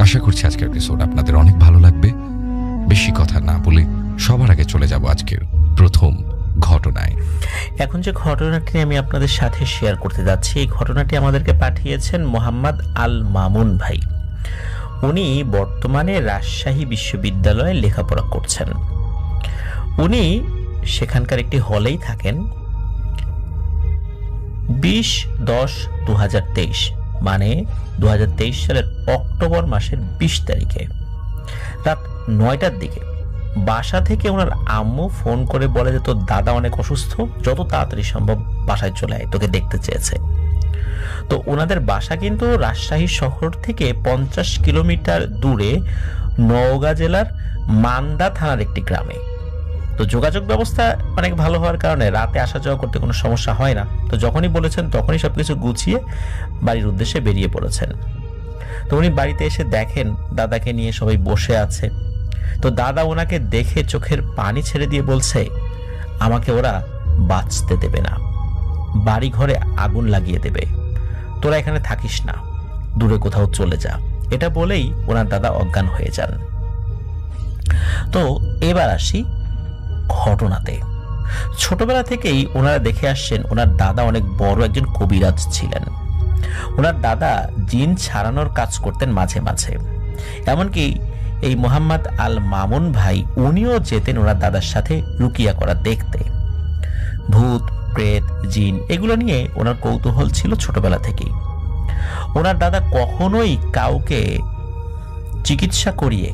আশা করছি আজকের এপিসোড আপনাদের অনেক ভালো লাগবে। বেশি কথা না বলে সবার আগে চলে যাব আজকের প্রথম ঘটনায়। এখন যে ঘটনাটি আমি আপনাদের সাথে শেয়ার করতে যাচ্ছি, এই ঘটনাটি আমাদেরকে পাঠিয়েছেন মোহাম্মদ আল মামুন ভাই। উনি বর্তমানে রাজশাহী বিশ্ববিদ্যালয়ে লেখাপড়া করছেন। উনি সেখানকার একটি হলেই থাকেন। 20/10/2023 মানে 2023 সালের অক্টোবর মাসের 20 তারিখে রাত 9টার দিকে বাসা থেকে ওনার আম্মু ফোন করে বলে যে তোর দাদা অনেক অসুস্থ, যত তাড়াতাড়ি সম্ভব বাসায় চলে আয়, তোকে দেখতে চেয়েছে। তো ওনাদের বাসা কিন্তু রাজশাহী শহর থেকে 50 কিলোমিটার দূরে নওগাঁ জেলার মান্দা থানার একটি গ্রামে। তো যোগাযোগ ব্যবস্থা অনেক ভালো হওয়ার কারণে রাতে আসা যাওয়া করতে কোনো সমস্যা হয় না। তো যখনই বলেছেন তখনই সবকিছু গুছিয়ে বাড়ির উদ্দেশ্যে বেরিয়ে পড়েছেন। তো উনি বাড়িতে এসে দেখেন দাদাকে নিয়ে সবাই বসে আছে। তো দাদা ওনাকে দেখে চোখের পানি ছেড়ে দিয়ে বলছে, আমাকে ওরা বাঁচতে দেবে না, বাড়ি ঘরে আগুন লাগিয়ে দেবে, তোরা এখানে থাকিস না, দূরে কোথাও চলে যা। এটা বলেই ওনার দাদা অজ্ঞান হয়ে যান। তো এবার আসি ঘটনাতে। ছোটবেলা থেকেই ওনারা দেখে আসছেন ওনার দাদা অনেক বড় একজন কবিরাজ ছিলেন। ওনার দাদা জিন ছাড়ানোর কাজ করতেন মাঝে মাঝে। এমনকি এই মোহাম্মদ আল মামুন ভাই উনিও যেতেন ওনার দাদার সাথে রুকিয়া করা দেখতে। ভূত প্রেত জিন এগুলো নিয়ে ওনার কৌতূহল ছিল ছোটবেলা থেকেই। ওনার দাদা কখনোই কাউকে চিকিৎসা করিয়ে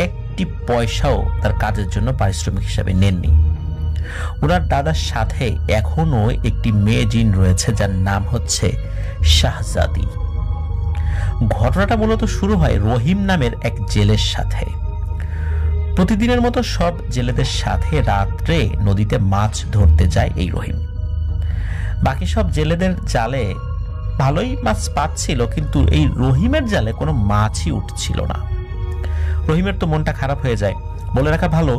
একটি পয়সাও তার কাজের জন্য পারিশ্রমিক হিসাবে নেননি। ওনার দাদার সাথে এখনো একটি মেয়ে জিন রয়েছে যার নাম হচ্ছে শাহজাদি। ঘটনাটা মূলত শুরু হয় রহিম নামের এক জেলের সাথে। প্রতিদিনের মতো সব জেলেদের সাথে রাত্রে নদীতে মাছ ধরতে যায় এই রহিম। বাকি সব জেলেদের জালে ভালোই মাছ পাচ্ছিল, কিন্তু এই রহিমের জালে কোনো মাছই উঠছিল না। রহিমের তো মনটা খারাপ হয়ে যায়। বলে রাখা ভালো,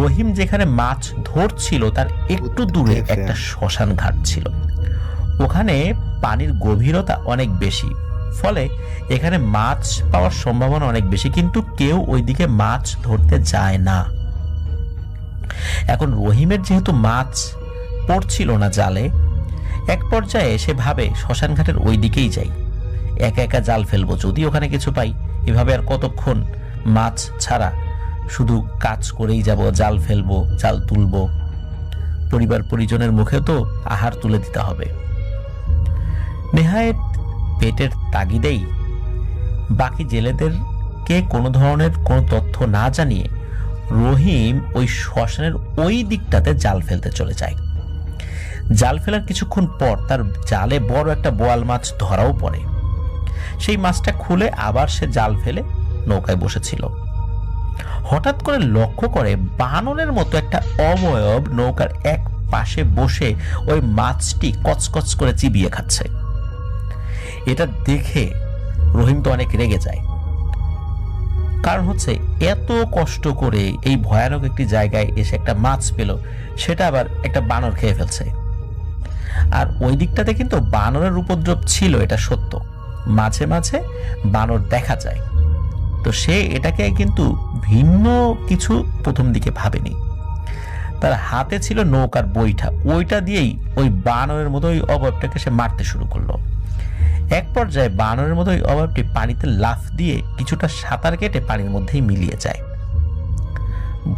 রহিম যেখানে মাছ ধরছিল তার একটু দূরে একটা শ্মশান ঘাট ছিল। ওখানে পানির গভীরতা অনেক বেশি, ফলে এখানে মাছ পাওয়ার সম্ভাবনা অনেক বেশি, কিন্তু কেউ ওইদিকে মাছ ধরতে যায় না। এখন রহিমের যেহেতু মাছ পড়ছিল না জালে, এক পর্যায়ে সে ভাবে শ্মশান ঘাটের ওই দিকেই যাই, একা একা জাল ফেলবো, যদি ওখানে কিছু পাই। এভাবে আর কতক্ষণ মাছ ছাড়া শুধু কাজ করেই যাব, জাল ফেলবো, জাল তুলবো, পরিবার পরিজনের মুখে তো আহার তুলে দিতে হবে। নেহায়েত পেটের তাগিদেই বাকি জেলেদেরকে কোনো ধরনের কোনো তথ্য না জানিয়ে রহিম ওই শ্মশানের ওই দিকটাতে জাল ফেলতে চলে যায়। জাল ফেলার কিছুক্ষণ পর তার জালে বড় একটা বোয়াল মাছ ধরাও পড়ে। সেই মাছটা খুলে আবার সে জাল ফেলে নৌকায় বসেছিল। হঠাৎ করে লক্ষ্য করে বানরের মতো একটা অবয়ব নৌকার এক পাশে বসে ওই মাছটি কচকচ করে চিবিয়ে খাচ্ছে। এটা দেখে রহিম তো অনেক রেগে যায়। কারণ হচ্ছে এত কষ্ট করে এই ভয়ানক একটি জায়গায় এসে একটা মাছ পেল, সেটা আবার একটা বানর খেয়ে ফেলছে। আর ওই দিকটাতে কিন্তু বানরের উপদ্রব ছিল, এটা সত্য, মাঝে মাঝে বানর দেখা যায়। তো সে এটাকে কিন্তু ভিন্ন কিছু প্রথম দিকে ভাবেনি। তার হাতে ছিল নৌকার বৈঠা, ওইটা দিয়েই ওই বানরের মতো ওই অবয়বটাকে সে মারতে শুরু করলো। এক পর্যায়ে বানরের মতো ওই অবয়বটি পানিতে লাফ দিয়ে কিছুটা সাঁতার কেটে পানির মধ্যেই মিলিয়ে যায়।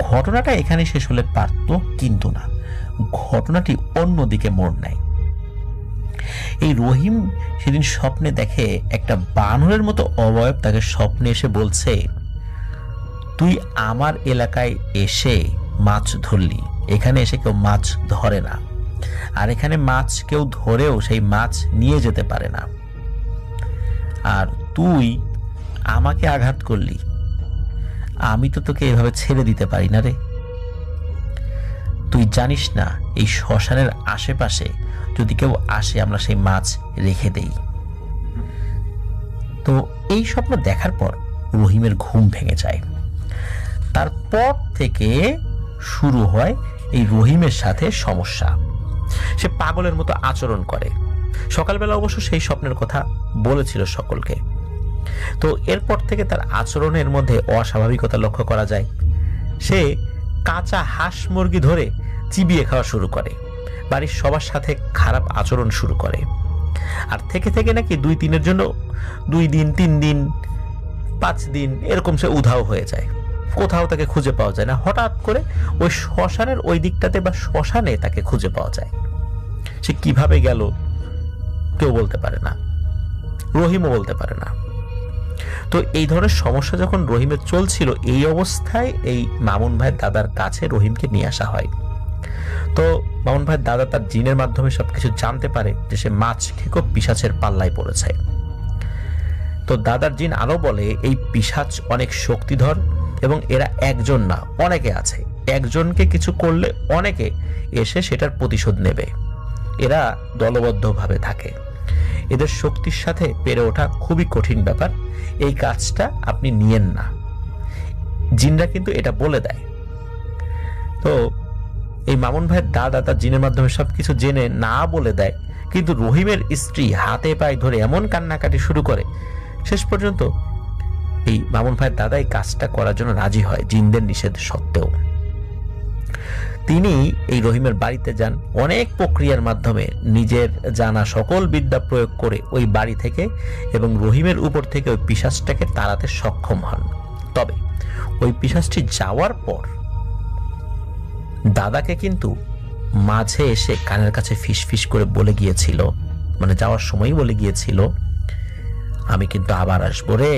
ঘটনাটা এখানে শেষ হলে পারত, কিন্তু না, ঘটনাটি অন্যদিকে মোড় নেয়। এই রহিম সেদিন স্বপ্নে দেখে একটা বানরের মতো অবয়ব তাকে স্বপ্নে এসে বলছে, তুই আমার এলাকায় এসে মাছ ধরলি, এখানে এসে কেউ মাছ ধরে না, আর এখানে মাছ কেউ ধরেও সেই মাছ নিয়ে যেতে পারে না, আর তুই আমাকে আঘাত করলি, আমি তো তোকে এভাবে ছেড়ে দিতে পারি না রে। তুই জানিস না এই শ্মশানের আশেপাশে যদি কেউ আসে আমরা সেই মাছ রেখে দেই। তো এই স্বপ্ন দেখার পর রহিমের ঘুম ভেঙে যায়। তারপর থেকে শুরু হয় এই রহিমের সাথে সমস্যা। সে পাগলের মতো আচরণ করে। সকালবেলা অবশ্য সেই স্বপ্নের কথা বলেছিল সকলকে, তো এরপর থেকে তার আচরণের মধ্যে অস্বাভাবিকতা লক্ষ্য করা যায়। সে কাঁচা হাঁস মুরগি ধরে চিবিয়ে খাওয়া শুরু করে, বাড়ির সবার সাথে খারাপ আচরণ শুরু করে। আর থেকে থেকে নাকি 2-3 জন্য 2 দিন 3 দিন 5 দিন এরকম সে উধাও হয়ে যায়, কোথাও তাকে খুঁজে পাওয়া যায় না। হঠাৎ করে ওই শ্মশানের ওই দিকটাতে বা শ্মশানে তাকে খুঁজে পাওয়া যায়। সে কিভাবে গেল কেউ বলতে পারে না, রহিমও বলতে পারে না। তো এই ধরনের সমস্যা যখন রহিমের চলছিল, এই অবস্থায় এই মামুন ভাইয়ের দাদার কাছে রহিমকে নিয়ে আসা হয়। তো মামুন ভাইয়ের দাদা তার জিনের মাধ্যমে সবকিছু জানতে পারে যে সে মাছ খেকো পিশাচের পাল্লায় পড়েছে। তো দাদার জিন আরো বলে এই পিশাচ অনেক শক্তিধর এবং এরা একজন না অনেকে আছে, একজনকে কিছু করলে অনেকে এসে সেটার প্রতিশোধ নেবে। এরা দলবদ্ধভাবে থাকে, এদের শক্তির সাথে পেরে ওঠা খুবই কঠিন ব্যাপার, এই কাজটা আপনি নিয়েন না। জিনরা কিন্তু এটা বলে দেয়। তো এই মামুন ভাইয়ের দাদা তার জিনের মাধ্যমে সবকিছু জেনে না বলে দেয়, কিন্তু রহিমের স্ত্রী হাতে পায়ে ধরে এমন কান্নাকাটি শুরু করে, শেষ পর্যন্ত এই মামুন ভাইয়ের দাদা এই কাজটা করার জন্য রাজি হয় জিনদের নিষেধ সত্ত্বেও। তিনি এই রহিমের বাড়িতে যান, অনেক প্রক্রিয়ার মাধ্যমে নিজের জানা সকল বিদ্যা প্রয়োগ করে ওই বাড়ি থেকে এবং রহিমের উপর থেকে ওই পিশাচটাকে তাড়াতে সক্ষম হন। তবে ওই পিশাচটি যাওয়ার পর দাদাকে কিন্তু মাঝে এসে কানের কাছে ফিস ফিস করে বলে গিয়েছিল, মানে যাওয়ার সময় বলে গিয়েছিল, আমি কিন্তু আবার আসবো রে,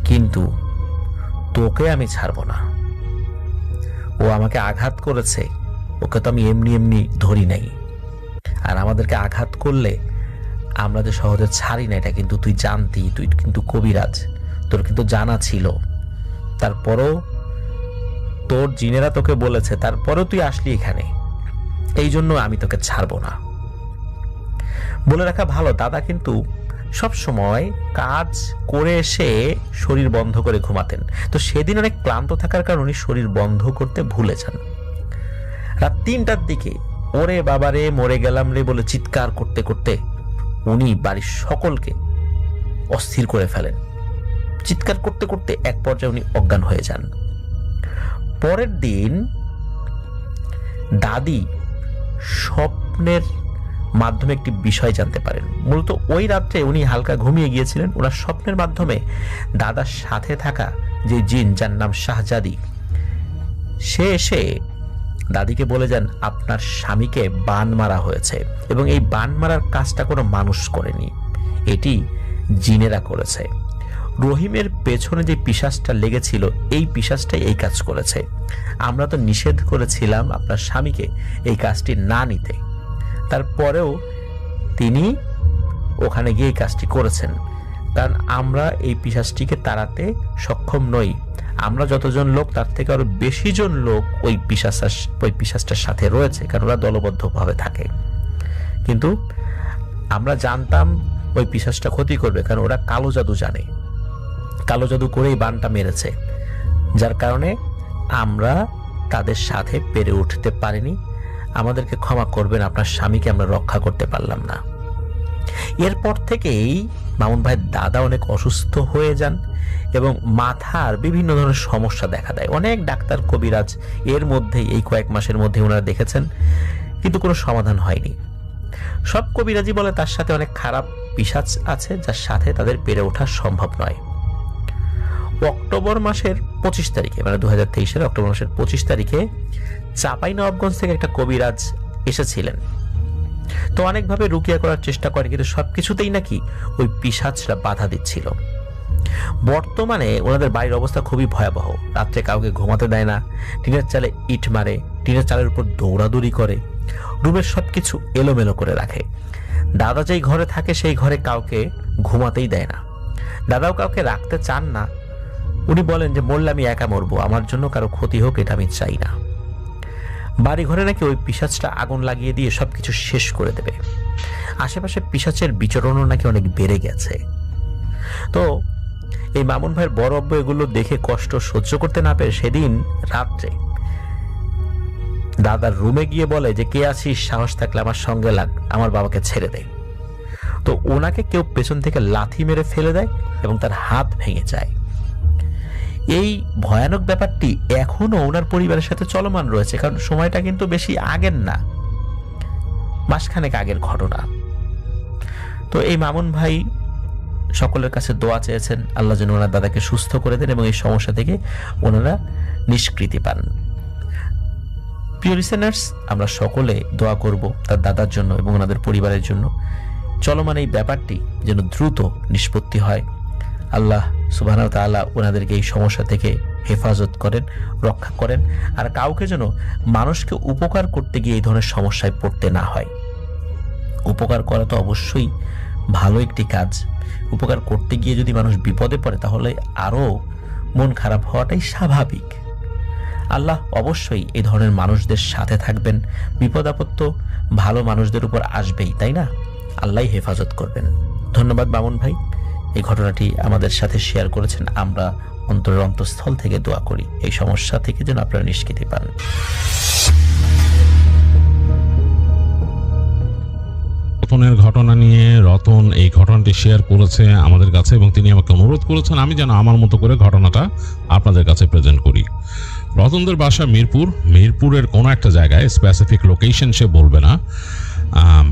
কিন্তু তোকে আমি ছাড়বো না। ও আমাকে আঘাত করেছে, ওকে তো আমি এমনি এমনি ধরি নাই, আর আমাদেরকে আঘাত করলে আমরা যে সহজে ছাড়ি না এটা কিন্তু তুই জানতি, তুই কিন্তু কবিরাজ, তোর কিন্তু জানা ছিল, তারপরও তোর জিনেরা তোকে বলেছে, তারপরেও তুই আসলি এখানে, এই জন্য আমি তোকে ছাড়বো না। বলে রাখা ভালো, দাদা কিন্তু সব সময় কাজ করে এসে শরীর বন্ধ করে ঘুমাতেন। তো সেদিন অনেক ক্লান্ত থাকার কারণে শরীর বন্ধ করতে ভুলে যান। রাত 3টার দিকে ওরে বাবারে মরে গেলাম রে বলে চিৎকার করতে করতে উনি বাড়ির সকলকে অস্থির করে ফেলেন। চিৎকার করতে করতে এক পর্যায়ে উনি অজ্ঞান হয়ে যান। পরের দিন দাদি স্বপ্নের মাধ্যমে একটি বিষয় জানতে পারেন। মূলত ওই রাত্রে উনি হালকা ঘুমিয়ে গিয়েছিলেন, ওনার স্বপ্নের মাধ্যমে দাদার সাথে থাকা যে জিন, যার নাম শাহজাদি, সে এসে দাদিকে বলে যান আপনার স্বামীকে বান মারা হয়েছে এবং এই বান মারার কাজটা কোনো মানুষ করেনি, এটি জিনেরা করেছে। রহিমের পেছনে যে পিশাচটা লেগেছিল এই পিশাচটাই এই কাজ করেছে। আমরা তো নিষেধ করেছিলাম আপনার স্বামীকে এই কাজটি না নিতে, তারপরেও তিনি ওখানে গিয়ে এই কাজটি করেছেন, কারণ আমরা এই পিশাচটিকে তাড়াতে সক্ষম নই। আমরা যতজন লোক তার থেকে আরো বেশি জন লোক ওই পিশাচটার সাথে রয়েছে, কারণ ওরা দলবদ্ধভাবে থাকে। কিন্তু আমরা জানতাম ওই পিশাচটা ক্ষতি করবে, কারণ ওরা কালো জাদু জানে, কালো জাদু করেই বানটা মেরেছে, যার কারণে আমরা তাদের সাথে পেরে উঠতে পারিনি। আমাদেরকে ক্ষমা করবেন, আপনার স্বামীকে আমরা রক্ষা করতে পারলাম না। এরপর থেকেই মামুন ভাইয়ের দাদা অনেক অসুস্থ হয়ে যান এবং মাথার বিভিন্ন ধরনের সমস্যা দেখা দেয়। অনেক ডাক্তার কবিরাজ এর মধ্যেই এই কয়েক মাসের মধ্যে ওনারা দেখেছেন, কিন্তু কোনো সমাধান হয়নি। সব কবিরাজি বলে তার সাথে অনেক খারাপ পিশাচ আছে, যার সাথে তাদের পেরে ওঠা সম্ভব নয়। অক্টোবর মাসের 25 তারিখে, মানে 2023 অক্টোবর মাসের 25 তারিখে চাঁপাইনবাবগঞ্জ থেকে একটা কবিরাজ এসেছিলেন। তো অনেকভাবে রুকিয়া করার চেষ্টা করে, কিন্তু সবকিছুতেই নাকি ওই পিশাচরা বাধা দিচ্ছিল। বর্তমানে ওনাদের বাড়ির অবস্থা খুবই ভয়াবহ। রাত্রে কাউকে ঘুমাতে দেয় না, টিনের চালে ইট মারে, টিনের চালের উপর দৌড়াদৌড়ি করে, রুমের সবকিছু এলোমেলো করে রাখে। দাদা যেই ঘরে থাকে সেই ঘরে কাউকে ঘুমাতেই দেয় না। দাদাও কাউকে রাখতে চান না, উনি বলেন যে মরলে আমি একা মরবো, আমার জন্য কারো ক্ষতি হোক এটা আমি চাই না। বাড়ি ঘরে নাকি ওই পিশাচটা আগুন লাগিয়ে দিয়ে সবকিছু শেষ করে দেবে। আশেপাশে পিশাচের বিচরণও নাকি অনেক বেড়ে গেছে। তো এই মামুন ভাইয়ের বড় আব্বু এগুলো দেখে কষ্ট সহ্য করতে না পেরে সেদিন রাত্রে দাদার রুমে গিয়ে বলে যে কে আছিস, সাহস থাকলে আমার সঙ্গে লাগ, আমার বাবাকে ছেড়ে দে। তো ওনাকে কেউ পেছন থেকে লাথি মেরে ফেলে দেয় এবং তার হাত ভেঙে যায়। এই ভয়ানক ব্যাপারটি এখনো ওনার পরিবারের সাথে চলমান রয়েছে, কারণ সময়টা কিন্তু বেশি আগের না, মাসখানেক আগের ঘটনা। তো এই মামুন ভাই সকলের কাছে দোয়া চেয়েছেন আল্লাহ যেন ওনার দাদাকে সুস্থ করে দেন এবং এই সমস্যা থেকে ওনারা নিষ্কৃতি পান। প্রিয় লিসেনার্স, আমরা সকলে দোয়া করব তার দাদার জন্য এবং ওনাদের পরিবারের জন্য। চলমান এই ব্যাপারটি যেন দ্রুত নিষ্পত্তি হয়। আল্লাহ সুবহানাহু ওয়া তাআলা ওনাদেরকে এই সমস্যা থেকে হেফাজত করেন, রক্ষা করেন, আর কাউকে যেন মানুষকে উপকার করতে গিয়ে এই ধরনের সমস্যায় পড়তে না হয়। উপকার করা তো অবশ্যই ভালো একটি কাজ, উপকার করতে গিয়ে যদি মানুষ বিপদে পড়ে তাহলে আরও মন খারাপ হওয়াটাই স্বাভাবিক। আল্লাহ অবশ্যই এই ধরনের মানুষদের সাথে থাকবেন, বিপদ আপদ তো ভালো মানুষদের উপর আসবেই, তাই না? আল্লাহই হেফাজত করবেন। ধন্যবাদ মামুন ভাই, এই ঘটনাটি আমাদের সাথে শেয়ার করেছেন। আমরা অন্তরের অন্তঃস্থল থেকে দোয়া করি এই সমস্যা থেকে যেন আপনারা নিষ্কৃতি পান। রতনের ঘটনা নিয়ে রতন এই ঘটনাটি শেয়ার করেছে আমাদের কাছে এবং তিনি আমাকে অনুরোধ করেছেন আমি যেন আমার মতো করে ঘটনাটা আপনাদের কাছে প্রেজেন্ট করি। রতনদের বাসা মিরপুরের কোনো একটা জায়গায়, স্পেসিফিক লোকেশন সে বলবে না।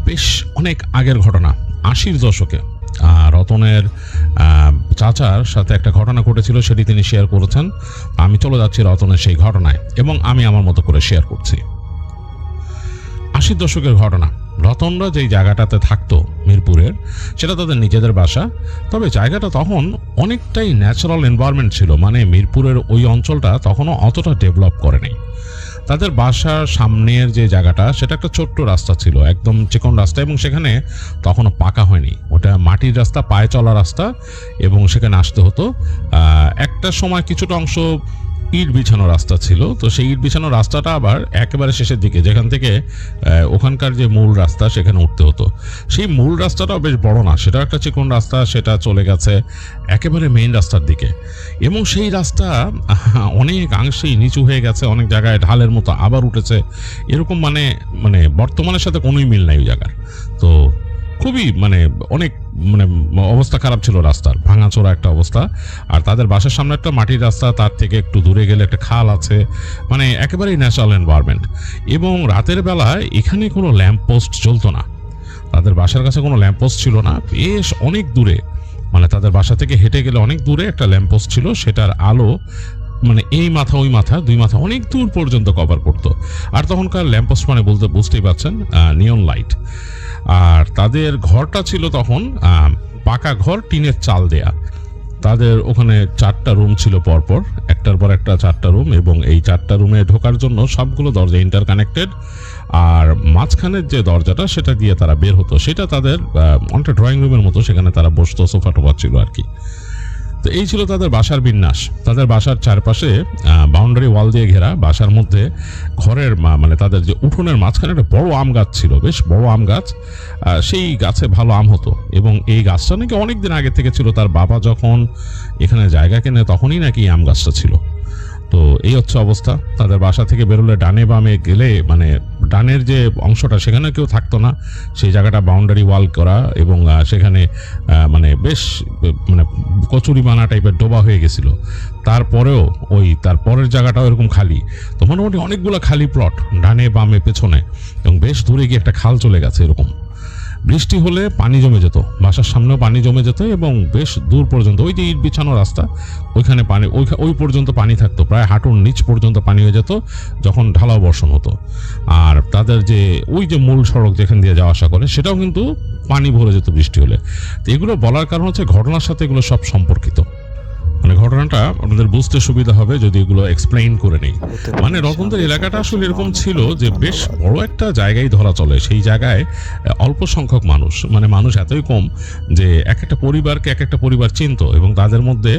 বেশ অনেক আগের ঘটনা, 80-র দশকে। রতনের চাচার সাথে একটা ঘটনা ঘটেছিল, সেটি তিনি শেয়ার করেছেন। আমি চলে যাচ্ছি রতনের সেই ঘটনায় এবং আমি আমার মতো করে শেয়ার করছি। 80-র দশকের ঘটনা। রতনরা যেই জায়গাটাতে থাকতো মিরপুরের, সেটা তাদের নিজেদের বাসা, তবে জায়গাটা তখন অনেকটাই ন্যাচারাল এনভায়রনমেন্ট ছিল, মানে মিরপুরের ওই অঞ্চলটা তখনও অতটা ডেভেলপ করেনি। তাদের বাসার সামনের যে জায়গাটা সেটা একটা ছোট্ট রাস্তা ছিল, একদম চিকন রাস্তা, এবং সেখানে তখনও পাকা হয়নি, ওটা মাটির রাস্তা, পায়ে চলা রাস্তা, এবং সেখানে আসতে হতো। একটা সময় কিছুটা অংশ ইট বিছানো রাস্তা ছিল, তো সেই ইট বিছানো রাস্তাটা আবার একেবারে শেষের দিকে, যেখান থেকে ওখানকার যে মূল রাস্তা সেখানে উঠতে হতো। সেই মূল রাস্তাটাও বেশ বড় না, সেটা একটা চিকন রাস্তা, সেটা চলে গেছে একেবারে মেইন রাস্তার দিকে, এবং সেই রাস্তা অনেকাংশেই নিচু হয়ে গেছে, অনেক জায়গায় ঢালের মতো আবার উঠেছে, এরকম মানে বর্তমানের সাথে কোনোই মিল নাই ওই জায়গার। তো খুবই অনেক অবস্থা খারাপ ছিল রাস্তার, ভাঙাচোরা একটা অবস্থা। আর তাদের বাসার সামনে একটা মাটির রাস্তা, তার থেকে একটু দূরে গেলে একটা খাল আছে, একেবারেই ন্যাচারাল এনভায়রনমেন্ট। এবং রাতের বেলায় এখানে কোনো ল্যাম্প পোস্ট চলতো না, তাদের বাসার কাছে কোনো ল্যাম্প পোস্ট ছিল না। বেশ অনেক দূরে, তাদের বাসা থেকে হেঁটে গেলে অনেক দূরে একটা ল্যাম্প পোস্ট ছিল, সেটার আলো এই মাথা ওই মাথা দুই মাথা অনেক দূর পর্যন্ত কভার করতো। আর তখনকার ল্যাম্পপোস্ট বুঝতেই পারছেন, নিয়ন লাইট। আর তাদের ঘরটা ছিল তখন পাকা ঘর, টিনের চাল দেয়া। তাদের ওখানে 4টা রুম ছিল পরপর, একটার পর একটা 4টা রুম, এবং এই 4টা রুমে ঢোকার জন্য সবগুলো দরজা ইন্টারকানেক্টেড। আর মাঝখানের যে দরজাটা সেটা দিয়ে তারা বের হতো, সেটা তাদের অনেকটা ড্রয়িং রুমের মতো, সেখানে তারা বসতো, সোফা টোফা ছিল আর কি। তো এই ছিল তাদের বাসার বিন্যাস। তাদের বাসার চারপাশে বাউন্ডারি ওয়াল দিয়ে ঘেরা, বাসার মধ্যে ঘরের তাদের যে উঠোনের মাঝখানে একটা বড় আম গাছ ছিল, বেশ বড় আম গাছ। সেই গাছে ভালো আম হতো, এবং এই গাছটা নাকি অনেকদিন আগে থেকে ছিল। তার বাবা যখন এখানে জায়গা কেনে তখনই নাকি আম গাছটা ছিল। তো এই হচ্ছে অবস্থা। তাদের বাসা থেকে বেরোলে ডানে বামে গেলে ডানের যে অংশটা সেখানে কেউ থাকতো না, সেই জায়গাটা বাউন্ডারি ওয়াল করা, এবং সেখানে বেশ কচুরিমানা টাইপের ডোবা হয়ে গেছিল। তারপরেও তার পরের জায়গাটাও এরকম খালি। তো মোটামুটি অনেকগুলো খালি প্লট ডানে বামে পেছনে, এবং বেশ দূরে গিয়ে একটা খাল চলে গেছে। এরকম বৃষ্টি হলে পানি জমে যেত, বাসার সামনেও পানি জমে যেত, এবং বেশ দূর পর্যন্ত ওই যে ইট বিছানো রাস্তা ওইখানে পানি, ওই পর্যন্ত পানি থাকতো, প্রায় হাঁটুর নিচ পর্যন্ত পানি হয়ে যেত যখন ঢালাও বর্ষণ হতো। আর তাদের যে ওই যে মূল সড়ক যেখান দিয়ে যাওয়া আসা করে সেটাও কিন্তু পানি ভরে যেত বৃষ্টি হলে। তো এগুলো বলার কারণ হচ্ছে ঘটনার সাথে এগুলো সব সম্পর্কিত। ঘটনাটা আপনাদের বুঝতে সুবিধা হবে যদি এগুলো এক্সপ্লেইন করে নেই। রতনদের এলাকাটা আসলে এরকম ছিল যে বেশ বড় একটা জায়গায় ধরা চলে, সেই জায়গায় অল্প সংখ্যক মানুষ, মানুষ এতই কম যে এক একটা পরিবারকে এক একটা পরিবার চিনত, এবং তাদের মধ্যে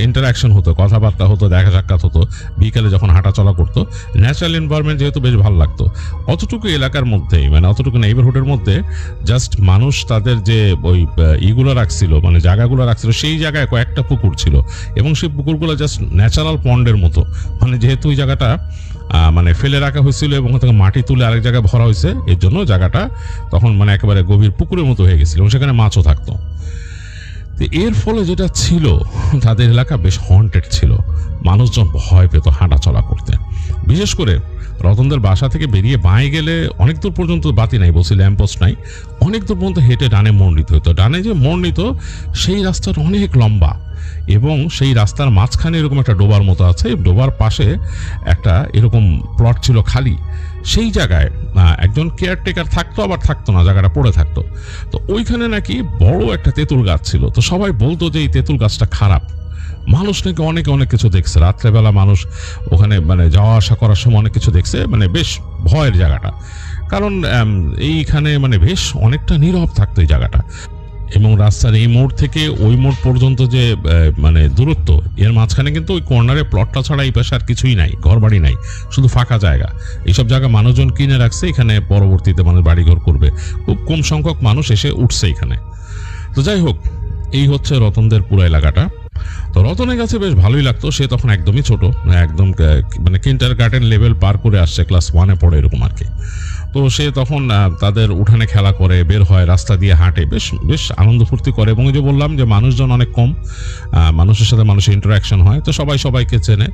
ইন্টারাকশন হতো, কথাবার্তা হতো, দেখা সাক্ষাৎ হতো, বিকালে যখন হাঁটা চলা করতো। ন্যাচারাল এনভায়রনমেন্ট যেহেতু বেশ ভালো লাগতো। অতটুকু এলাকার মধ্যেই, অতটুকু নেইবারহুডের মধ্যে জাস্ট মানুষ তাদের যে ওই ইগুলো রাখছিল, জায়গাগুলো রাখছিল, সেই জায়গায় কয়েকটা পুকুর ছিল, এবং সেই পুকুরগুলো জাস্ট ন্যাচারাল পন্ডের মতো। যেহেতু ওই জায়গাটা মানে ফেলে রাখা হয়েছিল এবং ওখান থেকে মাটি তুলে আরেক জায়গায় ভরা হয়েছে। এর জন্য জায়গাটা তখন মানে একেবারে গভীর পুকুরের মতো হয়ে গেছিল এবং সেখানে মাছও থাকতো। তো এর ফলে যেটা ছিল, তাদের এলাকা বেশ হন্টেড ছিল, মানুষজন ভয় পেত হাঁটা চলা করতে। বিশেষ করে রতনদের বাসা থেকে বেরিয়ে বাঁয়ে গেলে অনেক দূর পর্যন্ত বাতি নাই, বলছি ল্যাম্পপোস্ট নাই, অনেক দূর পর্যন্ত হেঁটে ডানে মোড় নিতে হতো। ডানে যে মোড় নিত সেই রাস্তাটা অনেক লম্বা এবং সেই রাস্তার মাঝখানে এরকম একটা ডোবার মতো আছে, ডোবার পাশে একটা এরকম প্লট ছিল খালি। সেই জায়গায় একজন কেয়ারটেকার থাকতো, আবার থাকতো না, জায়গাটা পড়ে থাকতো। তো ওইখানে নাকি বড় একটা তেঁতুল গাছ ছিল। তো সবাই বলতো যে এই তেঁতুল গাছটা খারাপ। মানুষ নাকি অনেক কিছু দেখছে, রাত্রেবেলা মানুষ ওখানে মানে যাওয়া আসা করার সময় অনেক কিছু দেখছে, মানে বেশ ভয়ের জায়গাটা। কারণ এইখানে মানে বেশ অনেকটা নীরব থাকতো এই জায়গাটা। এবং রাস্তার এই মোড় থেকে ওই মোড় পর্যন্ত যে মানে দূরত্ব, এর মাঝখানে কিন্তু ওই কর্নারে প্লটটা ছাড়া এই পাশে আর কিছুই নাই, ঘর বাড়ি নাই, শুধু ফাঁকা জায়গা। এইসব জায়গা মানুষজন কিনে রাখছে, এখানে পরবর্তীতে মানুষ বাড়িঘর করবে। খুব কম সংখ্যক মানুষ এসে উঠছে এখানে। তো যাই হোক, এই হচ্ছে রতনদের পুরো এলাকাটা। তো রতনের কাছে বেশ ভালোই লাগতো। সে তখন একদমই ছোট, একদম মানে কিন্ডারগার্টেন লেভেল পার করে আসছে, ক্লাস 1-এ পড়ে এরকম আর কি। তো সে তখন তাদের উঠানে খেলা করে, বের হয়, রাস্তা দিয়ে হাঁটে, বেশ আনন্দ ফুর্তি করে। এবং যে বললাম যে মানুষজন অনেক কম, মানুষের সাথে মানুষের ইন্টারাকশন হয়, তো সবাই সবাইকে চেনে।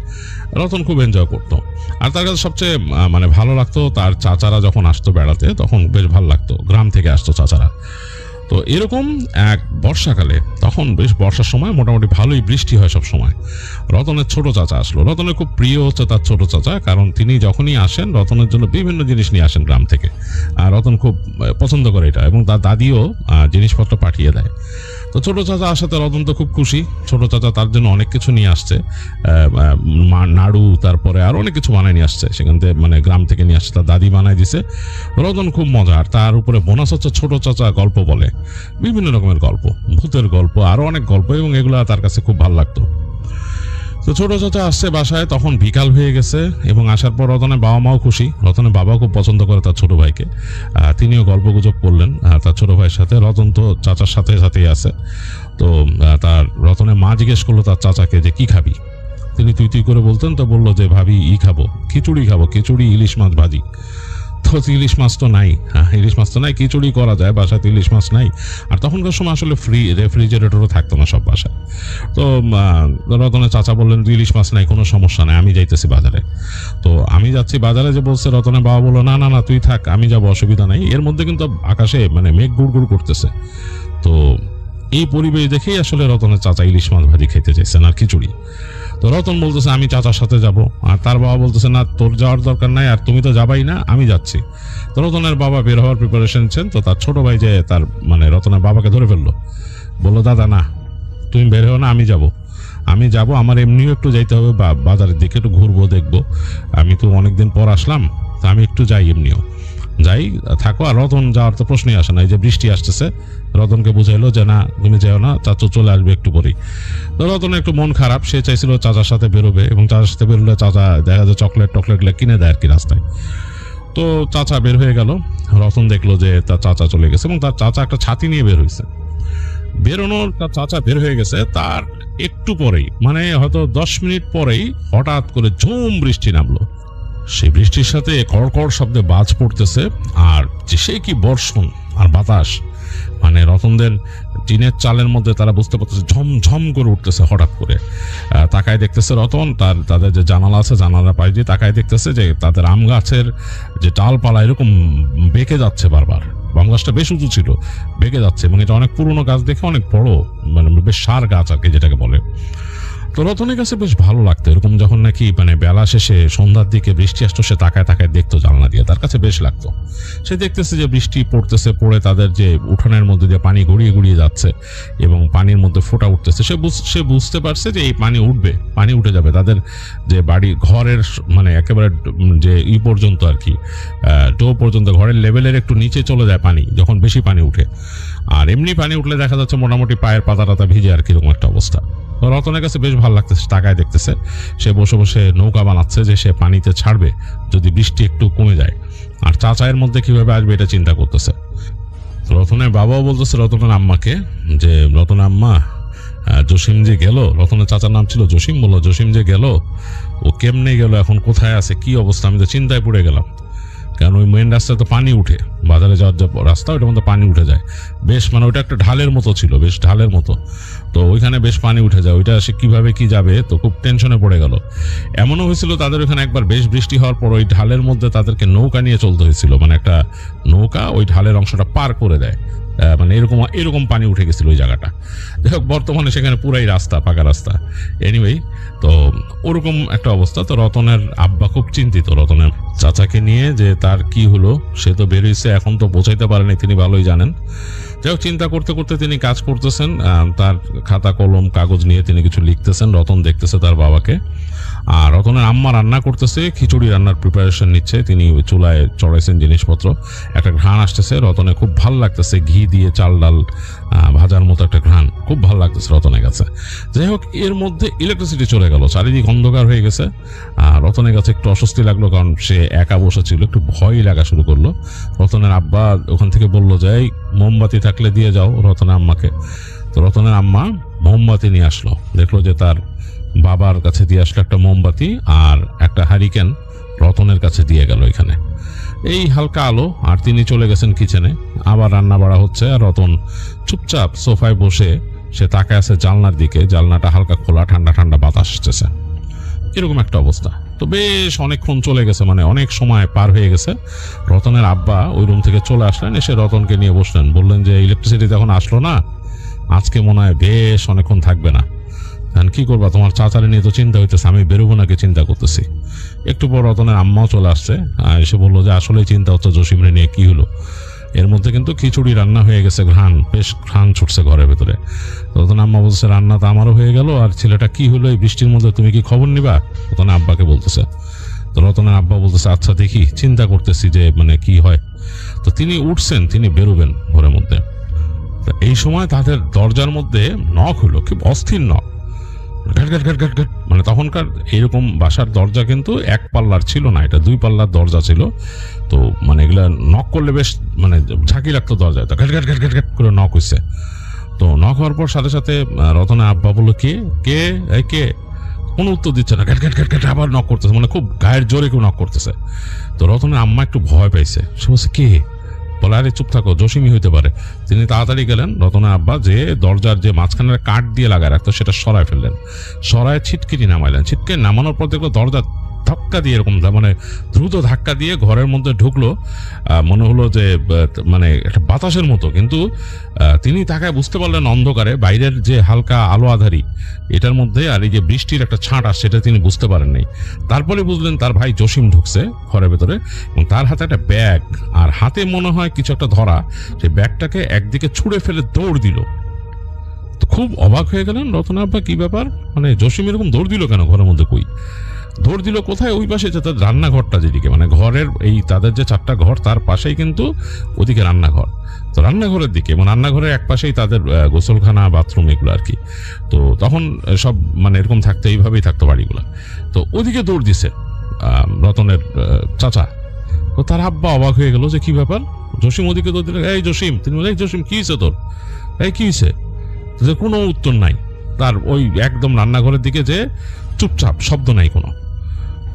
রতন খুব এনজয় করতো। আর তার কাছে সবচেয়ে মানে ভালো লাগতো তার চাচারা যখন আসতো বেড়াতে, তখন বেশ ভালো লাগতো, গ্রাম থেকে আসতো চাচারা। তো এরকম এক বর্ষাকালে, তখন বেশ বর্ষার সময় মোটামুটি ভালোই বৃষ্টি হয় সব সময়। রতনের ছোট চাচা আসলো। রতনের খুব প্রিয় হচ্ছে তার ছোট চাচা, কারণ তিনি যখনই আসেন রতনের জন্য বিভিন্ন জিনিস নিয়ে আসেন গ্রাম থেকে। আর রতন খুব পছন্দ করে এটা, এবং তার দাদিও জিনিসপত্র পাঠিয়ে দেয়। তো ছোট চাচা আসাতে রতন তো খুব খুশি। ছোট চাচা তার জন্য অনেক কিছু নিয়ে আসছে, নাড়ু, তারপরে আর অনেক কিছু বানায় নিয়ে আসছে সেখান থেকে, মানে গ্রাম থেকে নিয়ে আসছে, তার দাদি বানায় দিছে। রতন খুব মজা। আর তার উপরে বোনাস হচ্ছে ছোট চাচা গল্প বলে, বিভিন্ন রকমের গল্প, ভূতের গল্প, আরো অনেক গল্প, এবং এগুলো তার কাছে খুব ভালো লাগতো। তো ছোট চাচা আসছে বাসায়, তখন বিকাল হয়ে গেছে, এবং আসার পর রতনের বাবা মাও খুশি। রতনের বাবাও খুব পছন্দ করে তার ছোট ভাইকে। তিনিও গল্প গুজব করলেন তার ছোট ভাইয়ের সাথে। রতন তো চাচার সাথেই আছে। তো তার রতনের মা জিজ্ঞেস করলো তার চাচাকে যে কি খাবি। তিনি তুই করে বলতেন, তো বললো যে ভাবি খাবো, খিচুড়ি খাবো, খিচুড়ি, ইলিশ মাছ ভাজি। তো ইলিশ মাছ তো নাই, ইলিশ মাছ তো নাই, খিচুড়ি করা যায়, বাসায় তো ইলিশ মাছ নাই। আর তখনকার সময় আসলে রেফ্রিজারেটরও থাকতো না সব বাসায়। তো রতনের চাচা বললেন ইলিশ মাছ নাই, কোনো সমস্যা নাই, আমি যাইতেছি বাজারে। তো আমি যাচ্ছি বাজারে যে বলছে, রতনের বাবা বললো না তুই থাক, আমি যাবো, অসুবিধা নাই। এর মধ্যে কিন্তু আকাশে মানে মেঘ গুড় করতেছে। তো এই পরিবেশ দেখেই আসলে রতনের চাচা ইলিশ মাছ ভাজি খেতে চাইছেন আর খিচুড়ি। তো রতন বলতেছে আমি চাচার সাথে যাব, আর তার বাবা বলতেছে না, তোর যাওয়ার দরকার নাই, আর তুমি তো যাবাই না, আমি যাচ্ছি। তো রতনের বাবা বের হওয়ার প্রিপারেশন নিচ্ছেন। তো তার ছোট ভাই যে তার মানে রতনের বাবাকে ধরে ফেললো, বললো দাদা না, তুমি বের হও না, আমি যাব, আমার এমনিও একটু যাইতে হবে বাজারের দিকে, একটু ঘুরবো, দেখবো, আমি তো অনেকদিন পর আসলাম, তা আমি একটু যাই, এমনিও যাই, থাকো। আর রতন যাওয়ার তো প্রশ্নই আসে না, এই যে বৃষ্টি আসতেছে। রতনকে বুঝাইলো যে না, তুমি যাও না, চাচু চলে আসবে একটু পরেই। তো রতনের একটু মন খারাপ, সে চাইছিল চাচার সাথে বেরোবে, এবং চাচার সাথে বেরোলে চাচা দেখা যায় চকলেট কিনে দেয় আর কি রাস্তায়। তো চাচা বের হয়ে গেল। রতন দেখলো যে তার চাচা চলে গেছে, এবং তার চাচা একটা ছাতি নিয়ে বের হয়েছে। তার চাচা বের হয়ে গেছে, তার একটু পরেই, মানে হয়তো 10 মিনিট পরেই হঠাৎ করে ঝুম বৃষ্টি নামলো। সেই বৃষ্টির সাথে কড়কড় শব্দে বাজ পড়তেছে, আর সে কি বর্ষণ আর বাতাস, মানে রতনদের টিনের চালের মধ্যে তারা বুঝতে পারতেছে ঝমঝম করে উঠতেছে। হঠাৎ করে তাকায় দেখতেছে রতন, তাদের যে জানালা আছে, জানালা পাশ দিয়ে তাকায় দেখতেছে যে তাদের আম গাছের যে ডালপালা এরকম বেঁকে যাচ্ছে বারবার। আম গাছটা বেশ উঁচু ছিল, বেঁকে যাচ্ছে, এবং এটা অনেক পুরনো গাছ দেখে অনেক বড়, মানে বেশ সার গাছ আর কি যেটাকে বলে। তো রতনের কাছে বেশ ভালো লাগতো এরকম, যখন নাকি মানে বেলা শেষে সন্ধ্যার দিকে বৃষ্টি আসতো, সে তাকায় দেখতো জানলা দিয়ে, তার কাছে বেশ লাগতো। সে দেখতেছে যে বৃষ্টি পড়তেছে, পড়ে তাদের যে উঠানের মধ্যে দিয়ে পানি গড়িয়ে যাচ্ছে, এবং পানির মধ্যে ফোঁটা উঠতেছে। সে বুঝতে পারছে যে এই পানি উঠে যাবে তাদের যে বাড়ি ঘরের, মানে একেবারে যে পর্যন্ত আর কি, ডো পর্যন্ত, ঘরের লেভেলের একটু নিচে চলে যায় পানি যখন বেশি পানি উঠে। আর এমনি পানি উঠলে দেখা যাচ্ছে মোটামুটি পায়ের পাতা ভিজে আর কিরকম একটা অবস্থা। রতনের কাছে বেশ ভালো লাগতেছে, তাকায় দেখতেছে। সে বসে নৌকা বানাচ্ছে যে সে পানিতে ছাড়বে যদি বৃষ্টি একটু কমে যায়, আর চাচায়ের মধ্যে কিভাবে আসবে এটা চিন্তা করতেছে। রতনের বাবাও বলতেছে রতনের আম্মাকে যে রতনের আম্মা, জসিম যে গেল, রতনের চাচার নাম ছিল জসিম, বললো জসিম যে গেল, ও কেমনে গেল, এখন কোথায় আছে, কি অবস্থা, আমি তো চিন্তায় পড়ে গেলাম। কারণ ওই মেন রাস্তায় তো পানি উঠে, বাজারে যাওয়ার যে রাস্তা ওইটার মধ্যে পানি উঠে যায় বেশ, মানে ওইটা একটা ঢালের মতো ছিল, বেশ ঢালের মতো, তো ওইখানে বেশ পানি উঠে যায়, ওইটা সে কিভাবে কি যাবে, তো খুব টেনশনে পড়ে গেল। এমনও হয়েছিল তাদের ওইখানে একবার বেশ বৃষ্টি হওয়ার পর ওই ঢালের মধ্যে তাদেরকে নৌকা নিয়ে চলতে হয়েছিল, মানে একটা নৌকা ওই ঢালের অংশটা পার করে দেয়, মানে এরকম এরকম পানি উঠে গেছিল ওই জায়গাটা। যাই হোক, বর্তমানে সেখানে পুরাই রাস্তা, পাকা রাস্তা। এনিওয়ে, তো ওরকম একটা অবস্থা। তো রতনের আব্বা খুব চিন্তিত রতনের চাচাকে নিয়ে, যে তার কি হলো, সে তো বেরিয়েছে, এখন তো পৌঁছাইতে পারেনি, তিনি ভালোই জানেন। যাই হোক, চিন্তা করতে করতে তিনি কাজ করতেছেন, তার খাতা কলম কাগজ নিয়ে তিনি কিছু লিখতেছেন। রতন দেখতেছে তার বাবাকে, আর রতনের আম্মা রান্না করতেছে, খিচুড়ি রান্নার প্রিপারেশন নিচ্ছে। তিনি ওই চুলায় চড়াইছেন জিনিসপত্র, একটা ঘ্রাণ আসতেছে, রতনে খুব ভাল লাগতেছে, ঘি দিয়ে চাল ডাল ভাজার মতো একটা ঘ্রাণ, খুব ভাল লাগতেছে রতনের কাছে। যাই হোক, এর মধ্যে ইলেকট্রিসিটি চলে গেল, চারিদিক অন্ধকার হয়ে গেছে। রতনের কাছে একটু অস্বস্তি লাগলো, কারণ সে একা বসে ছিল, একটু ভয়ই লাগা শুরু করলো। রতনের আব্বা ওখান থেকে বললো যে, এই মোমবাতি থাকলে দিয়ে যাও রতনের আম্মাকে। তো রতনের আম্মা মোমবাতি নিয়ে আসলো, দেখলো যে তার বাবার কাছে দিয়ে আসলো একটা মোমবাতি আর একটা হারিকেন, রতনের কাছে দিয়ে গেল এখানে। এই হালকা আলো, আর তিনি চলে গেছেন কিচেনে, আবার রান্না বাড়া হচ্ছে, আর রতন চুপচাপ সোফায় বসে সে তাকায় আছে জানলার দিকে, জানলাটা হালকা খোলা, ঠান্ডা ঠান্ডা বাতাস আসতেছে, এরকম একটা অবস্থা। তো বেশ অনেকক্ষণ চলে গেছে, মানে অনেক সময় পার হয়ে গেছে। রতনের আব্বা ওই রুম থেকে চলে আসলেন, এসে রতনকে নিয়ে বসলেন, বললেন যে ইলেকট্রিসিটি যখন আসলো না, আজকে মনে হয় বেশ অনেকক্ষণ থাকবে না, কি করবা, তোমার চাচারে নিয়ে তো চিন্তা হইতেছে, আমি বেরোবো নাকি চিন্তা করতেছি। একটু পর রতনের আম্মাও চলে আসছে, এসে বললো যে আসলেই চিন্তা হচ্ছে জসিমরে নিয়ে, কি হলো। এর মধ্যে কিন্তু খিচুড়ি রান্না হয়ে গেছে, ঘ্রাণ, বেশ ঘ্রাণ ছুটছে ঘরের ভেতরে। রতন আম্মা বলছে, রান্না তো আমারও হয়ে গেল, আর ছেলেটা কি হলো এই বৃষ্টির মধ্যে, তুমি কি খবর নিবা, রতনের আব্বাকে বলতেছে। তো রতনের আব্বা বলতেছে, আচ্ছা দেখি, চিন্তা করতেছি যে মানে কি হয়। তো তিনি উঠছেন, তিনি বেরোবেন ঘরের মধ্যে। এই সময় তাদের দরজার মধ্যে নক হলো, খুব অস্থির নক, ঘাট ঘাট ঘাট ঘাট ঘাট। মানে তখনকার এরকম বাসার দরজা কিন্তু এক পাল্লার ছিল না, এটা 2 পাল্লার দরজা ছিল। তো মানে এগুলা নক করলে বেশ মানে ঝাঁকি লাগতো দরজায়, তো ঘাট ঘাট ঘাট ঘাট ঘাট করে নক হয়েছে। তো নক হওয়ার পর সাথে সাথে রতনের আব্বা বললো, কে কে এই কে, কোনো উত্তর দিচ্ছে না, ঘাট ঘাট ঘাট ঘাট আবার নক করতেছে, মানে খুব গায়ের জোরে কেউ নক করতেছে। তো রতনের আম্মা একটু ভয় পাইছে, সে বলছে কে, বলে আরে চুপ থাকো, জসিমই হইতে পারে। তিনি তাড়াতাড়ি গেলেন, রতনের আব্বা যে দরজার যে মাঝখানের কাঠ দিয়ে লাগায় রাখতো সেটা সরায় ফেললেন, সরায় ছিটকিনি নামাইলেন। ছিটকে নামানোর পর দেখলো দরজা ধাক্কা দিয়ে, এরকম মানে দ্রুত ধাক্কা দিয়ে ঘরের মধ্যে ঢুকলো। মনে হলো যে মানে একটা বাতাসের মতো, কিন্তু তিনি তাকায় বুঝতে পারলেন অন্ধকারে বাইরের যে হালকা আলো আধারি এটার মধ্যে আর এই যে বৃষ্টির একটা ছাঁট আসছে, সেটা তিনি বুঝতে পারেন নাই। তারপরে বুঝলেন তার ভাই জসিম ঢুকছে ঘরের ভেতরে, এবং তার হাতে একটা ব্যাগ, আর হাতে মনে হয় কিছু একটা ধরা। সেই ব্যাগটাকে একদিকে ছুঁড়ে ফেলে দৌড় দিল। তো খুব অবাক হয়ে গেলেন রতনের আব্বা, কি ব্যাপার, মানে জসিম এরকম দৌড় দিল কেন ঘরের মধ্যে, কই দৌড় দিল কোথায়, ওই পাশে তাদের রান্নাঘরটা যেদিকে, মানে ঘরের এই তাদের যে 4টা ঘর তার পাশেই কিন্তু ওদিকে রান্নাঘর। তো রান্নাঘরের দিকে, এবং রান্নাঘরের এক পাশেই তাদের গোসলখানা, বাথরুম, এগুলো আর কি। তো তখন সব মানে এরকম থাকতো, এইভাবেই থাকতো বাড়িগুলো। তো ওদিকে দৌড় দিছে রতনের চাচা। তো তার আব্বা অবাক হয়ে গেল যে কি ব্যাপার, জসিম ওদিকে দৌড় দিল, এই জসিম, তিনি বলে, এই জসিম কি হয়েছে তোর, এই কি হয়েছে, কোনো উত্তর নাই তার। ওই একদম রান্নাঘরের দিকে যে চুপচাপ, শব্দ নাই কোনো।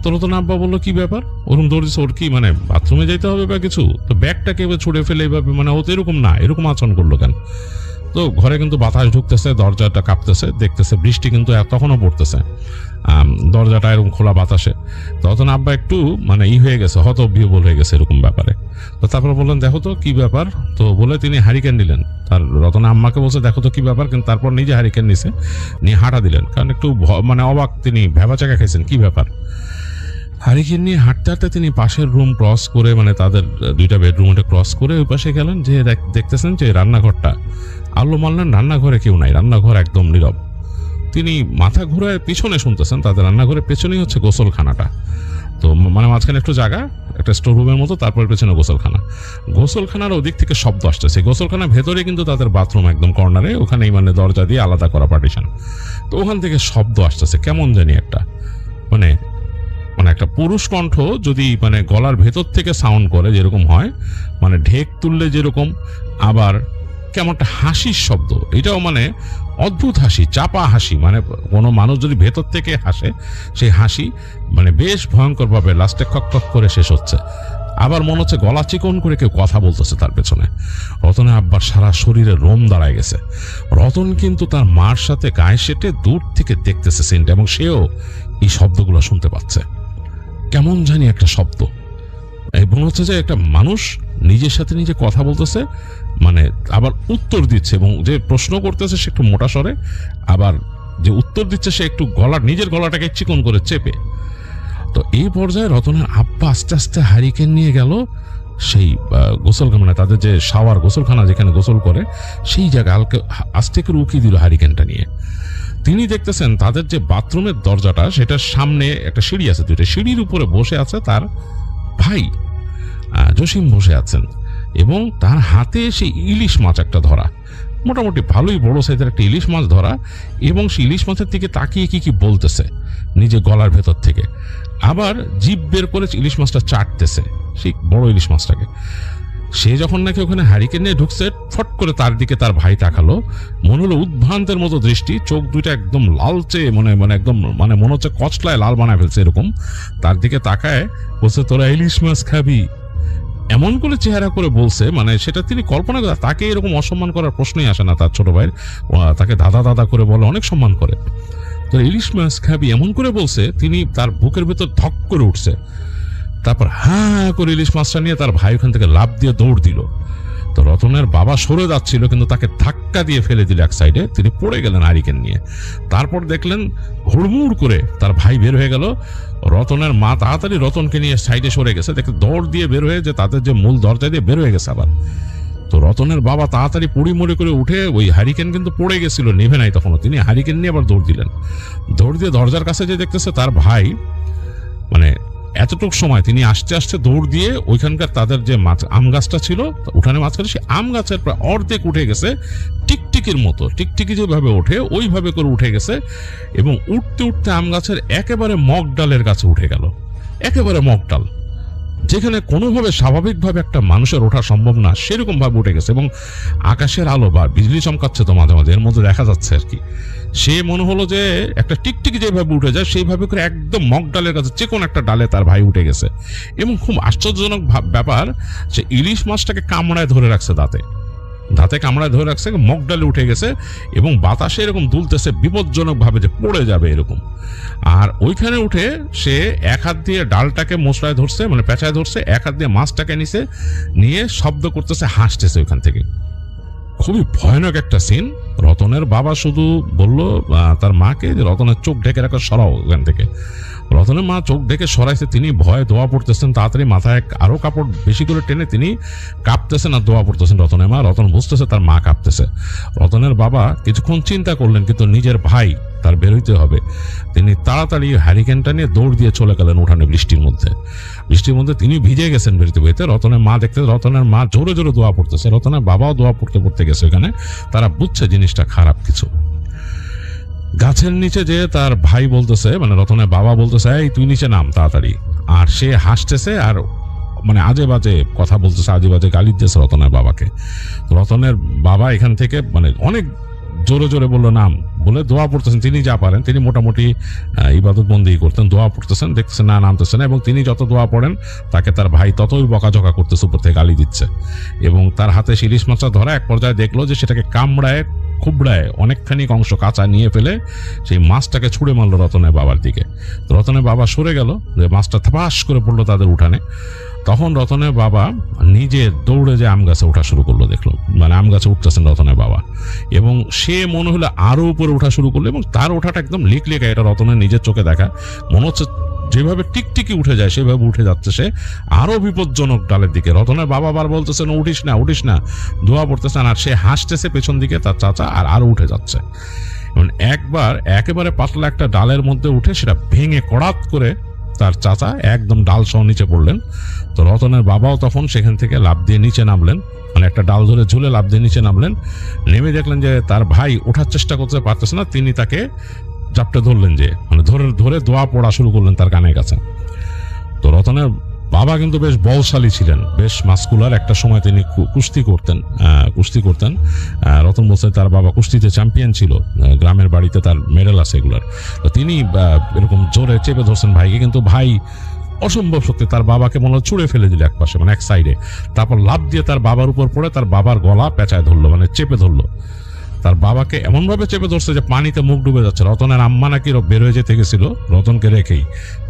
তো রতন আব্বা বললো, কি ব্যাপার, ওরকম দৌড়িস, ওর কি মানে বাথরুমে যেতে হবে বা কিছু, তো ব্যাগটাকে এবার ছুড়ে ফেলে এইভাবে, মানে ও তো এরকম না, এরকম আচরণ করলো কেন। তো ঘরে কিন্তু বাতাস ঢুকতেছে, দরজাটা কাঁপতেছে, দেখতেছে বৃষ্টি কিন্তু তখনও পড়তেছে, দরজাটা এরকম খোলা বাতাসে। তখন আব্বা একটু মানে হয়ে গেছে, হতবিহ্বল হয়ে গেছে এরকম ব্যাপারে। তো তারপর বললেন, দেখো তো কি ব্যাপার। তো বলে তিনি হারিকেন নিলেন, তার রতনা আম্মাকে বলছে দেখো তো কি ব্যাপার, কিন্তু তারপর নিজে হারিকেন নিছে, নিয়ে হাঁটা দিলেন, কারণ একটু মানে অবাক, তিনি ভেবা চাকা খাইছেন, কি ব্যাপার। হারিকেন নিয়ে হাঁটতে হাঁটতে তিনি পাশের রুম ক্রস করে, মানে তাদের 2টা বেডরুম ক্রস করে ওই পাশে গেলেন, যে দেখতেছেন যে রান্নাঘরটা, আলো মারলেন, রান্নাঘরে কেউ নাই, রান্নাঘর একদম নীরব। তিনি মাথা ঘুরায় পিছনে শুনতেছেন, তাদের রান্নাঘরের পেছনেই হচ্ছে গোসলখানাটা। তো মানে মাঝখানে একটু জায়গা, একটা স্টোর রুমের মতো, তারপর পেছনে গোসলখানা। গোসলখানার ওদিক থেকে শব্দ আসতেছে, গোসলখানার ভেতরে কিন্তু তাদের বাথরুম একদম কর্নারে, ওখানেই মানে দরজা দিয়ে আলাদা করা পার্টিশন। তো ওখান থেকে শব্দ আসতেছে কেমন জানি একটা, মানে মানে একটা পুরুষ কণ্ঠ যদি মানে গলার ভেতর থেকে সাউন্ড করে যেরকম হয়, মানে ঢেক তুললে যেরকম, আবার কেমন একটা হাসির শব্দ, এটাও মানে অদ্ভুত হাসি, চাপা হাসি, মানে কোনো মানুষ যদি ভেতর থেকে হাসে সেই হাসি মানে বেশ ভয়ঙ্কর ভাবে লাস্টে খক খক করে শেষ হচ্ছে। আবার মনে হচ্ছে গলা চিকন করে কেউ কথা বলতেছে তার পেছনে। রতনের আব্বার সারা শরীরে রোম দাঁড়ায় গেছে। রতন কিন্তু তার মার সাথে গায়ে সেটে দূর থেকে দেখতেছে সিনটা, এবং সেও এই শব্দগুলো শুনতে পাচ্ছে। কেমন জানি একটা শব্দ, এই মনে হচ্ছে যে একটা মানুষ নিজের সাথে নিজে কথা বলতেছে, মানে আবার উত্তর দিচ্ছে, এবং যে প্রশ্ন করতেছে সে একটু মোটা স্বরে, আবার যে উত্তর দিচ্ছে সে একটু নিজের গলাটাকে চিকন করে চেপে। তো এই পর্যায়ে রতনের আব্বা আস্তে আস্তে হারিকেন নিয়ে গেল সেই গোসলখানা, মানে তাদের যে শাওয়ার গোসলখানা যেখানে গোসল করে সেই জায়গায় আস্তে করে উকি দিল হারিকেনটা নিয়ে। তিনি দেখতেছেন তাদের যে বাথরুমের দরজাটা সেটার সামনে একটা সিঁড়ি আছে, দুইটা সিঁড়ির উপরে বসে আছে তার ভাই জসিম বসে আছেন, এবং তার হাতে সেই ইলিশ মাছ একটা ধরা, মোটামুটি ভালোই বড় সাইজের একটা ইলিশ মাছ ধরা, এবং সেই ইলিশ মাছের দিকে তাকিয়ে কি কি বলতেছে নিজে গলার ভেতর থেকে, আবার জিভ বের করে ইলিশ মাছটা চাটতেছে, সেই বড় ইলিশ মাছটাকে। সে যখন নাকি ওখানে হারিকেন নিয়ে ঢুকছে, ফট করে তার দিকে তার ভাই তাকালো, মনে হলো উদ্ভ্রান্তের মতো দৃষ্টি, চোখ দুইটা একদম লালচে, মানে একদম মানে মনে হচ্ছে কচলায় লাল বানায় ফেলছে এরকম। তার দিকে তাকায় বলছে, তোরা ইলিশ মাছ খাবি, এমন করে চেহারা করে বলছে, মানে সেটা তিনি কল্পনা করে, তাকে এরকম অসম্মান করার প্রশ্নই আসে না। তার ছোট ভাই তাকে দাদা দাদা করে বলে, অনেক সম্মান করে। তো ইলিশ মাছ খাবি এমন করে বলছে, তিনি তার বুকের ভেতর ধক করে উঠছে। তারপর হ্যাঁ করে ইলিশ মাছটা নিয়ে তার ভাই ওখান থেকে লাফ দিয়ে দৌড় দিল। তো রতনের বাবা সরে যাচ্ছিল, কিন্তু তাকে ধাক্কা দিয়ে ফেলে দিল এক সাইডে, তিনি পড়ে গেলেন হারিকেন নিয়ে। তারপর দেখলেন হুড়মুড় করে তার ভাই বের হয়ে গেল। রতনের মা তাড়াতাড়ি রতনকে নিয়ে সাইডে সরে গেছে, দেখে দৌড় দিয়ে বের হয়ে যে তাদের যে মূল দরজা দিয়ে বের হয়ে গেছে আবার। তো রতনের বাবা তাড়াতাড়ি পড়ি করে উঠে, ওই হারিকেন কিন্তু পড়ে গেছিল, নেভে নাই তখনও, তিনি হারিকেন নিয়ে আবার দৌড় দিলেন। দৌড় দিয়ে দরজার কাছে যে দেখতেছে তার ভাই, মানে এতটুক সময় তিনি আস্তে আস্তে দৌড় দিয়ে ওইখানকার তাদের যে আম গাছটা ছিল উঠানে মাঝখানে, সেই আম গাছের প্রায় অর্ধেক উঠে গেছে, টিকটিকির মতো, টিকটিকি যেভাবে ওঠে ওইভাবে করে উঠে গেছে, এবং উঠতে উঠতে আম গাছের একেবারে মগ ডালের কাছে উঠে গেল। একেবারে মগ ডাল, যেখানে কোনোভাবে স্বাভাবিকভাবে একটা মানুষের ওঠা সম্ভব না, সেরকম ভাবে উঠে গেছে। এবং আকাশের আলো বা বিজলি চমকাচ্ছে তো মাঝে মাঝে, এর মধ্যে দেখা যাচ্ছে আর কি। সে মনে হলো যে একটা টিকটিকি যেভাবে উঠে যায় সেইভাবে করে একদম মগ ডালের কাছে চিকন একটা ডালে তার ভাই উঠে গেছে। এবং খুব আশ্চর্যজনক ব্যাপার, সে ইলিশ মাছটাকে কামড়ায় ধরে রাখছে, দাঁতে কামড়ায় ধরে রাখছে, মগ ডালে উঠে গেছে, এবং বাতাসে এরকম দুলতেছে বিপজ্জনক ভাবে যে পড়ে যাবে এরকম। আর ওইখানে উঠে সে এক হাত দিয়ে ডালটাকে মশলায় ধরছে, মানে পেঁচায় ধরছে, এক হাত দিয়ে মাছটাকে নিয়ে শব্দ করতেছে, হাসতেছে ওইখান থেকে। খুবই ভয়ানক একটা সিন। রতনের বাবা শুধু বলল তার মাকে যে রতনের চোখ ঢেকে রাখা, সরাও ওখান থেকে। রতনের মা চোখ ঢেকে সরাইছে, তিনি ভয়ে দোয়া পড়তেছেন, তাড়াতাড়ি মাথায় আরো কাপড় বেশি করে টেনে তিনি কাঁপতেছেন আর দোয়া পড়তেছেন রতনের মা। রতন বুঝতেছে তার মা কাঁপতেছে। রতনের বাবা কিছুক্ষণ চিন্তা করলেন, কিন্তু নিজের ভাই তার বেরোইতে হবে, তিনি তাড়াতাড়ি হ্যারিকেনটা নিয়ে দৌড় দিয়ে চলে গেলেন উঠানে। বৃষ্টির মধ্যে তিনি ভিজে গেছেন বেরোতে বেরোতে। রতনের মা দেখতে, রতনের মা জোরে জোরে দোয়া পড়তেছে, রতনের বাবাও দোয়া পড়তে গেছে ওখানে। তারা বুঝছে জিনিসটা খারাপ কিছু। গাছের নিচে যে তার ভাই বলতেছে, মানে রতনের বাবা বলতেছে, এই তুই নিচে নাম তাড়াতাড়ি। আর সে হাসতেছে আর মানে আজে বাজে কথা বলতেছে, আজে বাজে গালি দিতেছে রতনের বাবাকে। রতনের বাবা এখান থেকে মানে অনেক জোরে জোরে বললো নাম, বলে দোয়া পড়তেছেন। তিনি যা পারেন, তিনি মোটামুটি ইবাদত বন্দি করতেন, দোয়া পড়তেছেন, দেখতেছেন না নামতেছে না, এবং তিনি যত দোয়া পড়েন তাকে তার ভাই ততই বকাঝকা করতেছে, উপর থেকে গালি দিচ্ছে। এবং তার হাতে ইলিশ মাছটা ধরা, এক পর্যায়ে দেখলো যে সেটাকে কামড়ায় খুবড়ায় অনেকখানি অংশ কাঁচা নিয়ে ফেলে সেই মাছটাকে ছুঁড়ে মারলো রতনের বাবার দিকে। রতনের বাবা সরে গেল, যে মাছটা থাপাস করে পড়লো তাদের উঠানে। তখন রতনের বাবা নিজে দৌড়ে যে আম গাছে ওঠা শুরু করলো, দেখলো মানে আম গাছে উঠতেছেন রতনের বাবা, এবং সে মনে হলো আরো উপরে ওঠা শুরু করলো, এবং তার ওঠাটা একদম লিকলিকা, এটা রতনের নিজের চোখে দেখা। মনে হচ্ছে যেভাবে টিকটিকি উঠে যায় সেভাবে উঠে যাচ্ছে সে আরো বিপজ্জনক ডালের দিকে। রতনের বাবা বার বলতেছেন উঠিস না, দোয়া পড়তেছেন, আর সে হাসতেছে পেছন দিকে তার চাচা, আর আরো উঠে যাচ্ছে। একবার একেবারে পাতলা একটা ডালের মধ্যে উঠে সেটা ভেঙে কড়াত করে তার চাচা একদম ডাল সহ নিচে পড়লেন। তো রতনের বাবাও তখন সেখান থেকে লাফ দিয়ে নিচে নামলেন, মানে একটা ডাল ধরে ঝুলে লাফ দিয়ে নিচে নামলেন। নেমে দেখলেন যে তার ভাই ওঠার চেষ্টা করতে পারতেছে না, তিনি তাকে জাপটে ধরলেন, যে মানে ধরে দোয়া পড়া শুরু করলেন তার কানের কাছে। তো রতনের বাবা কিন্তু বেশ বলশালী ছিলেন, বেশ মাস্কুলার। একটা সময় তিনি কুস্তি করতেন। রতন বলছে তার বাবা কুস্তিতে চ্যাম্পিয়ন ছিল, গ্রামের বাড়িতে তার মেডেল আছে এগুলার। তো তিনি এরকম জোরে চেপে ধরছেন ভাইকে, কিন্তু ভাই অসম্ভব শক্তি তার বাবাকে মনে ছুঁড়ে ফেলে দিল একপাশে, মানে এক সাইডে। তারপর লাফ দিয়ে তার বাবার উপর পড়ে তার বাবার গলা পেঁচায় ধরলো, মানে চেপে ধরলো। তার বাবাকে এমন ভাবে চেপে ধরছে যে পানিতে মুখ ডুবে যাচ্ছে। রতনের আম্মা নাকি বের হয়ে যেতে গেছিল রতনকে রেখেই,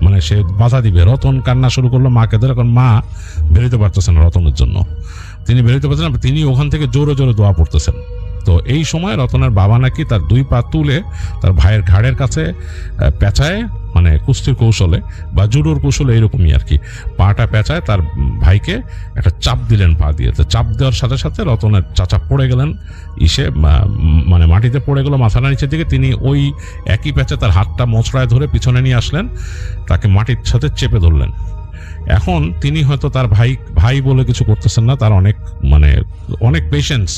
মানে সে বাধা দিবে। রতন কান্না শুরু করলো মাকে ধরে, এখন মা বেরোতে পারতেছেন রতনের জন্য, তিনি বেরোতে পারছেন না, তিনি ওখান থেকে জোরে জোরে দোয়া পড়তেছেন। তো এই সময় রতনের বাবা নাকি তার 2 পা তুলে তার ভাইয়ের ঘাড়ের কাছে পেঁচায়, মানে কুস্তির কৌশলে বা জুডোর কৌশলে এরকমই আর কি, পাটা পেঁচায় তার ভাইকে একটা চাপ দিলেন পা দিয়ে। তো চাপ দেওয়ার সাথে সাথে রতনের চাচা পড়ে গেলেন, মানে মাটিতে পড়ে গেল মাথাটা নিচের দিকে। তিনি ওই একই প্যাচে তার হাতটা মোচড়ায় ধরে পিছনে নিয়ে আসলেন, তাকে মাটির সাথে চেপে ধরলেন। এখন তিনি হয়তো তার ভাই বলে কিছু করতেছেন না, তার অনেক পেশেন্স।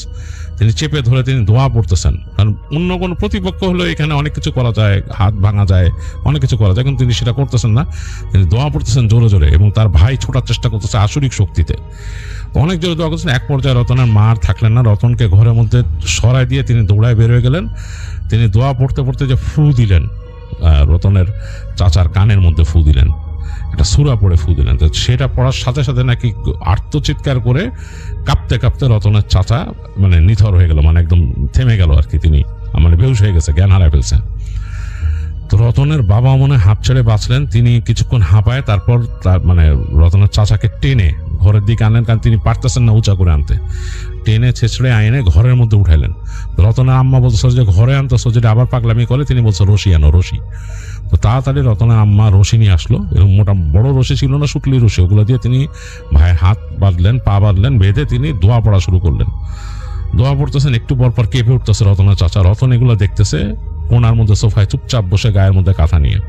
তিনি চেপে ধরে তিনি দোয়া পড়তেছেন, কারণ অন্য কোনো প্রতিপক্ষ হলে এখানে অনেক কিছু করা যায়, হাত ভাঙা যায়, অনেক কিছু করা যায়, কিন্তু তিনি সেটা করতেছেন না। তিনি দোয়া পড়তেছেন জোরে জোরে, এবং তার ভাই ছোটার চেষ্টা করতেছে আসরিক শক্তিতে। অনেক জোরে দোয়া করতেছেন। এক পর্যায়ে রতনের মা আর থাকলেন না, রতনকে ঘরের মধ্যে সরাই দিয়ে তিনি দৌড়ায় বের হয়ে গেলেন। তিনি দোয়া পড়তে পড়তে যে ফু দিলেন, রতনের চাচার কানের মধ্যে ফু দিলেন, একটা সূরা পড়ে ফু দিলেন। তো সেটা পড়ার সাথে সাথে নাকি আর্তচিৎকার করে কাঁপতে কাঁপতে রতনের চাচা মানে নিথর হয়ে গেল, মানে একদম থেমে গেল আর কি, তিনি মানে বেহুশ হয়ে গেছে, জ্ঞান হারায় ফেলছে। তো রতনের বাবা মনে হাঁপ ছেড়ে বাঁচলেন। তিনি কিছুক্ষণ হাঁপায়, তারপর তার মানে রতনের চাচাকে টেনে ঘরের দিকে আনলেন, কারণ তিনি পারতেছেন না উঁচা করে আনতে। টেনে ছেঁচড়ে আইনে ঘরের মধ্যে উঠাইলেন। রতনের আম্মা বলতেছে যে ঘরে আনতেছ, যেটা আবার পাগলামি করে, তিনি বলছে রশি আনো, রশি। তো তাড়াতাড়ি রতনের আম্মা রশি নিয়ে আসলো, এবং মোটা বড় রশি ছিল না, সুতলি রশি, ওগুলো দিয়ে তিনি ভাইয়ের হাত বাঁধলেন, পা বাঁধলেন, বেঁধে তিনি দোয়া পড়া শুরু করলেন। দোয়া পড়তেছেন, একটু পর পর কেঁপে উঠতেছে রতনের চাচা। রতন এগুলো দেখতেছে কোনার মধ্যে সোফায় চুপচাপ বসে, গায়ের মধ্যে কাঁথা নিয়ে।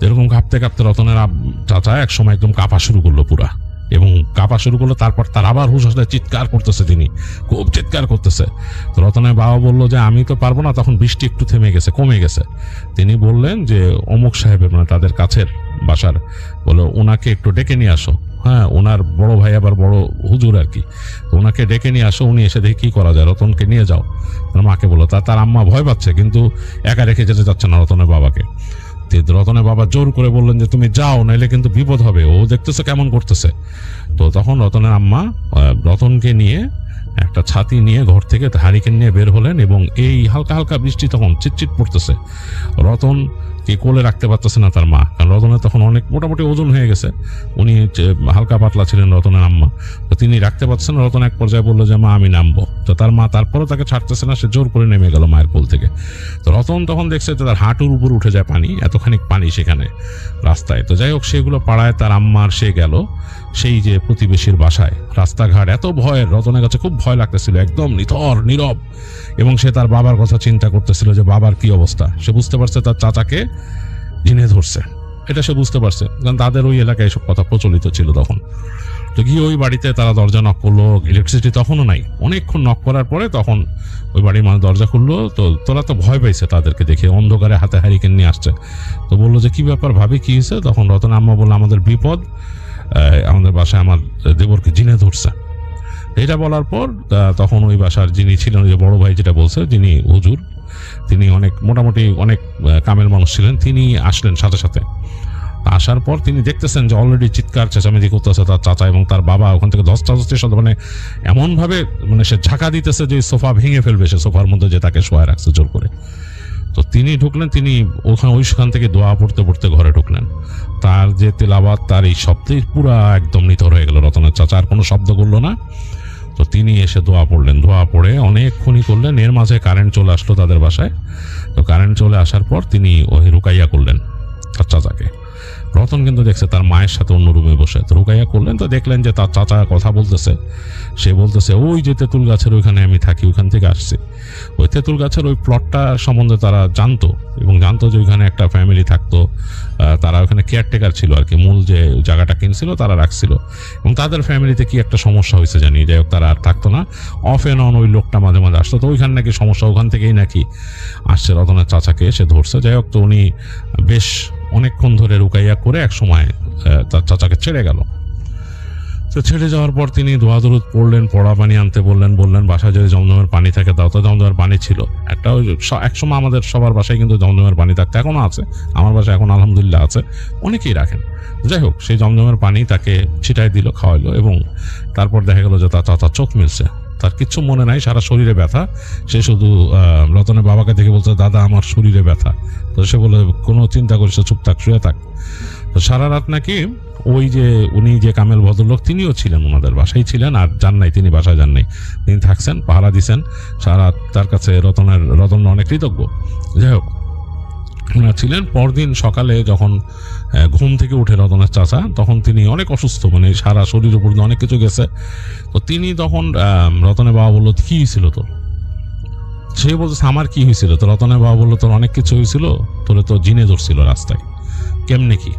এরকম কাঁপতে কাঁপতে রতনের চাচা এক সময় একদম কাঁপা শুরু করলো পুরা, এবং কাঁপা শুরু করলো। তারপর তার আবার হুঁশ আসলে চিৎকার করতেছে, তিনি খুব চিৎকার করতেছে। তো রতনের বাবা বললো যে আমি তো পারবো না, তখন বৃষ্টি একটু থেমে গেছে, কমে গেছে। তিনি বললেন যে অমুক সাহেবের, মানে তাদের কাছের বাসার, বলো ওনাকে একটু ডেকে নিয়ে আসো। হ্যাঁ, ওনার বড় ভাই আবার বড় হুজুর আর কি, তো ওনাকে ডেকে নিয়ে আসো, উনি এসে দেখি কি করা যায়, রতনকে নিয়ে যাও। তার মাকে বললো। তার আম্মা ভয় পাচ্ছে, কিন্তু একা রেখে যেতে চাচ্ছে না রতনের বাবাকে। রতনের বাবা জোর করে বললেন যে তুমি যাও, নাইলে কিন্তু বিপদ হবে, ও দেখতেছে কেমন করতেছে। তো তখন রতনের আম্মা রতনকে নিয়ে একটা ছাতি নিয়ে ঘর থেকে হারিকেন নিয়ে বের হলেন, এবং এই হালকা হালকা বৃষ্টি তখন চিটচিট পড়তেছে। রতন কে কোলে রাখতে পারতেছে না তার মা, কারণ রতনের তখন অনেক মোটামুটি ওজন হয়ে গেছে, উনি হালকা পাতলা ছিলেন রতনের আম্মা। তো তিনি রাখতে পারছেন না। রতন এক পর্যায়ে বললো যে মা আমি নামবো। তো তার মা তারপরেও তাকে ছাড়তেছে না, সে জোর করে নেমে গেল মায়ের কোল থেকে। তো রতন তখন দেখছে যে তার হাঁটুর উপর উঠে যায় পানি, এতখানি পানি সেখানে রাস্তায়। তো যাই হোক, সেগুলো পাড়ায় তার আম্মার সে গেল সেই যে প্রতিবেশীর বাসায়। রাস্তাঘাট এত ভয়ের, রতনের কাছে খুব ভয় লাগতেছিল, একদম নিথর নীরব, এবং সে তার বাবার কথা চিন্তা করতেছিল যে বাবার কি অবস্থা। সে বুঝতে পারছে তার চাচাকে জিনে ধরছে, এটা সে বুঝতে পারছে, কারণ তাদের ওই এলাকায় এসব কথা প্রচলিত ছিল তখন। তো গিয়ে ওই বাড়িতে তারা দরজা নক করলো, ইলেকট্রিসিটি তখনও নাই। অনেকক্ষণ নক করার পরে তখন ওই বাড়ির মানুষ দরজা খুললো। তো তোরা তো ভয় পাইছে তাদেরকে দেখে, অন্ধকারে হাতে হারিকেন নিয়ে আসছে। তো বললো যে কি ব্যাপার ভাবি, কি হয়েছে? তখন রতন আম্মা বললো আমাদের বিপদ, আমাদের বাসায় আমার দেবরকে জিনে ধরছে। এটা বলার পর তখন ওই বাসার যিনি ছিলেন, যে বড় ভাই যেটা বলছে, যিনি হুজুর, তিনি মোটামুটি অনেক কামেল মানুষ ছিলেন, তিনি আসলেন সাথে সাথে। আসার পর তিনি দেখতেছেন যে অলরেডি চিৎকার চেঁচামেচি করতেছে তার চাচা এবং তার বাবা, ওখান থেকে ধস্তাধস্তির সাথে মানে এমনভাবে মানে সে ঝাঁকা দিতেছে যে সোফা ভেঙে ফেলবে, সে সোফার মধ্যে যে তাকে শোয়া রাখছে জোর করে। তো তিনি ঢুকলেন, তিনি ওইখান থেকে দোয়া পড়তে পড়তে ঘরে ঢুকলেন। তার যে তেলাওয়াত, তার এই শব্দেই পুরা একদম নিথর হয়ে গেল। রতনের চাচা আর কোনো শব্দ করলো না। তো তিনি এসে দোয়া পড়লেন, দোয়া পড়ে অনেকক্ষণই করলেন। এর মাঝে কারেন্ট চলে আসলো তাদের বাসায়। তো কারেন্ট চলে আসার পর তিনি ওই রুকাইয়া করলেন তার চাচাকে। রতন কিন্তু দেখছে তার মায়ের সাথে অন্য রুমে বসে। তো রুকাইয়া করলেন, তো দেখলেন যে তার চাচা কথা বলতেছে। সে বলতেছে ওই যে তেঁতুল গাছের ওইখানে আমি থাকি, ওইখান থেকে আসছি। ওই তেঁতুল গাছের ওই প্লটটা সম্বন্ধে তারা জানতো, এবং জানতো যে ওইখানে একটা ফ্যামিলি থাকতো, তারা ওখানে কেয়ারটেকার ছিল আর কি, মূল যে জায়গাটা কিনছিল তারা রাখছিল, এবং তাদের ফ্যামিলিতে কি একটা সমস্যা হয়েছে জানি, যাই হোক তারা আর থাকতো না। অফ এন্ড অন ওই লোকটা মাঝে মাঝে আসতো। তো ওইখানে নাকি সমস্যা, ওখান থেকেই নাকি আসছে রতনের চাচাকে এসে ধরছে। যাই হোক, তো উনি বেশ অনেকক্ষণ ধরে রুকাইয়া করে এক সময় তার চাচাকে ছেড়ে গেল। তো ছেড়ে যাওয়ার পর তিনি দোয়া দরুদ পড়লেন, পড়া পানি আনতে বললেন বাসায় যদি জমজমের পানি থাকে দাও। তো জমজমের পানি ছিল একটা, একসময় আমাদের সবার বাসায় কিন্তু জমজমের পানি থাকতো, এখনো আছে, আমার বাসায় এখন আলহামদুলিল্লাহ আছে, অনেকেই রাখেন। যাই হোক, সেই জমজমের পানি তাকে ছিটাই দিল, খাওয়াইলো, এবং তারপর দেখা গেল যে তার চাচা চোখ মিলছে, তার কিচ্ছু মনে নাই, সারা শরীরে ব্যথা। সে শুধু রতনের বাবাকে দেখে বলছে, দাদা আমার শরীরে ব্যথা। তো সে বলে, কোনো চিন্তা করিস, চুপ থাক, শুয়ে থাক। তো সারা রাত নাকি ওই যে উনি যে কামেল ভদ্রলোক তিনিও ছিলেন, ওনাদের বাসায় ছিলেন, আর যান নাই, তিনি বাসায় যান নাই, তিনি থাকছেন, পাহারা দিছেন সারা রাত। তার কাছে রতন অনেক কৃতজ্ঞ। যাই হোক, ওনারা ছিলেন। পরদিন সকালে যখন ঘুম থেকে উঠে রতনের চাচা, তখন তিনি অনেক অসুস্থ, মানে সারা শরীর উপর অনেক কিছু গেছে। তো তিনি তখন রতনের বাবা বললো, কি হয়েছিল তোর? সে বলতেছে, আমার কি হয়েছিল? তো রতনের বাবা বললো, তোর অনেক কিছু হয়েছিল, তোরে তো জিনে ধরছিল রাস্তায়। কেমনে কি,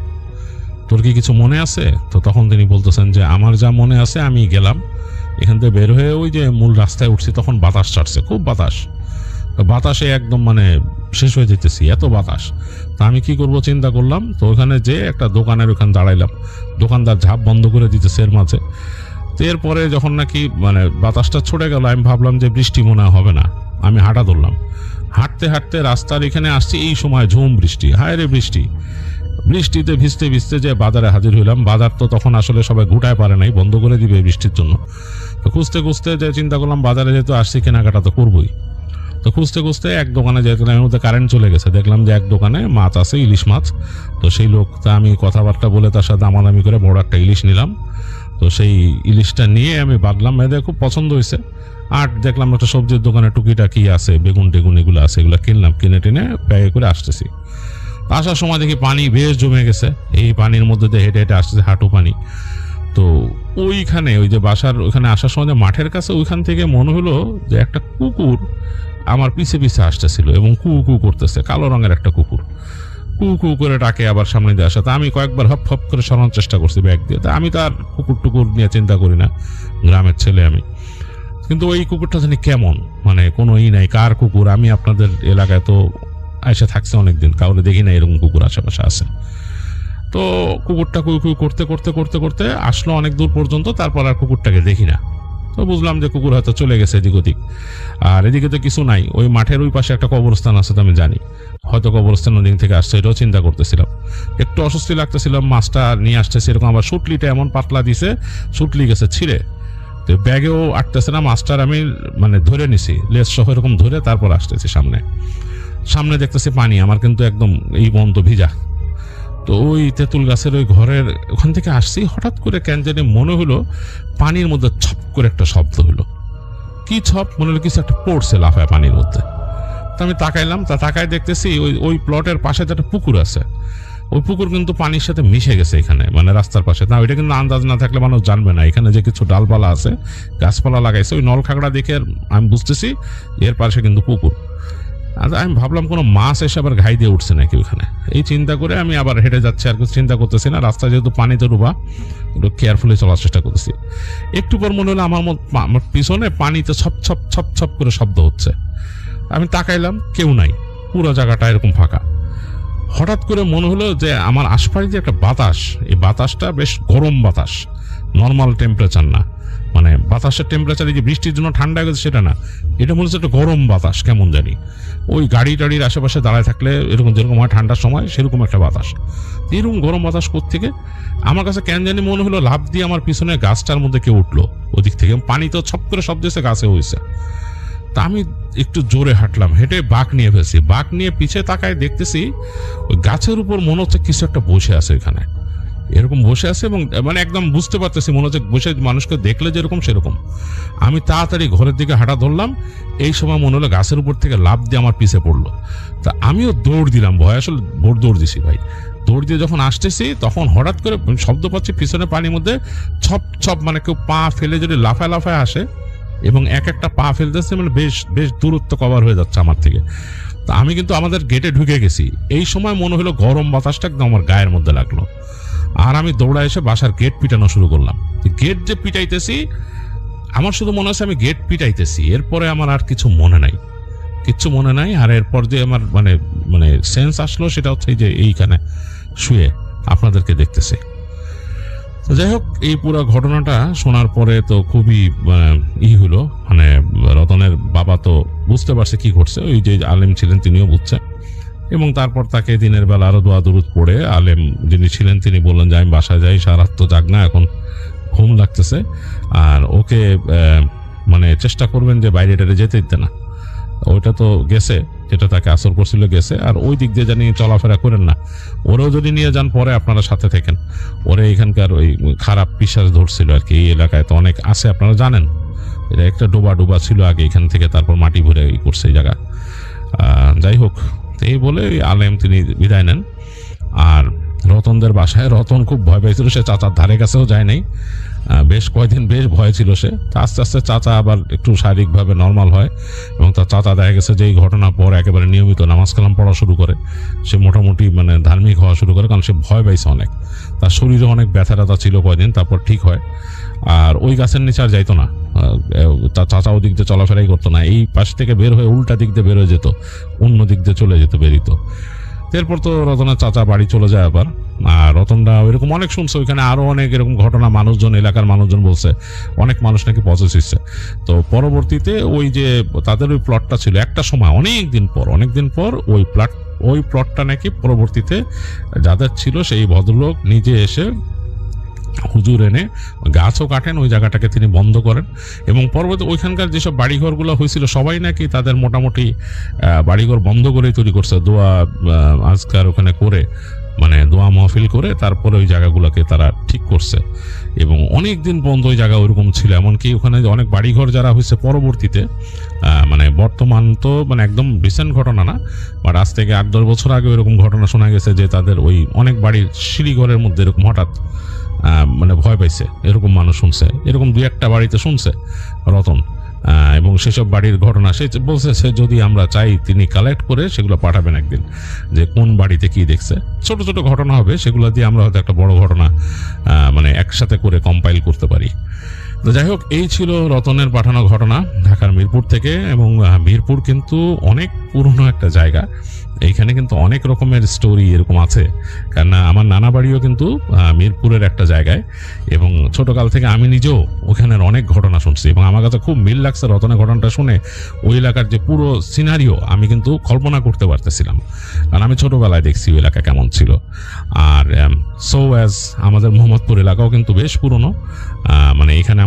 তোর কি কিছু মনে আছে? তো তখন তিনি বলতেছেন যে আমার যা মনে আছে, আমি গেলাম এখান থেকে বের হয়ে ওই যে মূল রাস্তায় উঠছি, তখন বাতাস ছাড়ছে, খুব বাতাস, বাতাসে একদম মানে শেষ হয়ে যেতেছি, এত বাতাস। তা আমি কি করব চিন্তা করলাম, তো ওখানে যে একটা দোকানের ওখানে দাঁড়াইলাম, দোকানদার ঝাঁপ বন্ধ করে দিতেছে এর মাঝে। তো এরপরে যখন নাকি মানে বাতাসটা ছড়ে গেল, আমি ভাবলাম যে বৃষ্টি মনে হবে না, আমি হাঁটা ধরলাম। হাঁটতে হাঁটতে রাস্তার এখানে আসছি, এই সময় ঝুম বৃষ্টি, হায় রে বৃষ্টি। বৃষ্টিতে ভিজতে ভিজতে যে বাজারে হাজির হইলাম। বাজার তো তখন আসলে সবাই ঘুটায় পারে নাই, বন্ধ করে দিবে বৃষ্টির জন্য। তো খুঁজতে খুঁজতে যে চিন্তা করলাম, বাজারে যেহেতু আসছি কেনাকাটা তো করবোই। তো খুঁজতে খুঁজতে এক দোকানে যেতে, এর মধ্যে কারেন্ট চলে গেছে, দেখলাম যে এক দোকানে মাছ আছে, ইলিশ মাছ। তো সেই লোকটা আমি কথাবার্তা বলে তার সাথে দামাদামি করে বড় একটা ইলিশ নিলাম। তো সেই ইলিশটা নিয়ে আমি বাঁধলাম, মেয়েদের খুব পছন্দ হয়েছে। আর দেখলাম একটা সবজির দোকানে টুকিটাকি আছে, বেগুন টেগুন এগুলো আছে, এগুলো কিনলাম, কিনে টেনে ব্যাগে করে আসতেছি। আসার সময় দেখি পানি বেশ জমে গেছে, এই পানির মধ্যে দিয়ে হেঁটে হেঁটে আসতেছে, হাঁটু পানি। তো ওইখানে ওই যে বাসার ওইখানে আসার সময় মাঠের কাছে ওইখান থেকে মনে হলো যে একটা কুকুর আমার পিছে পিছে আসতেছিল এবং কু কু করতেছে, কালো রঙের একটা কুকুর, কু কু করে ডাকে আবার সামনে দিয়ে আসা। তা আমি কয়েকবার হপ হপ করে সরানোর চেষ্টা করছি ব্যাগ দিয়ে। তা আমি তো আর কুকুর টুকুর নিয়ে চিন্তা করি না, গ্রামের ছেলে আমি। কিন্তু ওই কুকুরটা জানি কেমন, মানে কোনো নাই, কার কুকুর, আমি আপনাদের এলাকায় তো এসে থাকছে অনেকদিন, কাউরে দেখি না এরকম কুকুর আশেপাশে আছে। তো কুকুরটা কুই কুই করতে করতে করতে করতে আসলো অনেক দূর পর্যন্ত, তারপর আর কুকুরটাকে দেখি না। তো বুঝলাম যে কুকুর হয়তো চলে গেছে এদিক ওদিক। আর এদিকে তো কিছু নাই, ওই মাঠের ওই পাশে একটা কবরস্থান আছে, তো আমি জানি হয়তো কবরস্থান ওদিক থেকে আসছে, এটাও চিন্তা করতেছিলাম। একটু অস্বস্তি লাগতেছিলাম, মাছটা নিয়ে আসতেছি এরকম, আবার সুটলিটা এমন পাতলা দিছে, সুটলি গেছে ছিঁড়ে, তো ব্যাগেও আটতেছে না। মাছটার আমি মানে ধরে নিছি, লেজ সহ এরকম ধরে তারপর আসতেছি সামনে দেখতেছি পানি, আমার কিন্তু একদম এই বন্ধ ভিজা। তো ওই তেঁতুল গাছের ওই ঘরের ওখান থেকে আসছি, হঠাৎ করে কেন জানি মনে হলো পানির মধ্যে ছপ করে একটা শব্দ হলো। কি ছপ, মনে হলো কিছু একটা পড়ছে লাফায় পানির মধ্যে। তো আমি তাকাইলাম, তাকায় দেখতেছি ওই প্লটের পাশে একটা পুকুর আছে, ওই পুকুর কিন্তু পানির সাথে মিশে গেছে এখানে, মানে রাস্তার পাশে। না, ওইটা কিন্তু আন্দাজ না থাকলে মানুষ জানবে না এখানে যে কিছু ডালপালা আছে, গাছপালা লাগাইছে। ওই নল খাগড়া দেখে আমি বুঝতেছি এর পাশে কিন্তু পুকুর। আমি ভাবলাম কোনো মাছ এসে আবার ঘাই দিয়ে উঠছে নাকি ওখানে, এই চিন্তা করে আমি আবার হেঁটে যাচ্ছি, আর কিছু চিন্তা করতেছি না। রাস্তা যেহেতু পানিতে ডুবা, একটু কেয়ারফুলি চলার চেষ্টা করতেছি। একটু পর মনে হলো আমার পিছনে পানিতে ছপ ছপ ছপ ছপ করে শব্দ হচ্ছে। আমি তাকাইলাম, কেউ নাই, পুরো জায়গাটা এরকম ফাঁকা। হঠাৎ করে মনে হলো যে আমার আশপাশে যে একটা বাতাস, এই বাতাসটা বেশ গরম বাতাস, নর্মাল টেম্পারেচার না, মানে বাতাসের টেম্পারেচার এই যে বৃষ্টির জন্য ঠান্ডা গেছে সেটা না, এটা মনে হচ্ছে একটা গরম বাতাস কেমন জানি। ওই গাড়ি টাড়ির আশেপাশে দাঁড়ায় থাকলে এরকম যেরকম হয় ঠান্ডার সময়, সেরকম একটা বাতাস। এরকম গরম বাতাস কোত্থেকে আমার কাছে কেন জানি মনে হলো লাফ দিয়ে আমার পিছনে গাছটার মধ্যে কেউ উঠলো ওদিক থেকে, পানি তো ছপ করে শব্দ এসে গাছে হয়েছে। তা আমি একটু জোরে হাঁটলাম, হেঁটে বাঁক নিয়ে ফেলছি, বাঁক নিয়ে পিছে তাকায় দেখতেছি ওই গাছের উপর মনে হচ্ছে কিছু একটা বসে আছে এখানে, এরকম বসে আছে, এবং মানে একদম বুঝতে পারতেছি মনে হচ্ছে বসে মানুষকে দেখলে যেরকম সেরকম। আমি তাড়াতাড়ি ঘরের দিকে হাঁটা ধরলাম, এই সময় মনে হলো গাছের উপর থেকে লাফ দিয়ে আমার পিছে পড়লো। তা আমিও দৌড় দিলাম, ভয় আসলে দৌড় দিছি ভাই। দৌড় দিয়ে যখন আসতেছি তখন হঠাৎ করে শব্দ পাচ্ছি পিছনে পানির মধ্যে ছপ ছপ, মানে কেউ পা ফেলে যদি লাফায় লাফায় আসে, এবং এক একটা পা ফেলতেছে, মানে বেশ বেশ দূরত্ব কভার হয়ে যাচ্ছে আমার থেকে। তা আমি কিন্তু আমাদের গেটে ঢুকে গেছি, এই সময় মনে হলো গরম বাতাসটা একদম আমার গায়ের মধ্যে লাগলো। আর আমি দৌড়া এসে বাসার গেট পিটানো শুরু করলাম। গেট যে পিটাইতেছি, আমার শুধু মনে হচ্ছে আমি গেট পিটাইতেছি, এরপরে আমার আর কিছু মনে নাই। কিচ্ছু মনে নাই। আর এরপর যে আমার মানে মানে সেন্স আসলো সেটা হচ্ছে যে এইখানে শুয়ে আপনাদেরকে দেখতেছে। তো যাই হোক, এই পুরো ঘটনাটা শোনার পরে তো খুবই হলো, মানে রতনের বাবা তো বুঝতে পারছে কি ঘটছে, ওই যে আলেম ছিলেন তিনিও বুঝছে, এবং তারপর তাকে দিনের বেলা আরো দোয়া দুরুদ পড়ে আলেম যিনি ছিলেন তিনি বললেন যে আমি বাসায় যাই, সারা রাত তো জাগ না, এখন ঘুম লাগতেছে, আর ওকে মানে চেষ্টা করবেন যে বাইরে টাইরে যেতে দিতে না। ওইটা তো গেছে, যেটা তাকে আসর করছিল গেছে, আর ওই দিক দিয়ে জানি চলাফেরা করেন না, ওরেও যদি নিয়ে যান পরে আপনারা সাথে থাকেন। ওরে এখানকার ওই খারাপ পিশাচ ধরছিল আর কি, এই এলাকায় তো অনেক আছে আপনারা জানেন, এটা একটা ডোবা ছিল আগে, এখান থেকে তারপর মাটি ভরে করছে এই জায়গা। যাই হোক, এই বলে ওই আলেম তিনি বিদায় নেন। আর রতনদের বাসায় রতন খুব ভয় পাইছিল, সে চাচার ধারে কাছেও যায় নাই, বেশ কয়েকদিন বেশ ভয় ছিল সে। আস্তে আস্তে চাচা আবার একটু শারীরিকভাবে নর্মাল হয়, এবং তার চাচা দেখা গেছে যে এই ঘটনার পর একেবারে নিয়মিত নামাজ কালাম পড়া শুরু করে, সে মোটামুটি মানে ধার্মিক হওয়া শুরু করে, কারণ সে ভয় পাইছে অনেক, তার শরীরে অনেক ব্যথা ট্যাথা ছিল কয়েকদিন, তারপর ঠিক হয়। আর ওই গাছের নিচে আর যাইতো না, তার চাচা ওদিক দিয়ে চলাফেরাই করতো না, এই পাশ থেকে বের হয়ে উল্টা দিক দিয়ে বের হয়ে যেত, অন্য দিক দিয়ে চলে যেত, বেরিত। এরপর তো রতনের চাচা বাড়ি চলে যায় আবার। আর রতনরা এরকম অনেক শুনছে, ওইখানে আরো অনেক এরকম ঘটনা, মানুষজন, এলাকার মানুষজন বলছে অনেক মানুষ নাকি পজেস হচ্ছে। তো পরবর্তীতে ওই যে তাদের ওই প্লটটা ছিল একটা সময়, অনেক দিন পর ওই প্লটটা নাকি পরবর্তীতে যাদের ছিল সেই ভদ্রলোক নিজে এসে হুজুর এনে গাছও কাটেন, ওই জায়গাটাকে তিনি বন্ধ করেন, এবং পরবর্তী ওইখানকার যেসব বাড়িঘরগুলো হয়েছিল সবাই নাকি তাদের মোটামুটি বাড়িঘর বন্ধ করেই তৈরি করছে, দোয়া আজকার ওখানে করে, মানে দোয়া মাহফিল করে তারপরে ওই জায়গাগুলোকে তারা ঠিক করছে, এবং অনেক দিন পর্যন্ত ওই জায়গা ওইরকম ছিল। এমনকি ওখানে অনেক বাড়িঘর যারা হয়েছে পরবর্তীতে, মানে বর্তমান তো মানে একদম রিসেন্ট ঘটনা না, বাট আজ থেকে 8-10 বছর আগে ওইরকম ঘটনা শোনা গেছে যে তাদের ওই অনেক বাড়ির সিঁড়িঘরের মধ্যে এরকম হঠাৎ মানে ভয় পাইছে, এরকম মানুষ শুনছে, এরকম 2-1টা বাড়িতে শুনছে রতন। এবং সেসব বাড়ির ঘটনা সে বলছে সে যদি আমরা চাই তিনি কালেক্ট করে সেগুলো পাঠাবেন একদিন, যে কোন বাড়িতে কি দেখছে। ছোট ছোট ঘটনা হবে, সেগুলো দিয়ে আমরা হয়তো একটা বড় ঘটনা মানে একসাথে করে কম্পাইল করতে পারি। তো যাই হোক, এই ছিল রতনের পাঠানো ঘটনা ঢাকার মিরপুর থেকে। এবং মিরপুর কিন্তু অনেক পুরনো একটা জায়গা, এইখানে কিন্তু অনেক রকমের স্টোরি এরকম আছে, কারণ আমার নানা বাড়িও কিন্তু মিরপুরের একটা জায়গায়, এবং ছোটকাল থেকে আমি নিজেও ওখানের অনেক ঘটনা শুনছি, এবং আমার কাছে খুব মিল লাগছে রতনের ঘটনাটা শুনে। ওই এলাকার যে পুরো সিনারিও আমি কিন্তু কল্পনা করতে পারতেছিলাম, কারণ আমি ছোটবেলায় দেখছি ওই এলাকা কেমন ছিল। আর সো অ্যাজ আমাদের মোহাম্মদপুর এলাকাও কিন্তু বেশ পুরনো, মানে এখানে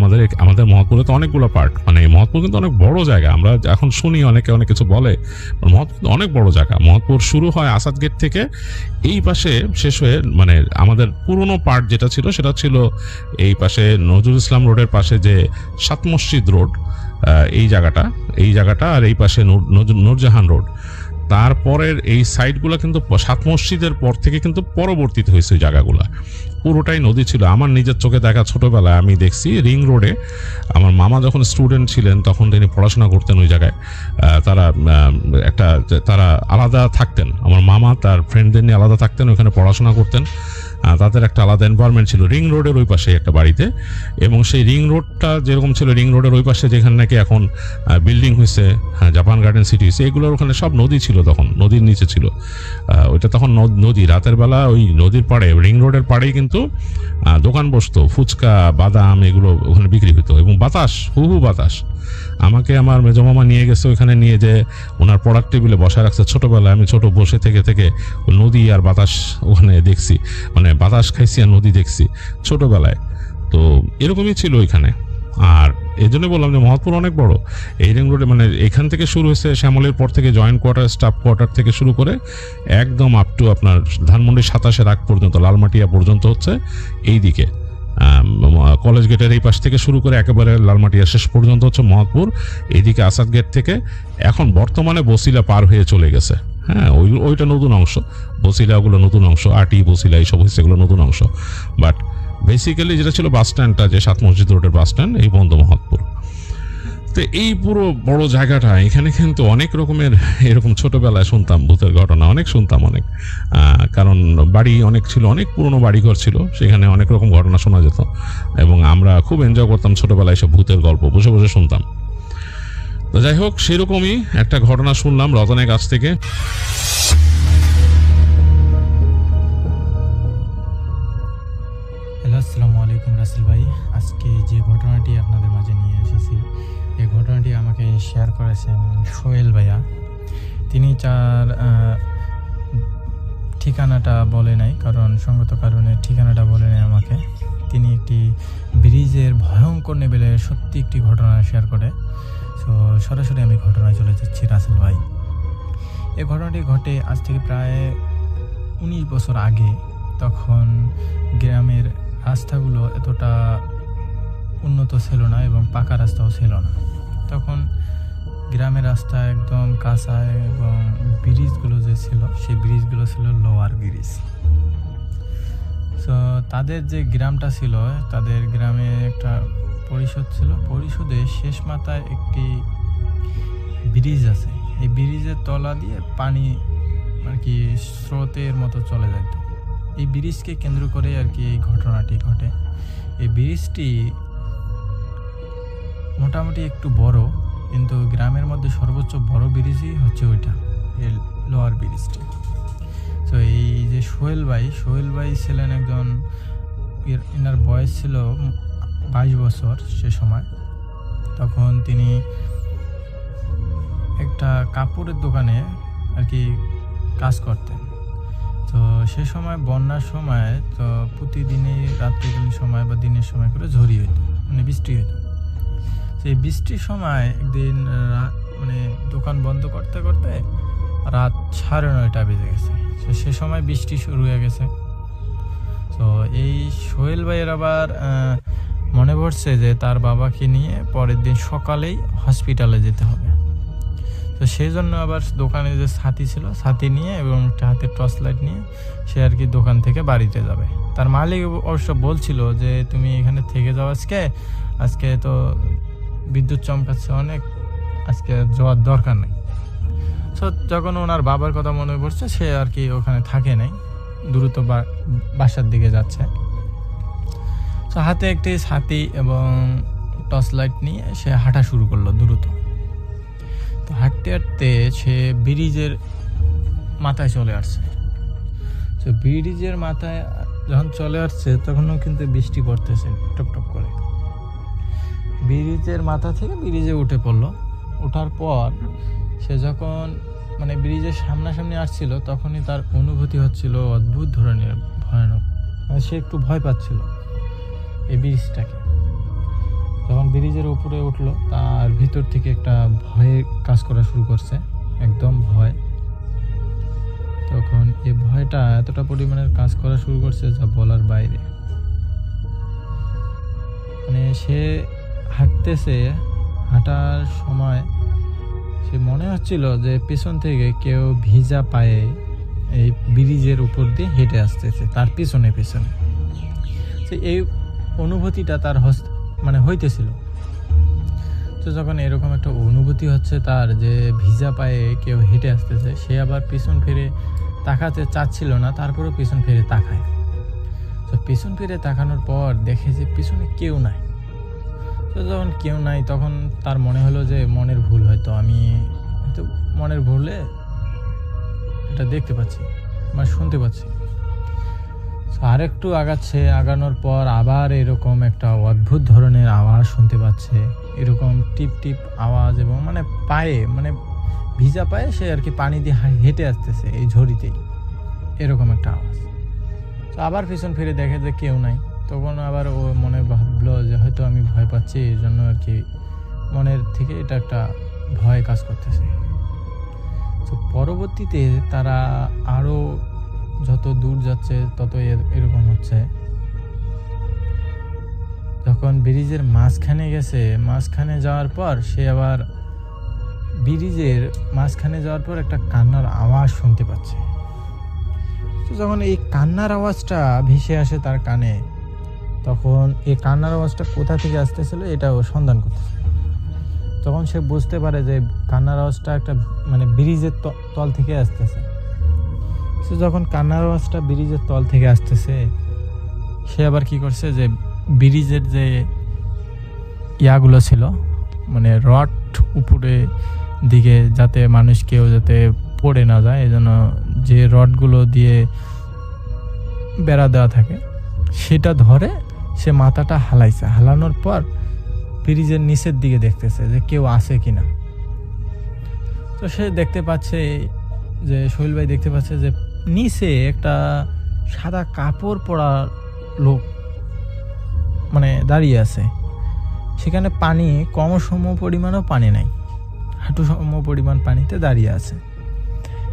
আমাদের মোহাম্মদপুরে তো অনেকগুলো পার্ট, মানে মোহাম্মদপুর কিন্তু অনেক বড় জায়গা। আমরা এখন শুনি অনেকে অনেক কিছু বলে, মোহাম্মদপুর অনেক বড় জায়গা। মোহাম্মদপুর শুরু হয় আসাদ গেট থেকে, এই পাশে শেষ হয়ে মানে আমাদের পুরনো পার্ট যেটা ছিল সেটা ছিল এই পাশে নজরুল ইসলাম রোডের পাশে যে সাত মসজিদ রোড, এই জায়গাটা, আর এই পাশে নূরজাহান রোড। তারপরের এই সাইডগুলো কিন্তু সাত মসজিদের পর থেকে কিন্তু পরবর্তীতে হয়েছে ওই জায়গাগুলো, পুরোটাই নদী ছিল। আমার নিজের চোখে দেখা ছোটবেলায় আমি দেখছি রিং রোডে, আমার মামা যখন স্টুডেন্ট ছিলেন তখন তিনি পড়াশোনা করতেন ওই জায়গায়, তারা আলাদা থাকতেন, আমার মামা তার ফ্রেন্ডদের নিয়ে আলাদা থাকতেন, ওখানে পড়াশোনা করতেন, তাদের একটা আলাদা এনভায়রনমেন্ট ছিল রিং রোডের ওই পাশে একটা বাড়িতে। এবং সেই রিং রোডটা যেরকম ছিল, রিং রোডের ওই পাশে যেখানে নাকি এখন বিল্ডিং হয়েছে, জাপান গার্ডেন সিটি হয়েছে, এগুলোর ওখানে সব নদী ছিল, তখন নদীর নিচে ছিল ওইটা, তখন নদী। রাতের বেলা ওই নদীর পাড়ে রিং রোডের পাড়েই কিন্তু দোকান বসতো, ফুচকা, বাদাম, এগুলো ওখানে বিক্রি হতো, এবং বাতাস, হুহু বাতাস। আমাকে আমার মেজো মামা নিয়ে গেছে ওইখানে, নিয়ে যে ওনার পড়ার টেবিলে বসায় রাখছে। ছোটবেলায় আমি ছোট বসে থেকে নদী আর বাতাস ওখানে দেখছি, মানে বাতাস খাইছি আর নদী দেখছি ছোটবেলায়। তো এরকমই ছিল ওইখানে। আর এই জন্য বললাম যে মোহাম্মদপুর অনেক বড়। এই রিং রোডে মানে এখান থেকে শুরু হয়েছে শ্যামলের পর থেকে জয়েন্ট কোয়ার্টার, স্টাফ কোয়ার্টার থেকে শুরু করে একদম আপ টু আপনার ধানমন্ডি 27-এর আগ পর্যন্ত, লালমাটিয়া পর্যন্ত হচ্ছে এই দিকে। কলেজ গেটের এই পাশ থেকে শুরু করে একেবারে লালমাটিয়া শেষ পর্যন্ত হচ্ছে মোহাম্মদপুর। এইদিকে আসাদ গেট থেকে এখন বর্তমানে বসিলা পার হয়ে চলে গেছে। হ্যাঁ, ওইটা নতুন অংশ, বসিলাগুলো নতুন অংশ, আটি বসিলা এইসব হচ্ছে, এগুলো নতুন অংশ। বাট বেসিক্যালি যেটা ছিল বাস স্ট্যান্ডটা, যে সাত মসজিদ রোডের বাস স্ট্যান্ড, এই বন্ধ মোহাম্মদপুর। তো এই পুরো বড় জায়গাটা, এখানে কিন্তু অনেক রকমের এরকম ছোটবেলায় শুনতাম ভূতের ঘটনা, অনেক শুনতাম, অনেক, কারণ বাড়ি অনেক ছিল, অনেক পুরনো বাড়িঘর ছিল, সেখানে অনেক রকম ঘটনা শোনা যেত, এবং আমরা খুব এনজয় করতাম ছোটবেলায় সব ভূতের গল্প বসে বসে শুনতাম। তো যাই হোক, সেরকমই একটা ঘটনা শুনলাম রতনের কাছ থেকে। হ্যালো, আসসালামু আলাইকুম রাসেল ভাই। আজকে যে ঘটনাটি আপনাদের মাঝে নিয়ে এসেছি, এই ঘটনাটি আমাকে শেয়ার করেছেন সোহেল ভাইয়া। তিনি তার ঠিকানাটা বলে নাই, কারণ সঙ্গত কারণে ঠিকানাটা বলে নাই আমাকে। তিনি একটি ব্রিজের ভয়ঙ্কর লেভেলের সত্যি একটি ঘটনা শেয়ার করে। সো সরাসরি আমি ঘটনায় চলে যাচ্ছি রাসেল ভাই। এই ঘটনাটি ঘটে আজ থেকে প্রায় 19 বছর আগে। তখন গ্রামের রাস্তাগুলো এতটা উন্নত ছিল না এবং পাকা রাস্তাও ছিল না। তখন গ্রামের রাস্তা একদম কাঁচা এবং ব্রিজগুলো যে ছিল সেই ব্রিজগুলো ছিল লোয়ার ব্রিজ। তো তাদের যে গ্রামটা ছিল, তাদের গ্রামে একটা পরিষদ ছিল। পরিষদের শেষ মাথায় একটি ব্রিজ আছে। এই ব্রিজের তলা দিয়ে পানি আর কি স্রোতের মতো চলে যেত। এই ব্রিজকে কেন্দ্র করে আর কি এই ঘটনাটি ঘটে। এই ব্রিজটি মোটামুটি একটু বড়, কিন্তু গ্রামের মধ্যে সর্বোচ্চ বড় ব্রিজই হচ্ছে ওইটা, এই লোয়ার ব্রিজটি। তো এই যে সোহেল ভাই ছিলেন একজন, এনার বয়স ছিল 22 বছর সে সময়। তখন তিনি একটা কাপড়ের দোকানে আর কি কাজ করতেন। তো সে সময় বন্যার সময় তো প্রতিদিনই রাত্রিকালীন সময় বা দিনের সময় করে ঝড়ি হইতো, মানে বৃষ্টি হইতো। সেই বৃষ্টির সময় একদিন মানে দোকান বন্ধ করতে করতে রাত 9:30 বেজে গেছে। সে সময় বৃষ্টি শুরু হয়ে গেছে। তো এই সোহেল ভাইয়ের আবার মনে পড়ছে যে তার বাবাকে নিয়ে পরের দিন সকালেই হসপিটালে যেতে হবে। তো সেই জন্য আবার দোকানে যে ছাতি ছিল, ছাতি নিয়ে এবং একটা হাতে টর্চ লাইট নিয়ে সে আর কি দোকান থেকে বাড়িতে যাবে। তার মালিক অবশ্য বলছিল যে তুমি এখানে থেকে যাও, আজকে তো বিদ্যুৎ চমকাচ্ছে অনেক, আজকে যাওয়ার দরকার নেই। তো যখন ওনার বাবার কথা মনে পড়ছে, সে আর কি ওখানে থাকে নাই, দ্রুত বাসার দিকে যাচ্ছে। তো হাতে একটি ছাতি এবং টর্চ লাইট নিয়ে সে হাঁটা শুরু করলো দ্রুত। তো হাঁটতে হাঁটতে সে ব্রিজের মাথায় চলে আসছে। তো ব্রিজের মাথায় যখন চলে আসছে তখনও কিন্তু বৃষ্টি পড়তেছে টপ করে। ব্রিজের মাথা থেকে ব্রিজে উঠে পড়লো। ওঠার পর সে যখন মানে ব্রিজের সামনাসামনি আসছিল, তখনই তার অনুভূতি হচ্ছিল অদ্ভুত ধরনের ভয়ানক। সে একটু ভয় পাচ্ছিল এই ব্রিজটাকে। যখন ব্রিজের উপরে উঠলো, তার ভিতর থেকে একটা ভয়ে কাজ করা শুরু করছে, একদম ভয়। তখন এই ভয়টা এতটা পরিমাণের কাজ করা শুরু করছে যা বলার বাইরে। মানে সে হাঁটতেছে, হাঁটার সময় সে মনে হচ্ছিল যে পেছন থেকে কেউ ভিজা পায়ে এই ব্রিজের উপর দিয়ে হেঁটে আসতেছে তার পিছনে। এই অনুভূতিটা তার মানে হইতেছিল। তো যখন এরকম একটা অনুভূতি হচ্ছে তার যে ভিজা পায়ে কেউ হেঁটে আসতেছে, সে আবার পিছন ফিরে তাকাতে চাচ্ছিল না, তারপরেও পিছন ফিরে তাকায়। তো পিছন ফিরে তাকানোর পর দেখে যে পিছনে কেউ নাই। তো যখন কেউ নাই, তখন তার মনে হলো যে মনের ভুল, হয়তো আমি হয়তো মনের ভুলে এটা দেখতে পাচ্ছি বা শুনতে পাচ্ছি। আরেকটু আগানোর পর আবার এরকম একটা অদ্ভুত ধরনের আওয়াজ শুনতে পাচ্ছে, এরকম টিপ টিপ আওয়াজ, এবং মানে পায়ে, মানে ভিজা পায়ে সে আর কি পানি দিয়ে হেঁটে আসতেছে এই ঝড়িতেই, এরকম একটা আওয়াজ। তো আবার পিছন ফিরে দেখে যে কেউ নাই। তখন আবার ও মনে ভাবলো যে হয়তো আমি ভয় পাচ্ছি, এই জন্য আর কি মনের থেকে এটা একটা ভয় কাজ করতেছে। তো পরবর্তীতে তারা আরও যত দূর যাচ্ছে তত এরকম হচ্ছে। যখন ব্রিজের মাঝখানে গেছে, মাঝখানে যাওয়ার পর সে আবার ব্রিজের মাঝখানে যাওয়ার পর একটা কান্নার আওয়াজ শুনতে পাচ্ছে। তো যখন এই কান্নার আওয়াজটা ভেসে আসে তার কানে, তখন এই কান্নার আওয়াজটা কোথা থেকে আসতেছিল এটাও সন্ধান করতেছে। তখন সে বুঝতে পারে যে কান্নার আওয়াজটা একটা মানে ব্রিজের তল থেকে আসতেছে। সে যখন কান্নার আওয়াজটা ব্রিজের তল থেকে আসতেছে, সে আবার কি করছে যে ব্রিজের যে ইয়াগুলো ছিল, মানে রড উপরে দিকে, যাতে মানুষ কেউ যাতে পড়ে না যায়, এই জন্য যে রডগুলো দিয়ে বেড়া দেওয়া থাকে সেটা ধরে সে মাথাটা হালাইছে। হালানোর পর ব্রিজের নিচের দিকে দেখতেছে যে কেউ আছে কিনা। তো সে দেখতে পাচ্ছে যে সোহেল ভাই দেখতে পাচ্ছে যে নিচে একটা সাদা কাপড় পরা লোক মানে দাঁড়িয়ে আছে। সেখানে পানি কম সম পরিমাণও পানি নাই, হাঁটু সম পরিমাণ পানিতে দাঁড়িয়ে আছে।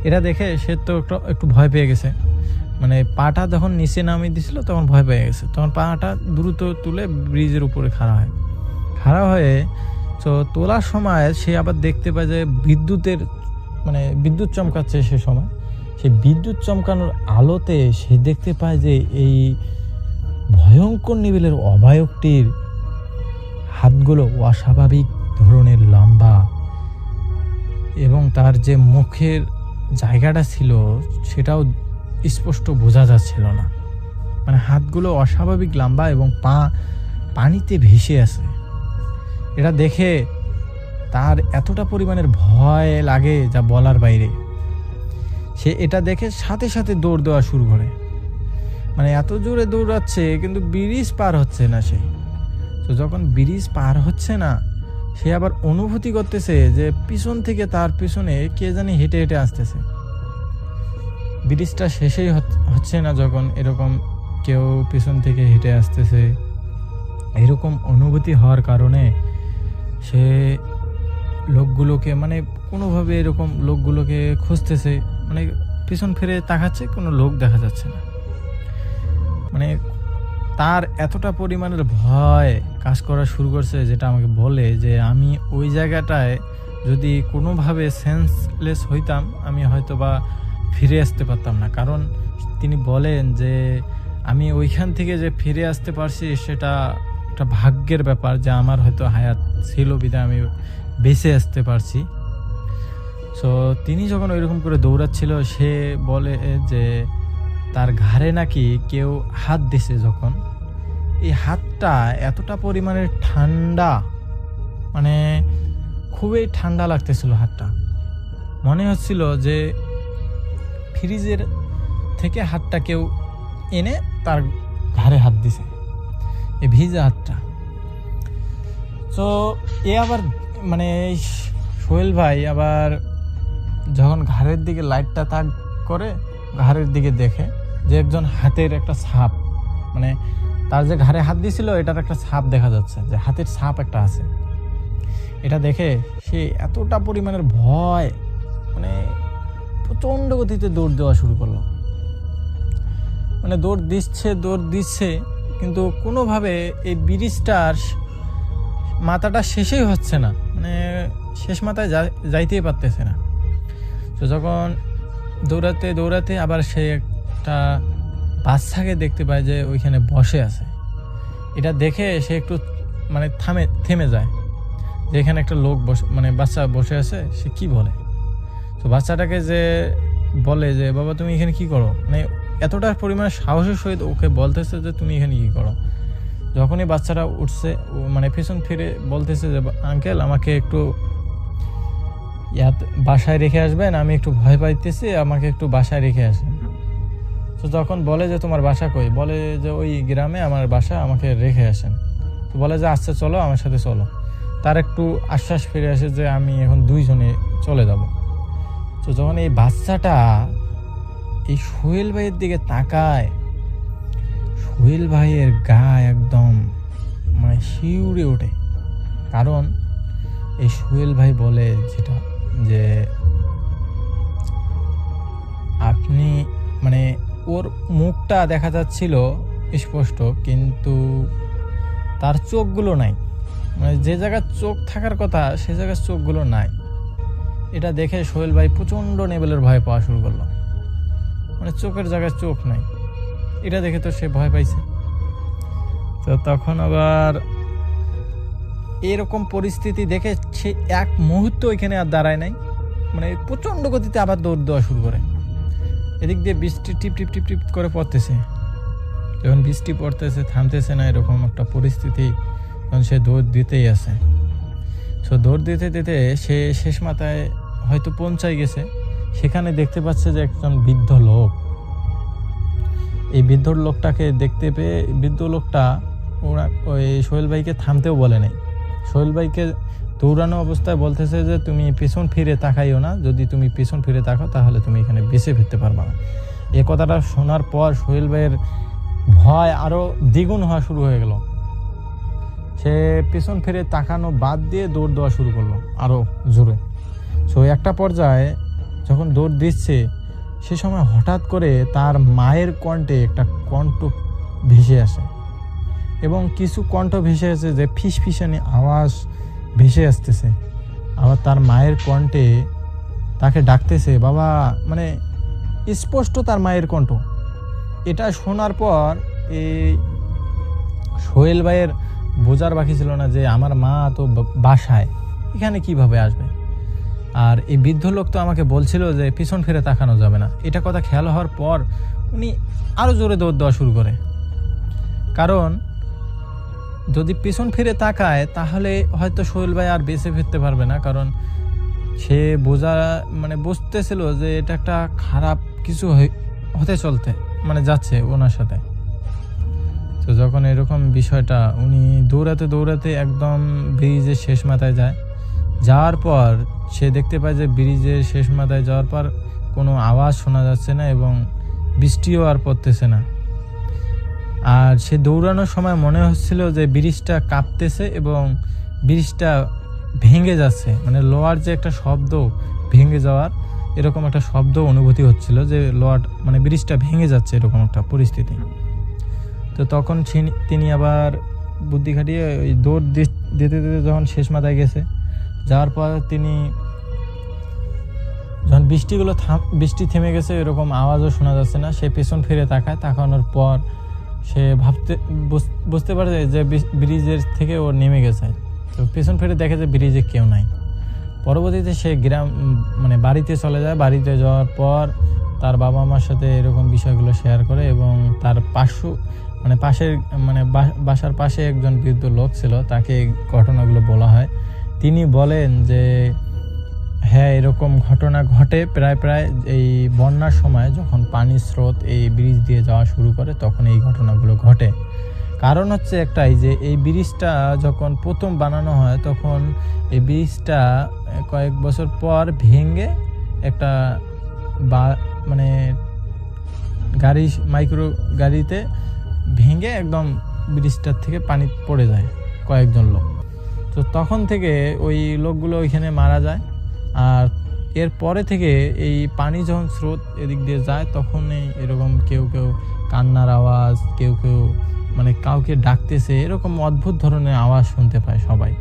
এটা দেখে সে তো একটু ভয় পেয়ে গেছে, মানে পাটা যখন নিচে নামিয়ে দিছিল তখন ভয় পেয়ে গেছে। তখন পাটা দ্রুত তুলে ব্রিজের উপরে খাড়া হয়ে তো তোলার সময় সে আবার দেখতে পায় যে বিদ্যুৎ চমকাচ্ছে। সে সময় সে বিদ্যুৎ চমকানোর আলোতে সে দেখতে পায় যে এই ভয়ঙ্কর নিবিলের অবায়কটির হাতগুলো অস্বাভাবিক ধরনের লম্বা, এবং তার যে মুখের জায়গাটা ছিল সেটাও স্পষ্ট বোঝা যাচ্ছিল না। মানে হাতগুলো অস্বাভাবিক লম্বা এবং পা পানিতে ভেসে আছে। এটা দেখে তার এতটা পরিমাণের ভয় লাগে যা বলার বাইরে। সে এটা দেখে সাথে সাথে দৌড় দেওয়া শুরু করে, মানে এত জোরে দৌড়াচ্ছে কিন্তু ব্রিজ পার হচ্ছে না সে। তো যখন ব্রিজ পার হচ্ছে না, সে আবার অনুভূতি করতেছে যে পিছন থেকে তার পিছনে কে জানি হেঁটে হেঁটে আসতেছে। ব্রিজটা শেষেই হচ্ছে না যখন এরকম কেউ পিছন থেকে হেঁটে আসতেছে, এরকম অনুভূতি হওয়ার কারণে সে লোকগুলোকে মানে কোনোভাবে এরকম লোকগুলোকে খুঁজতেছে, মানে পিছন ফিরে তাকাচ্ছে, কোনো লোক দেখা যাচ্ছে না। মানে তার এতটা পরিমাণের ভয় কাজ করা শুরু করছে, যেটা আমাকে বলে যে আমি ওই জায়গাটায় যদি কোনোভাবে সেন্সলেস হইতাম আমি হয়তো বা ফিরে আসতে পারতাম না। কারণ তিনি বলেন যে আমি ওইখান থেকে যে ফিরে আসতে পারছি সেটা একটা ভাগ্যের ব্যাপার, যে আমার হয়তো হায়াত ছিল বিধায় আমি বেঁচে আসতে পারছি। সো তিনি যখন ওইরকম করে দৌড়াচ্ছিল, সে বলে যে তার ঘাড়ে নাকি কেউ হাত দিছে। যখন এই হাতটা এতটা পরিমাণের ঠান্ডা, মানে খুবই ঠান্ডা লাগতেছিল হাতটা, মনে হচ্ছিল যে ফ্রিজের থেকে হাতটা কেউ এনে তার ঘাড়ে হাত দিছে, এই ভিজা হাতটা। তো এ আবার মানে সোহেল ভাই আবার যখন ঘাড়ের দিকে লাইটটা তাক করে ঘাড়ের দিকে দেখে যে একজন হাতের একটা ছাপ, মানে তার যে ঘাড়ে হাত দিয়েছিল এটার একটা ছাপ দেখা যাচ্ছে, যে হাতের ছাপ একটা আছে। এটা দেখে সে এতটা পরিমাণের ভয়, মানে প্রচণ্ড গতিতে দৌড় দেওয়া শুরু করলো। মানে দৌড় দিচ্ছে কিন্তু কোনোভাবে এই ব্রিজটার মাথাটা শেষই হচ্ছে না, মানে শেষ মাথায় যাইতেই পারতেছে না। তো যখন দৌড়াতে আবার সে একটা বাচ্চাকে দেখতে পায় যে ওইখানে বসে আছে। এটা দেখে সে একটু মানে থেমে যায়, যে এখানে একটা লোক মানে বাচ্চা বসে আছে, সে কি বলে। তো বাচ্চাটাকে যে বলে যে বাবা তুমি এখানে কি করো, মানে এতটা পরিমাণে সাহসের সহিত ওকে বলতেছে যে তুমি এখানে কি করো। যখনই বাচ্চাটা উঠছে, মানে পেছন ফিরে বলতেছে যে আঙ্কেল আমাকে একটু বাসায় রেখে আসবেন, আমি একটু ভয় পাইতেছি, আমাকে একটু বাসায় রেখে আসেন। তো যখন বলে যে তোমার বাসা কই, বলে যে ওই গ্রামে আমার বাসা, আমাকে রেখে আসেন। তো বলে যে আচ্ছা চলো আমার সাথে চলো। তার একটু আশ্বাস ফিরে আসে যে আমি এখন দুইজনে চলে যাব। তো যখন এই বাচ্চাটা এই সোহেল ভাইয়ের দিকে তাকায়, সোহেল ভাইয়ের গা একদম মানে শিউরে ওঠে। কারণ এই সোহেল ভাই বলে যেটা যে আপনি মানে ওর মুখটা দেখা যাচ্ছিল স্পষ্ট, কিন্তু তার চোখগুলো নাই, মানে যে জায়গায় চোখ থাকার কথা সে জায়গায় চোখগুলো নাই। এটা দেখে সোহেল ভাই প্রচণ্ড লেভেলের ভয় পাওয়া শুরু করলো, মানে চোখের জায়গায় চোখ নাই। এটা দেখে তো সে ভয় পাইছে। তো তখন আবার এরকম পরিস্থিতি দেখে সে এক মুহূর্ত ওইখানে আর দাঁড়ায় নাই, মানে প্রচণ্ড গতিতে আবার দৌড় দেওয়া শুরু করে। এদিক দিয়ে বৃষ্টি টিপ টিপ টিপ টিপ করে পড়তেছে। যখন বৃষ্টি পড়তেছে থামতেছে না, এরকম একটা পরিস্থিতি, তখন সে দৌড় দিতেই আছে। সো দৌড় দিতে দিতে সে শেষ মাথায় হয়তো পৌঁছায় গেছে। সেখানে দেখতে পাচ্ছে যে একজন বৃদ্ধ লোক। এই বৃদ্ধ লোকটাকে দেখতে পেয়ে বৃদ্ধ লোকটা ওরা ওই সোহেল ভাইকে থামতেও বলে নাই। সোহেল ভাইকে দৌড়ানো অবস্থায় বলতেছে যে তুমি পিছন ফিরে তাকাইও না, যদি তুমি পিছন ফিরে তাকাও তাহলে তুমি এখানে বেঁচে ফিরতে পারবা না। এই কথাটা শোনার পর সোহেল ভাইয়ের ভয় আরও দ্বিগুণ হওয়া শুরু হয়ে গেল। সে পিছন ফিরে তাকানো বাদ দিয়ে দৌড় দেওয়া শুরু করলো আরও জোরে। সো একটা পর্যায়ে যখন দৌড় দিচ্ছে সে সময় হঠাৎ করে তার মায়ের কণ্ঠে একটা কণ্ঠ ভেসে আসে এবং কিছু কণ্ঠ ভেসে আসে যে ফিসফিসানি আওয়াজ ভেসে আসতেছে। আবার তার মায়ের কণ্ঠে তাকে ডাকতেছে বাবা, মানে স্পষ্ট তার মায়ের কণ্ঠ। এটা শোনার পর এই সোহেল ভাইয়ের বোঝার বাকি ছিল না যে আমার মা তো বাসায়, এখানে কিভাবে আসবে। আর এই বৃদ্ধ লোক তো আমাকে বলছিল যে পিছন ফিরে তাকানো যাবে না। এটা কথা খেয়াল হওয়ার পর উনি আরও জোরে দৌড় দেওয়া শুরু করে, কারণ যদি পিছন ফিরে তাকায় তাহলে হয়তো সোহেল ভাই আর বেঁচে ফিরতে পারবে না, কারণ সে বুঝতেছিল যে এটা একটা খারাপ কিছু হতে চলতে যাচ্ছে ওনার সাথে। তো যখন এরকম বিষয়টা উনি দৌড়াতে দৌড়াতে একদম ব্রিজের শেষ মাথায় যায়। যাওয়ার পর সে দেখতে পায় যে ব্রিজের শেষ মাথায় যাওয়ার পর কোনো আওয়াজ শোনা যাচ্ছে না এবং বৃষ্টিও আর পড়তেছে না। আর সে দৌড়ানোর সময় মনে হচ্ছিল যে ব্রিজটা কাঁপতেছে এবং ব্রিজটা ভেঙে যাচ্ছে, লোহার যে একটা শব্দ ভেঙে যাওয়ার এরকম একটা শব্দ অনুভূতি হচ্ছিল যে লোহার ব্রিজটা ভেঙে যাচ্ছে, এরকম একটা পরিস্থিতি। তো তখন তিনি আবার বুদ্ধি খাটিয়ে ওই দৌড় দিতে দিতে যখন শেষ মাথায় গেছে, যাওয়ার পর তিনি যখন বৃষ্টি থেমে গেছে, এরকম আওয়াজও শোনা যাচ্ছে না, সে পেছন ফিরে তাকায়। তাকানোর পর সে বুঝতে পারে যে ব্রিজের থেকে ও নেমে গেছে। তো পেছন ফিরে দেখে যে ব্রিজে কেউ নাই। পরবর্তীতে সে বাড়িতে চলে যায়। বাড়িতে যাওয়ার পর তার বাবা মার সাথে এরকম বিষয়গুলো শেয়ার করে এবং তার পাশের বাসার পাশে একজন বৃদ্ধ লোক ছিল, তাকে ঘটনাগুলো বলা হয়। তিনি বলেন যে হ্যাঁ, এরকম ঘটনা ঘটে প্রায় এই বন্যার সময় যখন পানির স্রোত এই ব্রিজ দিয়ে যাওয়া শুরু করে তখন এই ঘটনাগুলো ঘটে। কারণ হচ্ছে একটাই যে এই ব্রিজটা যখন প্রথম বানানো হয় তখন এই ব্রিজটা কয়েক বছর পর ভেঙে একটা মাইক্রো গাড়িতে ভেঙে একদম ব্রিজটার থেকে পানি পড়ে যায় কয়েকজন লোক। তো তখন থেকে ওই লোকগুলো ওইখানে মারা যায়। আর এর পরে থেকে এই পানি যখন স্রোত এদিক দিয়ে যায় তখনই এরকম কেউ কান্নার আওয়াজ, কেউ কাউকে ডাকতেছে, এরকম অদ্ভুত ধরনের আওয়াজ শুনতে পায় সবাই।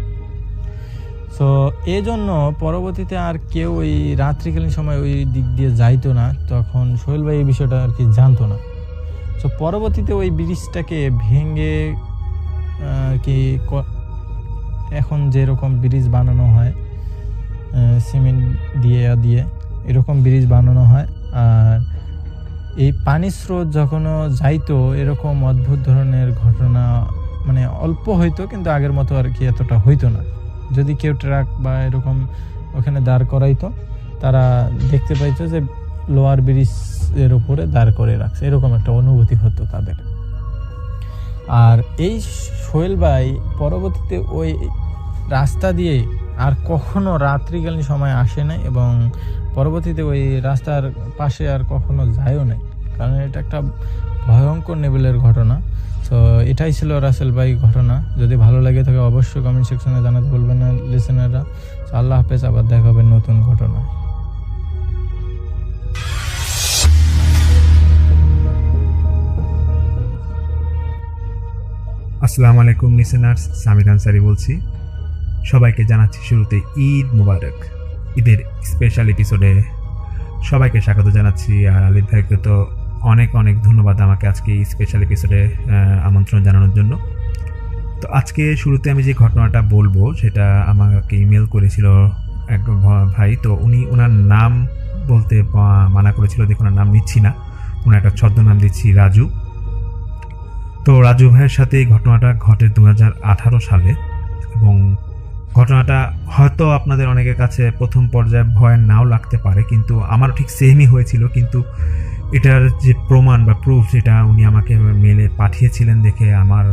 সো এই জন্য পরবর্তীতে আর কেউ ওই রাত্রিকালীন সময় ওই দিক দিয়ে যাইতো না। তখন সোহেল ভাই এই বিষয়টা আর কি জানতো না। সো পরবর্তীতে ওই ব্রিজটাকে ভেঙে এখন যেরকম ব্রিজ বানানো হয় সিমেন্ট দিয়ে এরকম ব্রিজ বানানো হয়। আর এই পানির স্রোত যখনও যাইতো এরকম অদ্ভুত ধরনের ঘটনা অল্প হইতো, কিন্তু আগের মতো আর কি এতটা হইতো না। যদি কেউ ট্রাক বা এরকম ওখানে দাঁড় করাইতো তারা দেখতে পাইতো যে লোয়ার ব্রিজের উপরে দাঁড় করে রাখছে, এরকম একটা অনুভূতি হতো তাদের। আর এই সোহেল ভাই পরবর্তীতে ওই রাস্তা দিয়ে আর কখনো রাত্রিকালীন সময় আসে নাই এবং পরবর্তীতে ওই রাস্তার পাশে আর কখনো যায়ও নাই, কারণ এটা একটা ভয়ঙ্কর লেভেলের ঘটনা। তো এটাই ছিল রাসেল ভাই ঘটনা। যদি ভালো লাগে থাকে অবশ্যই কমেন্ট সেকশনে জানাতে বলবেন না লিসেনাররা। আল্লাহ হাফেজ, আবার দেখা হবে নতুন ঘটনা। আসসালামু আলাইকুম লিসেনার্স, সামির আনসারি বলছি। সবাইকে জানাচ্ছি শুরুতে ঈদ মুবারক। ঈদের স্পেশাল এপিসোডে সবাইকে স্বাগত জানাচ্ছি। আর আলিফ ভাইকে তো অনেক অনেক ধন্যবাদ আমাকে আজকে এই স্পেশাল এপিসোডে আমন্ত্রণ জানানোর জন্য। তো আজকে শুরুতে আমি যে ঘটনাটা বলবো সেটা আমাকে ইমেল করেছিল এক ভাই। তো উনি ওনার নাম বলতে মানা করেছিল, দেখুন ওনার নাম নিচ্ছি না, ওনার একটা ছদ্মনাম দিচ্ছি রাজু। তো রাজু ভাইয়ের সাথে এই ঘটনাটা ঘটে 2018 সালে এবং ঘটনাটা হয়তো আপনাদের অনেকের কাছে প্রথম পর্যায়ে ভয় নাও লাগতে পারে, কিন্তু আমার ঠিক সেমই হয়েছিল। কিন্তু এটার যে প্রমাণ বা প্রুফ যেটা উনি আমাকে মেলে পাঠিয়েছিলেন দেখে আমার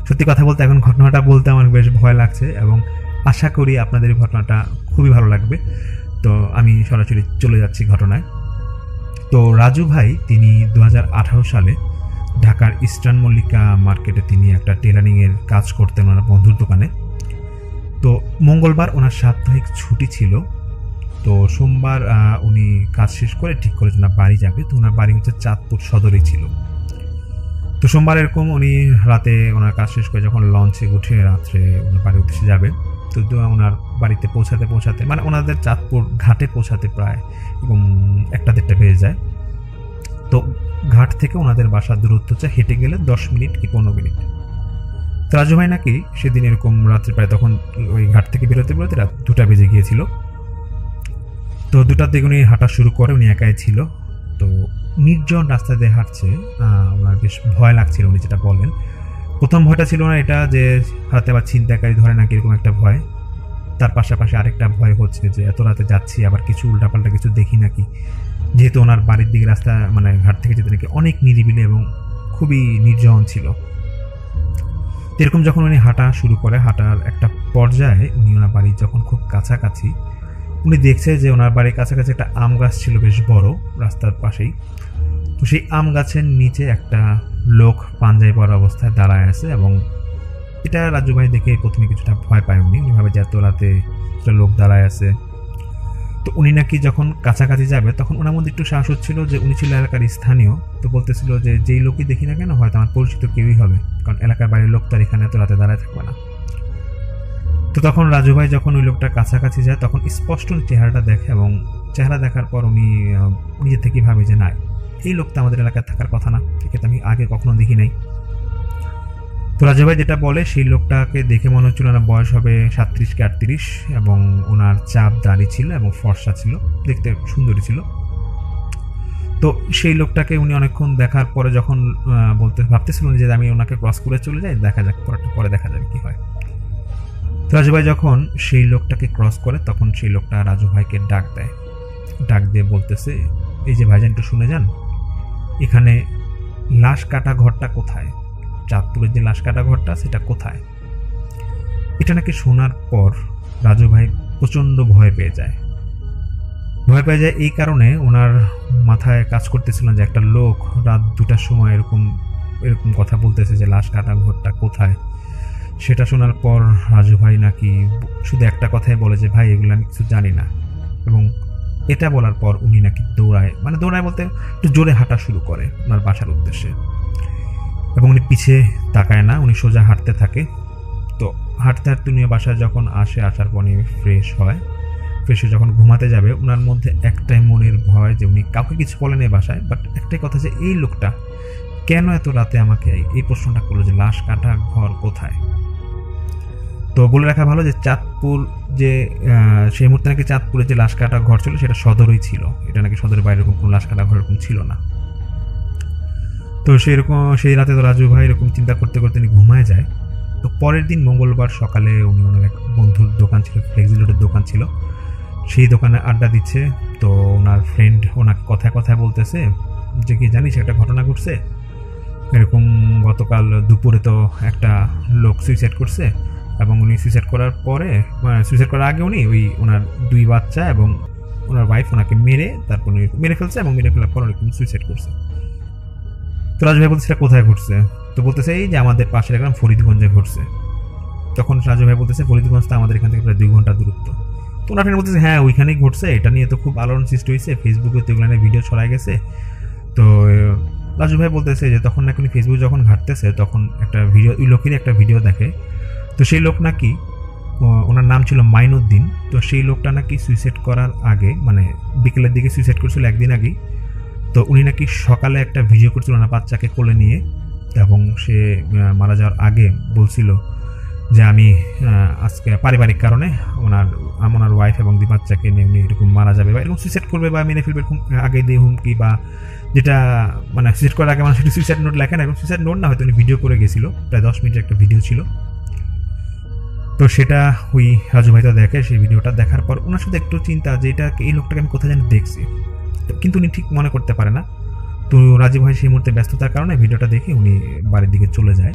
সত্যি কথা বলতে এখন ঘটনাটা বলতে আমার বেশ ভয় লাগছে, এবং আশা করি আপনাদের ঘটনাটা খুবই ভালো লাগবে। তো আমি সরাসরি চলে যাচ্ছি ঘটনায়। তো রাজু ভাই তিনি 2018 সালে ঢাকার ইস্টার্ন মল্লিকা মার্কেটে তিনি একটা টেলারিংয়ের কাজ করতেন ওনার বন্ধুর দোকানে। তো মঙ্গলবার ওনার সাপ্তাহিক ছুটি ছিল। তো সোমবার উনি কাজ শেষ করে ঠিক করেছেন ওনার বাড়ি যাবে। তো ওনার বাড়ি হচ্ছে চাঁদপুর সদরেই ছিল। তো সোমবার এরকম উনি রাতে ওনার কাজ শেষ করে যখন লঞ্চে উঠে রাত্রে ওনার বাড়ির উদ্দেশ্যে যাবে, তো ওনার বাড়িতে পৌঁছাতে মানে ওনাদের চাঁদপুর ঘাটে পৌঁছাতে প্রায় 1-1:30 বেজে যায়। তো ঘাট থেকে ওনাদের বাসার দূরত্ব হচ্ছে হেঁটে গেলে 10 মিনিট কি 15 মিনিট। তো রাজু ভাই নাকি সেদিন এরকম রাত্রে প্রায় তখন ওই ঘাট থেকে বেরোতে রাত 2টা বেজে গিয়েছিল। তো 2টার দিকে উনি হাঁটা শুরু করে, উনি একাই ছিল। তো নির্জন রাস্তা দিয়ে হাঁটছে, ওনার বেশ ভয় লাগছিল। উনি যেটা বলেন, প্রথম ভয়টা ছিল না এটা যে হাতে আবার ছিনতাইকারী ধরে নাকি এরকম একটা ভয়, তার পাশাপাশি আরেকটা ভয় হচ্ছে যে এত রাতে যাচ্ছি আবার কিছু উল্টাপাল্টা কিছু দেখি নাকি, যেহেতু ওনার বাড়ির দিকে রাস্তা মানে ঘাট থেকে যেতে নাকি অনেক নিরিবিলি এবং খুবই নির্জন ছিল। এরকম যখন উনি হাঁটা শুরু করে, হাঁটার একটা পর্যায়ে উনি ওনার বাড়ির যখন খুব কাছাকাছি, উনি দেখছে যে ওনার বাড়ির কাছাকাছি একটা আম গাছ ছিল বেশ বড় রাস্তার পাশেই। তো সেই আম গাছের নিচে একটা লোক পাঞ্জাবি পরা অবস্থায় দাঁড়ায় আছে, এবং এটা রাজু ভাই দেখে প্রথমে কিছুটা ভয় পায়। উনি ভাবে যে এত রাতে একটা লোক দাঁড়ায় আছে। তো উনি নাকি যখন কাছাকাছি যাবে তখন ওনার মধ্যে একটু সাহস হচ্ছিল যে উনি ছিল এলাকার স্থানীয়। তো বলতেছিল যে যেই লোকই দেখি না কেন হয়তো আমার পরিচিত কেউই হবে, কারণ এলাকার বাড়ির লোক তার এখানে এত রাতে দাঁড়ায় থাকবে না। তো তখন রাজু ভাই যখন ওই লোকটার কাছাকাছি যায় তখন স্পষ্ট চেহারাটা দেখে, এবং চেহারা দেখার পর উনি নিজে থেকেই ভাবে যে না, এই লোকটা আমাদের এলাকায় থাকার কথা না, একে তো আমি আগে কখনো দেখি নাই। তো রাজু ভাই যেটা বলে, সেই লোকটাকে দেখে মনে হচ্ছিল ওনার বয়স হবে 37 কি 38, এবং ওনার চাপ দাড়ি ছিল এবং ফর্সা ছিল, দেখতে সুন্দরী ছিল। তো সেই লোকটাকে উনি অনেকক্ষণ দেখার পরে যখন ভাবতেছিলেন যে আমি ওনাকে ক্রস করে চলে যাই, দেখা যাক পরে দেখা যাবে কি হয়। তো রাজু ভাই যখন সেই লোকটাকে ক্রস করে তখন সেই লোকটা রাজু ভাইকে ডাক দিয়ে বলতেছে, এই যে ভাইজান একটু শুনে যান, এখানে লাশ কাটা ঘরটা কোথায়, চাঁদপুরের যে লাশ কাটা ঘরটা সেটা কোথায়। এটা নাকি শোনার পর রাজু ভাই প্রচণ্ড ভয় পেয়ে যায়। এই কারণে ওনার মাথায় কাজ করতেছিল যে একটা লোক রাত 2টার সময় এরকম কথা বলতেছে যে লাশ কাটা ঘরটা কোথায়। সেটা শোনার পর রাজু ভাই নাকি শুধু একটা কথাই বলে যে ভাই এগুলো আমি কিছু জানি না, এবং এটা বলার পর উনি নাকি দৌড়ায় বলতে একটু জোরে হাঁটা শুরু করে ওনার বাসার উদ্দেশ্যে, এবং উনি পিছে তাকায় না, উনি সোজা হাঁটতে থাকে। তো হাঁটতে উনি বাসায় যখন আসার পর উনি ফ্রেশ হয়ে যখন ঘুমাতে যাবে, ওনার মধ্যে একটাই মনের ভয় যে উনি কাউকে কিছু বলেন এই বাসায়, বাট একটাই কথা যে এই লোকটা কেন এত রাতে আমাকে এই প্রশ্নটা করলো যে লাশ কাটা ঘর কোথায়। তো বলে রাখা ভালো যে চাঁদপুর যে সেই মুহূর্তে নাকি চাঁদপুরে যে লাশ কাটা ঘর ছিল সেটা সদরেই ছিল, এটা নাকি সদরের বাইরে এরকম কোনো লাশ কাটা ঘর এরকম ছিল না। তো সেই রাতে তো রাজু ভাই এরকম চিন্তা করতে তিনি ঘুমায় যায়। তো পরের দিন মঙ্গলবার সকালে উনি ওনার এক বন্ধুর দোকান ছিল, ফ্লেক্সিলোডের দোকান ছিল, সেই দোকানে আড্ডা দিচ্ছে। তো ওনার ফ্রেন্ড ওনাকে কথায় বলতেছে যে কি জানিস একটা ঘটনা ঘটছে, এরকম গতকাল দুপুরে তো একটা লোক সুইসাইড করছে, এবং উনি সুইসাইড করার আগে উনি ওনার 2 বাচ্চা এবং ওনার ওয়াইফ ওনাকে মেরে ফেলছে, এবং মেরে ফেলার পর উনি সুইসাইড করছে। তো রাজু ভাই বলছে সেটা কোথায় ঘটছে, তো বলতেছে এই যে আমাদের পাশের গ্রাম ফরিদগঞ্জে ঘটছে। তখন রাজু ভাই বলতেছে ফরিদগঞ্জটা আমাদের এখান থেকে প্রায় 2 ঘন্টা দূরত্ব। তো ওনার ফ্রেন্ড বলতেছে হ্যাঁ ওইখানেই ঘটছে, এটা নিয়ে তো খুব আলোড়ন সৃষ্টি হয়েছে, ফেসবুকে তো এগুলো ভিডিও ছড়ায় গেছে। তো রাজু ভাই বলতেছে যে তখন নাকি উনি ফেসবুক যখন ঘাঁটতেছে তখন একটা ভিডিও, ওই লোকেরই একটা ভিডিও দেখে। তো সেই লোক নাকি ওনার নাম ছিল মাইনুদ্দিন। তো সেই লোকটা নাকি সুইসাইড করার আগে মানে বিকেলের দিকে সুইসাইড করছিল একদিন আগেই। তো উনি নাকি সকালে একটা ভিডিও করছিল ওনার বাচ্চাকে কোলে নিয়ে, এবং সে মারা যাওয়ার আগে বলছিল যে আমি আজকে পারিবারিক কারণে ওনার ওয়াইফ এবং 2 বাচ্চাকে নিয়ে উনি এরকম মারা যাবে বা এরকম সুইসাইড করবে বা মেরে ফেলবে, এরকম আগে দিয়ে হুমকি বা যেটা মানে সুইসাইড করার আগে মানুষ একটু সুইসাইড নোট লেখে না, এবং সুইসাইড নোট না হয়তো উনি ভিডিও করে গেছিল, প্রায় 10 মিনিটের একটা ভিডিও ছিল। তো সেটা ওই রাজু ভাই তো দেখে, সেই ভিডিওটা দেখার পর ওনার সাথে একটু চিন্তা যে এই লোকটাকে আমি কোথায় জানি দেখছি, কিন্তু উনি ঠিক মনে করতে পারে না। তো রাজীব ভাই সেই মুহূর্তে ব্যস্ততার কারণে ভিডিওটা দেখে উনি বাড়ির দিকে চলে যায়।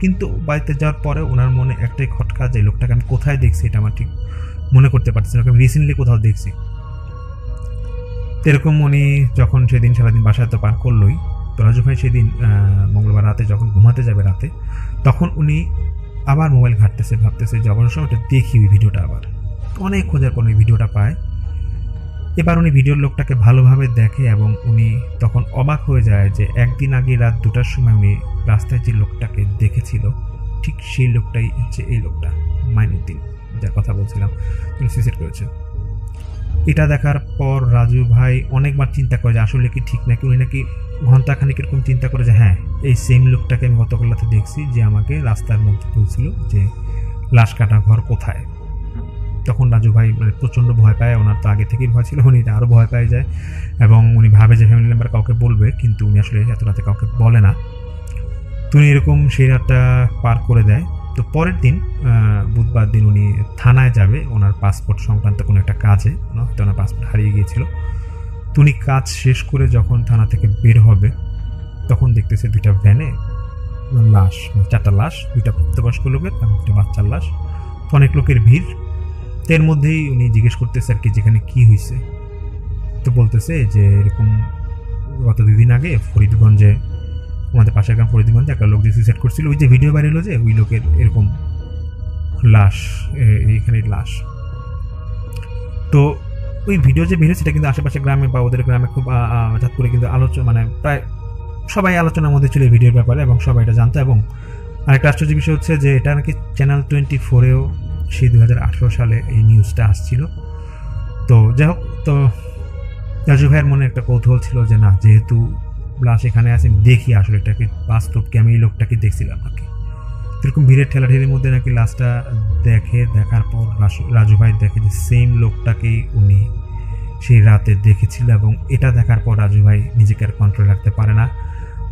কিন্তু বাড়িতে যাওয়ার পরে ওনার মনে একটাই খটকা যে লোকটাকে আমি কোথায় দেখছি এটা আমার ঠিক মনে করতে পারছি না, আমি রিসেন্টলি কোথাও দেখছি। এরকম উনি যখন সেদিন সারাদিন বাসায় তো পার করলোই, তো রাজু ভাই সেদিন মঙ্গলবার রাতে যখন ঘুমাতে যাবে রাতে, তখন উনি আবার মোবাইল ঘাঁটতেছে, ভাবতেছে যে অবশ্য ওটা দেখি ওই ভিডিওটা আবার। অনেক খোঁজার পর ওই ভিডিওটা পায়। এবার উনি ভিডিওর লোকটাকে ভালোভাবে দেখে এবং উনি তখন অবাক হয়ে যায় যে একদিন আগে রাত 2টার সময় উনি রাস্তায় যে লোকটাকে দেখেছিল ঠিক সেই লোকটাই হচ্ছে এই লোকটা, মাইনুদ্দিন, যার কথা বলছিলাম, তিনি সুইসাইড করেছে। এটা দেখার পর রাজু ভাই অনেকবার চিন্তা করে যে আসলে কি ঠিক নাকি, উনি নাকি ঘন্টাখানিক এরকম চিন্তা করে যে হ্যাঁ এই সেম লোকটাকে আমি গতকাল রাতে দেখছি যে আমাকে রাস্তার মধ্যে বলছিল যে লাশ কাটা ঘর কোথায়। তখন রাজু ভাই মানে প্রচণ্ড ভয় পায়, ওনার তো আগে থেকেই ভয় ছিল, উনি আরও ভয় পেয়ে যায় এবং উনি ভাবে যে ফ্যামিলি মেম্বার কাউকে বলবে, কিন্তু উনি আসলে এত রাতে কাউকে বলে না। তো উনি এরকম সেই রাতটা পার করে দেয়। তো পরের দিন বুধবার দিন উনি থানায় যাবে ওনার পাসপোর্ট সংক্রান্ত কোনো একটা কাজে, হয়তো ওনার পাসপোর্ট হারিয়ে গিয়েছিল। তো উনি কাজ শেষ করে যখন থানা থেকে বের হবে তখন দেখতেছে 2টা ভ্যানে লাশ, 4টা লাশ, 2টা প্রাপ্তবয়স্ক লোকের এবং 2টা বাচ্চার লাশ। তো অনেক লোকের ভিড়। এর মধ্যেই উনি জিজ্ঞেস করতেছে আর কি যেখানে কী হয়েছে। তো বলতেছে যে এরকম গত 2 দিন আগে ফরিদগঞ্জে, আমাদের পাশের গ্রাম ফরিদগঞ্জে একটা লোক যে সুইসাইড করছিল, ওই যে ভিডিও বাইরে এলো যে ওই লোকের এরকম লাশ, এইখানে লাশ। তো ওই ভিডিও যে বেরিয়েছে সেটা কিন্তু আশেপাশে গ্রামে বা ওদের গ্রামে খুব চাঁদপুরে কিন্তু মানে প্রায় সবাই আলোচনার মধ্যে ছিল এই ভিডিওর ব্যাপারে এবং সবাই এটা জানতো। এবং আরেকটা আশ্চর্য বিষয় হচ্ছে যে এটা নাকি চ্যানেল 24-এও সেই 2018 সালে এই নিউজটা আসছিল। তো যাই হোক, তো রাজু ভাইয়ের মনে একটা কৌতূহল ছিল যে না, যেহেতু লাশ এখানে আছে দেখি আসলে এটাকে বাস্তব কি, আমি এই লোকটাকে দেখছিলাম নাকি। এরকম ভিড়ের ঠেলাঠেলির মধ্যে নাকি লাশটা দেখার পর রাজু ভাই দেখে যে সেম লোকটাকেই উনি সেই রাতে দেখেছিল। এবং এটা দেখার পর রাজু ভাই নিজেকে আর কন্ট্রোল রাখতে পারে না,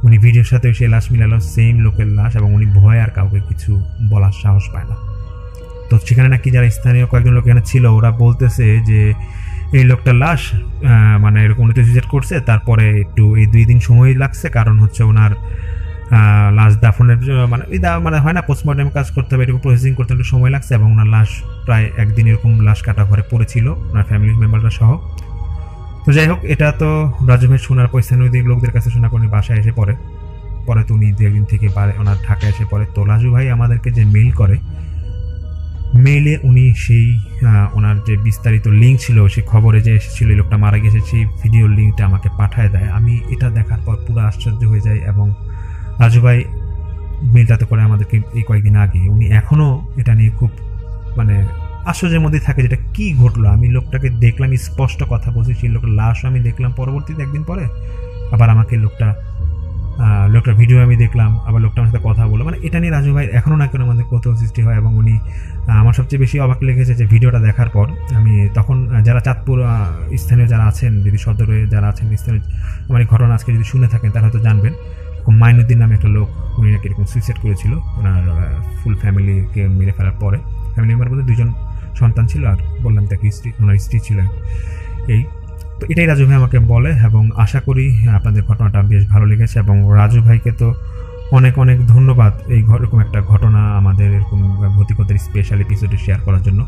উনি ভিডিওর সাথে সেই লাশ মিলালো, সেম লোকের লাশ, এবং উনি ভয় আর কাউকে কিছু বলার সাহস পায় না। তো সেখানে নাকি যারা স্থানীয় কয়েকজন লোক এখানে ছিল ওরা বলতেছে যে এই লোকটার লাশ মানে এরকম উনি তো সুইসাইড করছে, তারপরে একটু এই 2 দিন সময় লাগছে, কারণ হচ্ছে ওনার লাশ দাফনের মানে হয় না পোস্টমর্টম কাজ করতে হবে, এরকম প্রসেসিং করতে একটু সময় লাগছে, এবং ওনার লাশ প্রায় একদিন এরকম লাশ কাটা ঘরে পড়েছিল ওনার ফ্যামিলি মেম্বাররা সহ। তো যাই হোক, এটা তো রাজু ভাই শোনার পর স্থানীয় লোকদের কাছে শোনা করে বাসায় এসে পরে তো উনি 2 দিন থেকে ওনার ঢাকায় এসে পড়ে। তো রাজু ভাই আমাদেরকে যে মেইল করে, মেইলে উনি সেই ওনার যে বিস্তারিত লিঙ্ক ছিল, সেই খবরে যে এসেছিল এই লোকটা মারা গেছে, সেই ভিডিওর লিঙ্কটা আমাকে পাঠায় দেয়। আমি এটা দেখার পর পুরো আশ্চর্য হয়ে যাই। এবং রাজু ভাই মেইলটাতে করে আমাদেরকে এই কয়েকদিন আগে, উনি এখনও এটা নিয়ে খুব মানে আশ্চর্যের মধ্যে থাকে যেটা কি ঘটলো। আমি লোকটাকে দেখলাম, স্পষ্ট কথা বলছি, সেই লোকের লাশও আমি দেখলাম পরবর্তীতে একদিন পরে, আবার আমাকে লোকটার ভিডিও আমি দেখলাম, আবার লোকটা আমার সাথে কথা বললো। মানে এটা নিয়ে রাজু ভাই এখনও না কেন আমাদের কৌতূহল সৃষ্টি হয়। এবং উনি আমার সবচেয়ে বেশি অবাক লেগেছে যে ভিডিওটা দেখার পর আমি তখন যারা চাঁদপুর স্থানীয় যারা আছেন, যদি সদরে যারা আছেন স্থানীয়, আমার এই ঘটনা আজকে যদি শুনে থাকেন তাহলে হয়তো জানবেন, মাইনুদ্দিন নামে একটা লোক, উনি নাকি এরকম সুইসাইড করেছিল ওনার ফুল ফ্যামিলিকে মেরে ফেলার পরে। ফ্যামিলি মেম্বার বলতে 2জন সন্তান ছিল, আর বললাম তাকে ওনার স্ত্রী ছিলেন। তো এটাই রাজু ভাই আমাকে বলে, এবং আশা করি আপনাদের ঘটনাটা বেশ ভালো লেগেছে। এবং রাজু ভাইকে তো অনেক অনেক ধন্যবাদ এরকম একটা ঘটনা আমাদের এরকম ভৌতিকতার স্পেশাল এপিসোডে শেয়ার করার জন্য।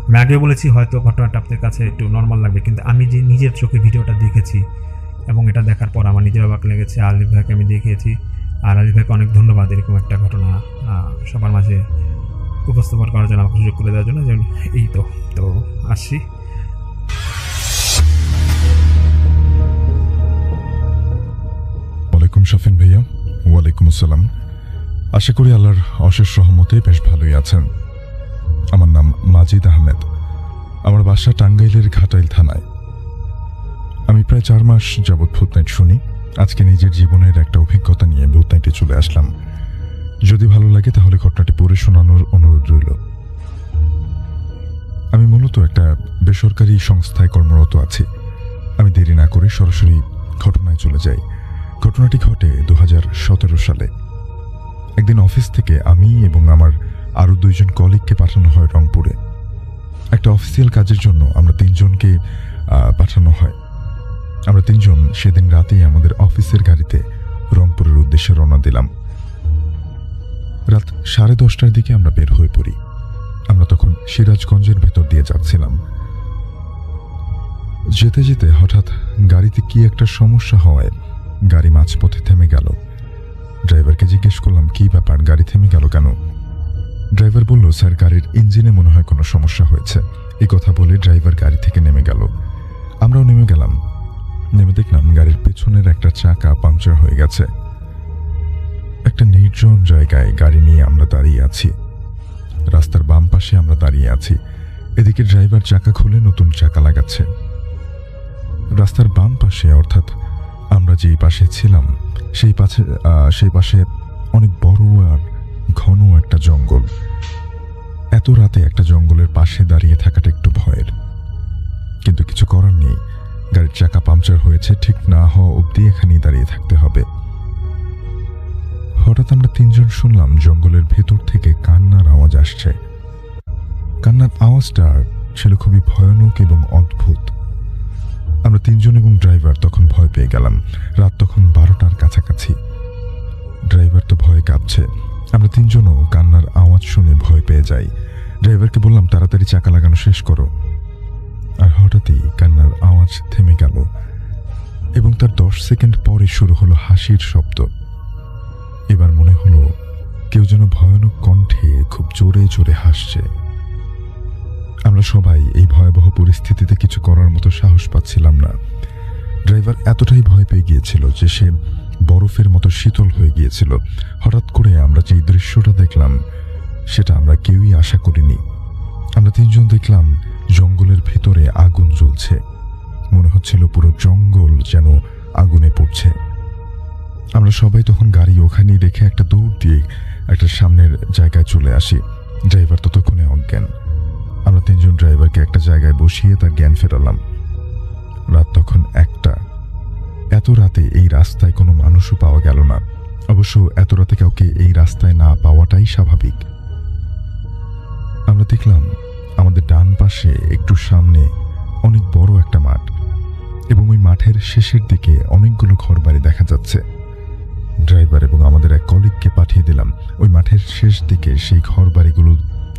আমি আগেও বলেছি হয়তো ঘটনাটা আপনাদের কাছে একটু নর্মাল লাগবে, কিন্তু আমি যে নিজের চোখে ভিডিওটা দেখেছি এবং এটা দেখার পর আমার নিজের অবাক লেগেছে। আলিফ ভাইকে আমি দেখিয়েছি, আর আলিফ ভাইকে অনেক ধন্যবাদ এরকম একটা ঘটনা সবার মাঝে উপস্থাপন করার জন্য, আমাকে সুযোগ করে দেওয়ার জন্য। এই তো আসছি। ওয়ালাইকুম শাফিন ভাইয়া। ওয়ালাইকুম আসসালাম। আশা করি আল্লাহর অশেষ রহমতে বেশ ভালোই আছেন। আমার নাম মাজিদ আহমেদ, আমার বাসা টাঙ্গাইলের ঘাটাইল থানায়। আমি প্রায় 4 মাস যাবৎ ভূত নাইট শুনি। আজকে নিজের জীবনের একটা অভিজ্ঞতা নিয়ে ভূত নাইটে চলে আসলাম। যদি ভালো লাগে তাহলে ঘটনাটি পড়ে শোনানোর অনুরোধ রইল। আমি মূলত একটা বেসরকারি সংস্থায় কর্মরত আছি। আমি দেরি না করে সরাসরি ঘটনায় চলে যাই। ঘটনাটি ঘটে 2017 সালে। একদিন অফিস থেকে আমি এবং আমার আরও 2 জন কলিগকে পাঠানো হয় রংপুরে। একটা অফিসিয়াল কাজের জন্য আমরা 3 জনকে পাঠানো হয়। আমরা 3 জন সেদিন রাতেই আমাদের অফিসের গাড়িতে রংপুরের উদ্দেশ্যে রওনা দিলাম। রাত 10:30টার দিকে আমরা বের হয়ে পড়ি। আমরা তখন সিরাজগঞ্জের ভেতর দিয়ে যাচ্ছিলাম। যেতে যেতে হঠাৎ গাড়িতে কি একটা সমস্যা হওয়ায় গাড়ি মাঝপথে থেমে গেল। ড্রাইভারকে জিজ্ঞেস করলাম, কি ব্যাপার, গাড়ি থেমে গেল কেন? ড্রাইভার বলল, স্যার গাড়ির ইঞ্জিনে মনে হয় কোনো সমস্যা হয়েছে। এই কথা বলে ড্রাইভার গাড়ি থেকে নেমে গেল। আমরাও নেমে গেলাম। নেমে দেখলাম গাড়ির পেছনের একটা চাকা পাংচার হয়ে গেছে। একটা নির্জন জায়গায় গাড়ি নিয়ে আমরা দাঁড়িয়ে আছি। রাস্তার বাম পাশে আমরা দাঁড়িয়ে আছি। এদিকে ড্রাইভার চাকা খুলে নতুন চাকা লাগাচ্ছে। রাস্তার বাম পাশে, অর্থাৎ আমরা যেই পাশে ছিলাম সেই পাশে অনেক বড় আর ঘন একটা জঙ্গল। এত রাতে একটা জঙ্গলের পাশে দাঁড়িয়ে থাকাটা একটু ভয়ের, কিন্তু কিছু করার নেই। গাড়ির চাকা পাংচার হয়েছে, ঠিক না হওয়া অবধি এখানেই দাঁড়িয়ে থাকতে হবে। হঠাৎ আমরা 3 জন শুনলাম জঙ্গলের ভেতর থেকে কান্নার আওয়াজ আসছে। কান্নার আওয়াজটা ছিল খুবই ভয়ানক এবং অদ্ভুত। আমরা 3 জন এবং ড্রাইভার তখন ভয় পেয়ে গেলাম। রাত তখন 12টার কাছাকাছি। ড্রাইভার তো ভয়ে কাঁপছে। আমরা 3 জনও কান্নার আওয়াজ শুনে ভয় পেয়ে যাই। ড্রাইভারকে বললাম, তাড়াতাড়ি চাকা লাগানো শেষ করো। আর হঠাৎই কান্নার আওয়াজ থেমে গেল এবং তার 10 সেকেন্ড পরে শুরু হলো হাসির শব্দ। এবার মনে হলো কেউ যেন ভয়ানক কণ্ঠে খুব জোরে জোরে হাসছে। আমরা সবাই এই ভয়াবহ পরিস্থিতিতে কিছু করার মতো সাহস পাচ্ছিলাম না। ড্রাইভার এতটাই ভয় পেয়ে গিয়েছিল যে সে বরফের মতো শীতল হয়ে গিয়েছিল। হঠাৎ করে আমরা যে দৃশ্যটা দেখলাম সেটা আমরা কেউই আশা করিনি। আমরা 3 জন দেখলাম জঙ্গলের ভেতরে আগুন জ্বলছে। মনে হচ্ছিল পুরো জঙ্গল যেন আগুনে পড়ছে। আমরা সবাই তখন গাড়ি ওখানেই রেখে একটা দৌড় দিয়ে একটা সামনের জায়গায় চলে আসি। ড্রাইভার ততক্ষণে অজ্ঞান। আমরা 3 জন ড্রাইভারকে একটা জায়গায় বসিয়ে তার জ্ঞান ফেরালাম। রাত তখন 1টা। এত রাতে এই রাস্তায় কোনো মানুষও পাওয়া গেল না। অবশ্য এত রাতে কাউকে এই রাস্তায় না পাওয়াটাই স্বাভাবিক। আমরা দেখলাম আমাদের ডান পাশে একটু সামনে অনেক বড় একটা মাঠ এবং ওই মাঠের শেষের দিকে অনেকগুলো ঘরবাড়ি দেখা যাচ্ছে। ড্রাইভার এবং আমাদের এক কলিগকে পাঠিয়ে দিলাম ওই মাঠের শেষ দিকে সেই ঘরবাড়িগুলো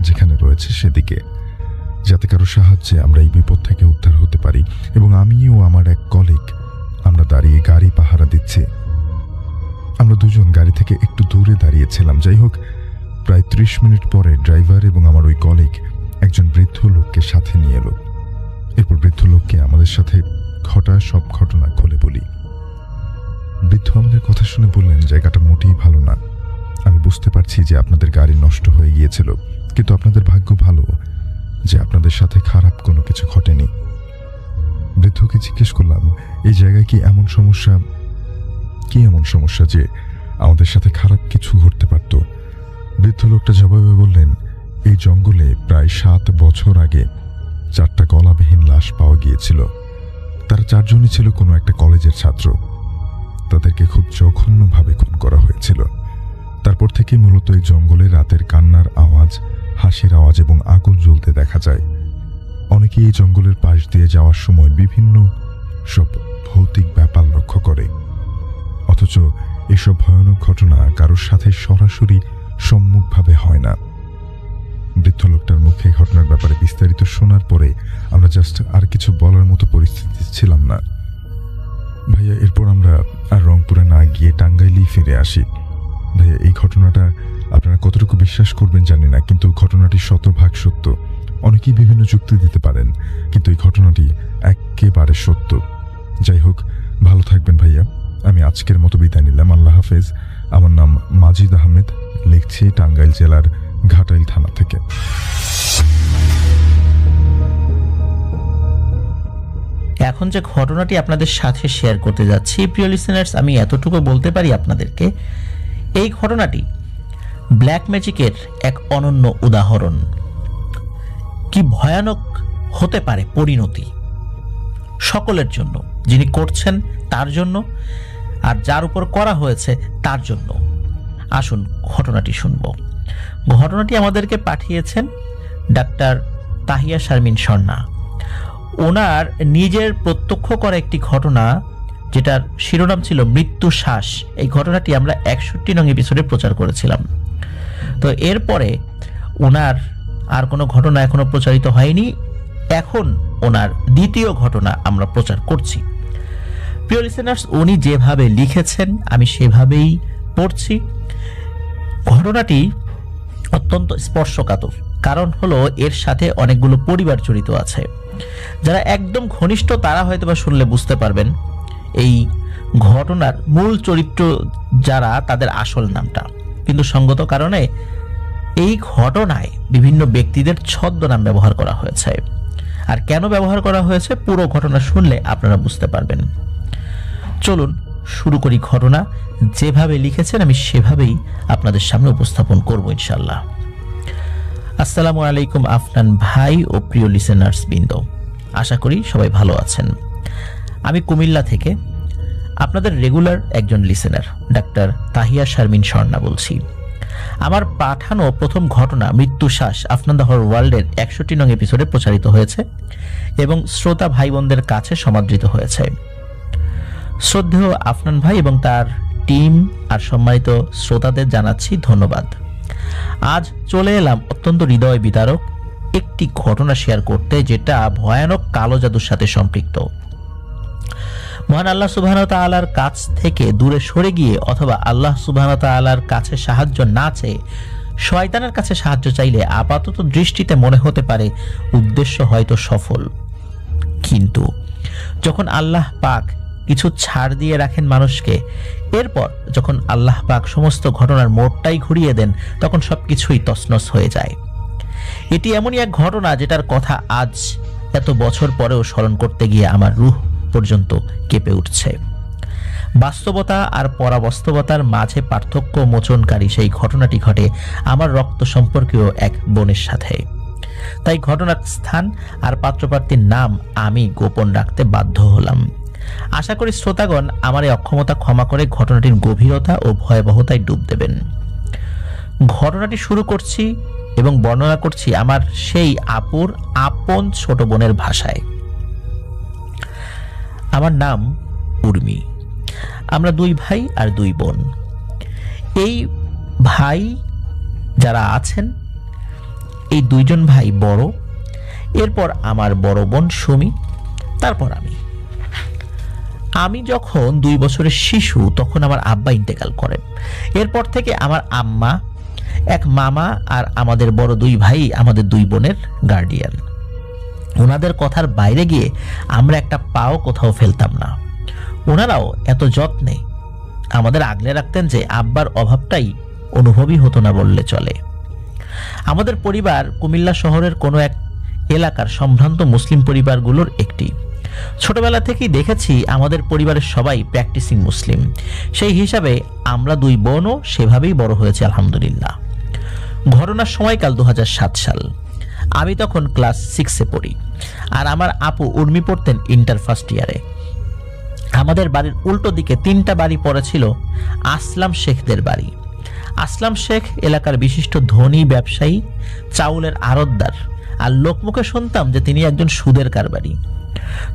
যেখানে রয়েছে সেদিকে, যাতে কারো সাহায্যে আমরা এই বিপদ থেকে উদ্ধার হতে পারি। এবং আমিও আমার এক কলিগ আমরা দাঁড়িয়ে গাড়ি পাহারা দিচ্ছি। আমরা 2 জন গাড়ি থেকে একটু দূরে দাঁড়িয়েছিলাম। যাই হোক, প্রায় 30 মিনিট পরে ড্রাইভার এবং আমার ওই কলিগ একজন বৃদ্ধ লোককে সাথে নিয়ে এলো। এরপর বৃদ্ধ লোককে আমাদের সাথে ঘটা সব ঘটনা খুলে বলি। বৃদ্ধ আমাদের কথা শুনে বললেন, জায়গাটা মোটেই ভালো না। আমি বুঝতে পারছি যে আপনাদের গাড়ি নষ্ট হয়ে গিয়েছিল, কিন্তু আপনাদের ভাগ্য ভালো যে আপনাদের সাথে খারাপ কোনো কিছু ঘটেনি। বৃদ্ধকে জিজ্ঞেস করলাম, এই জায়গায় কি এমন সমস্যা যে আমাদের সাথে খারাপ কিছু ঘটতে পারত? বৃদ্ধ লোকটা জবাবে বললেন, এই জঙ্গলে প্রায় 7 বছর আগে 4টা গলাবিহীন লাশ পাওয়া গিয়েছিল। তারা 4 জনই ছিল কোনো একটা কলেজের ছাত্র। তাদেরকে খুব জঘন্যভাবে খুন করা হয়েছিল। তারপর থেকে মূলত এই জঙ্গলে রাতের কান্নার আওয়াজ, হাসির আওয়াজ এবং আগুন জ্বলতে দেখা যায়। অনেকেই এই জঙ্গলের পাশ দিয়ে যাওয়ার সময় বিভিন্ন সব ভৌতিক ব্যাপার লক্ষ্য করে, অথচ এসব ভয়ানক ঘটনা কারোর সাথে সরাসরি সম্মুখভাবে হয় না। বৃদ্ধ লোকটার মুখে ঘটনার ব্যাপারে বিস্তারিত শোনার পরে আমরা জাস্ট আর কিছু বলার মতো পরিস্থিতি ছিলাম না। ভাইয়া, এরপর আমরা আর রংপুরে না গিয়ে টাঙ্গাইলেই ফিরে আসি। ভাইয়া, এই ঘটনাটা আপনারা কতটুকু বিশ্বাস করবেন জানি না, কিন্তু ঘটনাটি 100% সত্য। অনেকেই বিভিন্ন যুক্তি দিতে পারেন, কিন্তু এই ঘটনাটি একেবারে সত্য। যাই হোক, ভালো থাকবেন ভাইয়া। আমি আজকের মতো বিদায় নিলাম। আল্লাহ হাফেজ। আমার নাম মাজিদ আহমেদ, লিখছি টাঙ্গাইল জেলার ঘাটাইল থানা থেকে। এখন যে ঘটনাটি আপনাদের সাথে শেয়ার করতে যাচ্ছি, প্রিয় লিসেনার্স, আমি এতটুকু বলতে পারি আপনাদেরকে, এই ঘটনাটি ব্ল্যাক ম্যাজিকের এক অনন্য উদাহরণ। কি ভয়ানক হতে পারে পরিণতি সকলের জন্য, যিনি করছেন তার জন্য, আর যার উপর করা হয়েছে তার জন্য। আসুন ঘটনাটি শুনব। ঘটনাটি আমাদেরকে পাঠিয়েছেন ডাক্তার তাহিয়া শারমিন স্বর্ণা। ওনার নিজের প্রত্যক্ষ করা একটি ঘটনা, যেটার শিরোনাম ছিল মৃত্যু শ্বাস। এই ঘটনাটি আমরা 61 নং এপিসোডে প্রচার করেছিলাম। তো এরপরে ওনার আর কোনো ঘটনা এখনো প্রচারিত হয়নি। এখন ওনার দ্বিতীয় ঘটনা আমরা প্রচার করছি। প্রিয় লিসেনার্স, উনি যেভাবে লিখেছেন আমি সেভাবেই পড়ছি। ঘটনাটি অত্যন্ত স্পর্শকাতর, কারণ হলো এর সাথে অনেকগুলো পরিবার জড়িত আছে। যারা একদম ঘনিষ্ঠ তারা হয়তো বা শুনলে বুঝতে পারবেন এই ঘটনার মূল চরিত্র যারা, তাদের আসল নামটা। কিন্তু সঙ্গত কারণে এই ঘটনায় বিভিন্ন ব্যক্তিদের ছদ্মনাম ব্যবহার করা হয়েছে। আর কেন ব্যবহার করা হয়েছে পুরো ঘটনা শুনলে আপনারা বুঝতে পারবেন। চলুন শুরু করি। ঘটনা যেভাবে লিখেছেন আমি সেভাবেই আপনাদের সামনে উপস্থাপন করব ইনশাল্লাহ। আসসালামু আলাইকুম আফনান ভাই ও প্রিয় লিসেনার্স বৃন্দ, আশা করি সবাই ভালো আছেন। আমি কুমিল্লা থেকে আপনাদের রেগুলার একজন লিসেনার ডাক্তার তাহিয়া শারমিন স্বর্ণা বলছি। আমার পাঠানো প্রথম ঘটনা মৃত্যু শ্বাস আফনান দ্য হরর ওয়ার্ল্ডের 61 নং এপিসোডে প্রচারিত হয়েছে এবং শ্রোতা ভাই বোনদের কাছে সমাদৃত হয়েছে। শ্রদ্ধেয় আফনান ভাই এবং তার টিম আর সম্মানিত শ্রোতাদের জানাচ্ছি ধন্যবাদ। আজ চলে এলাম অত্যন্ত হৃদয় বিদারক একটি ঘটনা শেয়ার করতে, যেটা ভয়ানক কালো জাদুর সাথে সম্পৃক্ত। মহান আল্লাহ সুবহানাহু ওয়া তাআলার কাছ থেকে দূরে সরে গিয়ে অথবা আল্লাহ সুবহানাহু ওয়া তাআলার কাছে সাহায্য না চেয়ে শয়তানের কাছে সাহায্য চাইলে আপাতত দৃষ্টিতে মনে হতে পারে উদ্দেশ্য হয়তো সফল, কিন্তু যখন আল্লাহ পাক কিছু ছাড় দিয়ে রাখেন মানুষকে, এরপর যখন আল্লাহ পাক সমস্ত ঘটনার মোড়টাই ঘুরিয়ে দেন, তখন সবকিছুই তছনছ হয়ে যায়। এটি এমনই এক ঘটনা যেটার কথা আজ এত বছর পরেও স্মরণ করতে গিয়ে আমার রূহ পর্যন্ত কেঁপে উঠছে। বাস্তবতা আর পরাবাস্তবতার মাঝে পার্থক্য মোচনকারী সেই ঘটনাটি ঘটে আমার রক্ত সম্পর্কীয় এক বোনের সাথে। তাই ঘটনার স্থান আর পাত্রপাত্রীর নাম আমি গোপন রাখতে বাধ্য হলাম। আশা করি শ্রোতাগণ আমার এই অক্ষমতা ক্ষমা করে ঘটনাটির গভীরতা ও ভয়াবহতায় ডুব দেবেন। ঘটনাটি শুরু করছি এবং বর্ণনা করছি আমার সেই আপুর আপন ছোট বোনের ভাষায়। আমার নাম উর্মি। আমরা 2 ভাই আর 2 বোন। এই ভাই যারা আছেন, এই 2 জন ভাই বড়, এরপর আমার বড় বোন সুমি, তারপর আমি যখন 2 বছরের শিশু তখন আমার আব্বা ইন্তেকাল করেন। এরপর থেকে আমার আম্মা, এক মামা আর আমাদের বড় 2 ভাই আমাদের 2 বোনের গার্ডিয়ান। ওনাদের কথার বাইরে গিয়ে আমরা একটা পাও কোথাও ফেলতাম না। ওনারাও এত যত্নে আমাদের আগলে রাখতেন যে আব্বার অভাবটাই অনুভবই হতো না বললে চলে। আমাদের পরিবার কুমিল্লা শহরের কোনো এক এলাকার সম্ভ্রান্ত মুসলিম পরিবারগুলোর একটি। ছোটবেলা থেকেই দেখেছি আমাদের পরিবারের সবাই প্র্যাকটিসিং মুসলিম। সেই হিসাবে আমরা 2 বোনও সেভাবেই বড় হয়েছে আলহামদুলিল্লাহ। ঘটনার সময়কাল 2007 সাল। আমি তখন ক্লাস 6-এ পড়ি আর আমার আপু উর্মি পড়তেন ইন্টার ফার্স্ট ইয়ারে। আমাদের বাড়ির উল্টো দিকে 3টা বাড়ি পড়ে ছিল আসলাম শেখদের বাড়ি। আসলাম শেখ এলাকার বিশিষ্ট ধনী ব্যবসায়ী, চাউলের আড়তদার, আর লোকমুখে শুনতাম যে তিনি একজন সুদের কারবারি।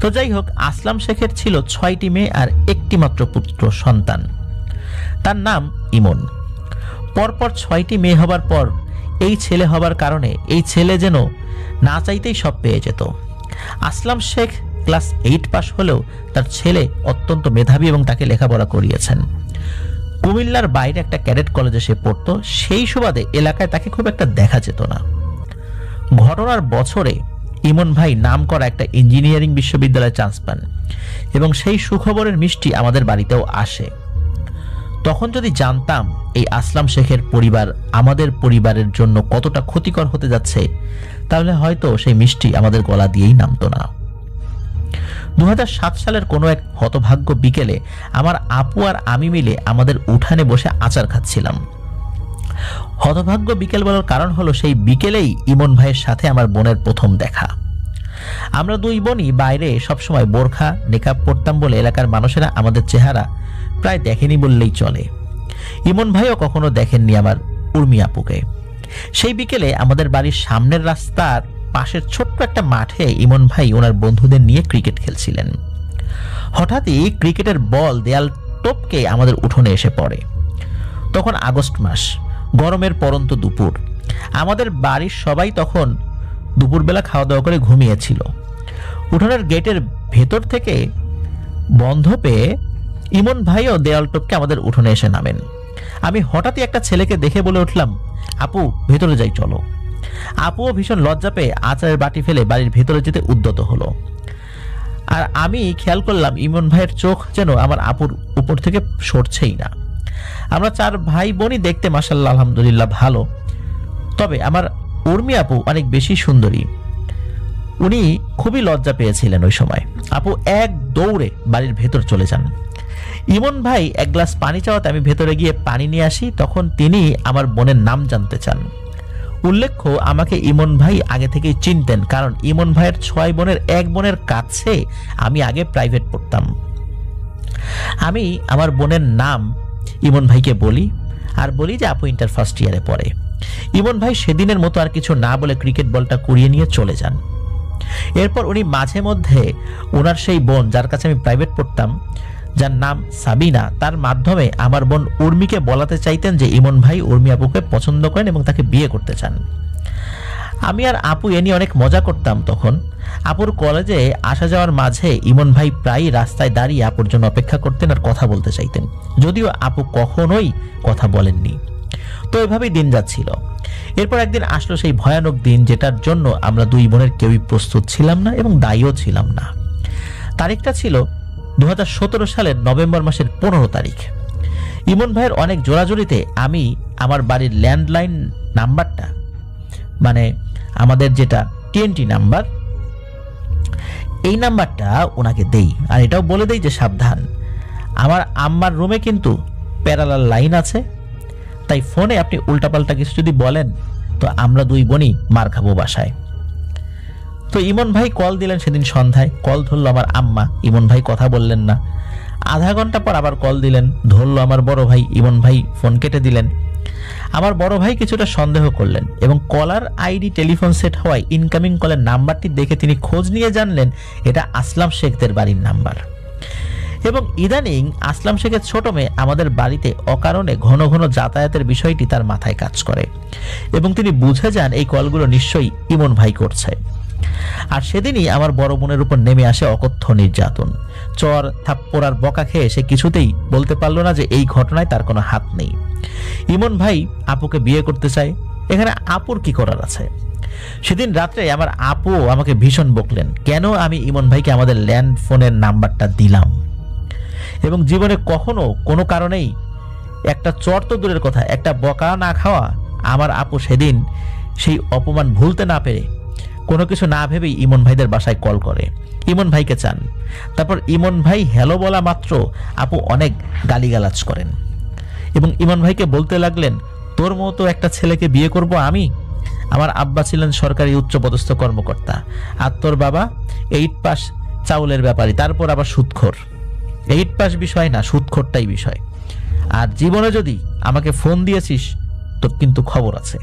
তো যাই হোক, আসলাম শেখের ছিল 6টি মেয়ে আর একটি মাত্র পুত্র সন্তান, তার নাম ইমন। পরপর 6টি মেয়ে হবার পর এই ছেলে হবার কারণে এই ছেলে যেন না চাইতেই সব পেয়ে যেত। আসলাম শেখ ক্লাস 8 পাস হলেও তার ছেলে অত্যন্ত মেধাবী এবং তাকে লেখাপড়া করিয়েছেন। কুমিল্লার বাইরে একটা ক্যাডেট কলেজে সে পড়তো, সেই সুবাদে এলাকায় তাকে খুব একটা দেখা যেত না। ঘটনার বছরে ইমন ভাই নাম করা একটা ইঞ্জিনিয়ারিং বিশ্ববিদ্যালয়ে চান্স পান এবং সেই সুখবরের মিষ্টি আমাদের বাড়িতেও আসে। তখন যদি জানতাম এই আসলাম শেখের পরিবার আমাদের পরিবারের জন্য কতটা ক্ষতিকর হতে যাচ্ছে, তাহলে হয়তো সেই মিষ্টি আমাদের গলা দিয়েই নামতো না। 2007 সালের কোনো এক হতভাগ্য বিকেলে আমার আপু আর আমি মিলে আমাদের উঠানে বসে আচার খাচ্ছিলাম। হতভাগ্য বিকেল বলার কারণ হলো সেই বিকেলেই ইমন ভাইয়ের সাথে আমার বোনের প্রথম দেখা। আমরা 2 বোনই বাইরে সবসময় বোরখা নেকাব পরতাম বলে এলাকার মানুষেরা আমাদের চেহারা প্রায় দেখেনি বললেই চলে। ইমন ভাইও কখনো দেখেননি আমার উর্মি আপুকে। সেই বিকেলে আমাদের বাড়ির সামনের রাস্তার পাশের ছোট্ট একটা মাঠে ইমন ভাই ওনার বন্ধুদের নিয়ে ক্রিকেট খেলছিলেন। হঠাৎই ক্রিকেটের বল দেয়াল টপকে আমাদের উঠোনে এসে পড়ে। তখন আগস্ট মাস, গরমের পরন্ত দুপুর। আমাদের বাড়ির সবাই তখন দুপুরবেলা খাওয়া দাওয়া করে ঘুমিয়েছিল। উঠোনের গেটের ভেতর থেকে বন্ধ পেয়ে ইমন ভাইও দেয়াল টপকে আমাদের উঠোনে এসে নামেন। আমি হঠাৎই একটা ছেলেকে দেখে বলে উঠলাম, আপু ভেতরে যাই চলো। আপুও ভীষণ লজ্জা পেয়ে আচারের বাটি ফেলে বাড়ির ভেতরে যেতে উদ্যত হলো। আর আমি খেয়াল করলাম ইমন ভাইয়ের চোখ যেন আমার আপুর উপর থেকে সরছেই না। আমরা 4 ভাই বোনই দেখতে মাশাআল্লাহ আলহামদুলিল্লাহ ভালো, তবে আমার উর্মি আপু অনেক বেশি সুন্দরী। উনি খুবই লজ্জা পেয়েছিলেন ওই সময়। আপু এক দৌড়ে বাড়ির ভেতর চলে যান। ইমন ভাই এক গ্লাস পানি চাওয়াতে আমি ভেতরে গিয়ে পানি নিয়ে আসি। তখন তিনি আমার বোনের নাম জানতে চান। উল্লেখ্য, আমাকে ইমন ভাই আগে থেকেই চিনতেন, কারণ ইমন ভাইয়ের 6 বোনের এক বোনের কাছে আমি আগে প্রাইভেট পড়তাম। আমি আমার বোনের নাম ইমন ভাইকে বলি আর বলি যে আপু ইন্টার ফার্স্ট ইয়ারে পড়ে। ইমন ভাই সেদিনের মতো আর কিছু না বলে ক্রিকেট বলটা কুড়িয়ে নিয়ে চলে যান। এরপর উনি মাঝে মধ্যে ওনার সেই বোন, যার কাছে আমি প্রাইভেট পড়তাম, যার নাম সাবিনা, তার মাধ্যমে আমার বোন উর্মিকে বলাতে চাইতেন যে ইমন ভাই উর্মি আপুকে পছন্দ করেন এবং তাকে বিয়ে করতে চান। আমি আর আপু এ নিয়ে অনেক মজা করতাম। তখন আপুর কলেজে আসা যাওয়ার মাঝে ইমন ভাই প্রায়ই রাস্তায় দাঁড়িয়ে আপুর জন্য অপেক্ষা করতেন আর কথা বলতে চাইতেন, যদিও আপু কখনোই কথা বলেননি। তো এভাবেই দিন যাচ্ছিল। এরপর একদিন আসলো সেই ভয়ানক দিন, যেটার জন্য আমরা 2 বোনের কেউই প্রস্তুত ছিলাম না এবং দায়ীও ছিলাম না। তারিখটা ছিল 2017 সালের নভেম্বর মাসের 15 তারিখ। ইমন ভাইয়ের অনেক জোরাজুরিতে আমি আমার বাড়ির ল্যান্ডলাইন নাম্বারটা, মানে আমাদের যেটা TNT নাম্বার, এই নাম্বারটা ওনাকে দেই। আর এটাও বলে দেই যে সাবধান, আমার আম্মার রুমে কিন্তু প্যারালাল লাইন আছে, তাই ফোনে আপনি উল্টাপাল্টা কিছু যদি বলেন তো আমরা 2 বোনই মার খাবো বাসায়। তো ইমন ভাই কল দিলেন সেদিন সন্ধ্যায়। কল ধরলো আমার আম্মা, ইমন ভাই কথা বললেন না। আধা ঘন্টা পর আবার কল দিলেন, ধরলো আমার বড় ভাই, ইমন ভাই ফোন কেটে দিলেন। আমার বড় ভাই কিছুটা সন্দেহ করলেন এবং কলার আইডি টেলিফোন সেট হওয়ায় ইনকামিং কলের নাম্বারটি দেখে তিনি খোঁজ নিয়ে জানলেন এটা আসলাম শেখদের বাড়ির নাম্বার। এবং ইদানিং আসলাম শেখের ছোট মেয়ে আমাদের বাড়িতে অকারণে ঘন ঘন যাতায়াতের বিষয়টি তার মাথায় কাজ করে এবং তিনি বুঝে যান এই কলগুলো নিশ্চয়ই ইমন ভাই করছে। আর সেদিনই আমার বড় বোনের উপর নেমে আসে অকথ্য নির্যাতন। চর থাপ্পড় আর বকা খেয়ে সে কিছুতেই বলতে পারলো না যে এই ঘটনায় তার কোনো হাত নেই। ইমন ভাই আপুকে বিয়ে করতে চায়, এখানে আপুর কি করার আছে? সেদিন রাত্রে আমার আপু আমাকে ভীষণ বকলেন কেন আমি ইমন ভাইকে আমাদের ল্যান্ড ফোনের নাম্বারটা দিলাম, এবং জীবনে কখনো কোনো কারণেই একটা চর তো দূরের কথা, একটা বকা না খাওয়া আমার আপু সেদিন সেই অপমান ভুলতে না পেরে কোনো কিছু না ভেবেই ইমন ভাইদের বাসায় কল করে, ইমন ভাইকে চান। তারপর ইমন ভাই হ্যালো বলা মাত্র আপু অনেক গালিগালাজ করেন এবং ইমন ভাইকে বলতে লাগলেন তোর মতো একটা ছেলেকে বিয়ে করব আমি? আমার আব্বা ছিলেন সরকারি উচ্চপদস্থ কর্মকর্তা আর তোর বাবা 8 পাস চাউলের ব্যাপারী, তারপর আবার সুদখোর। 8 পাস বিষয় না, সুদখোরটাই বিষয়। আর জীবনে যদি আমাকে ফোন দিয়েছিস তোর কিন্তু খবর আছে।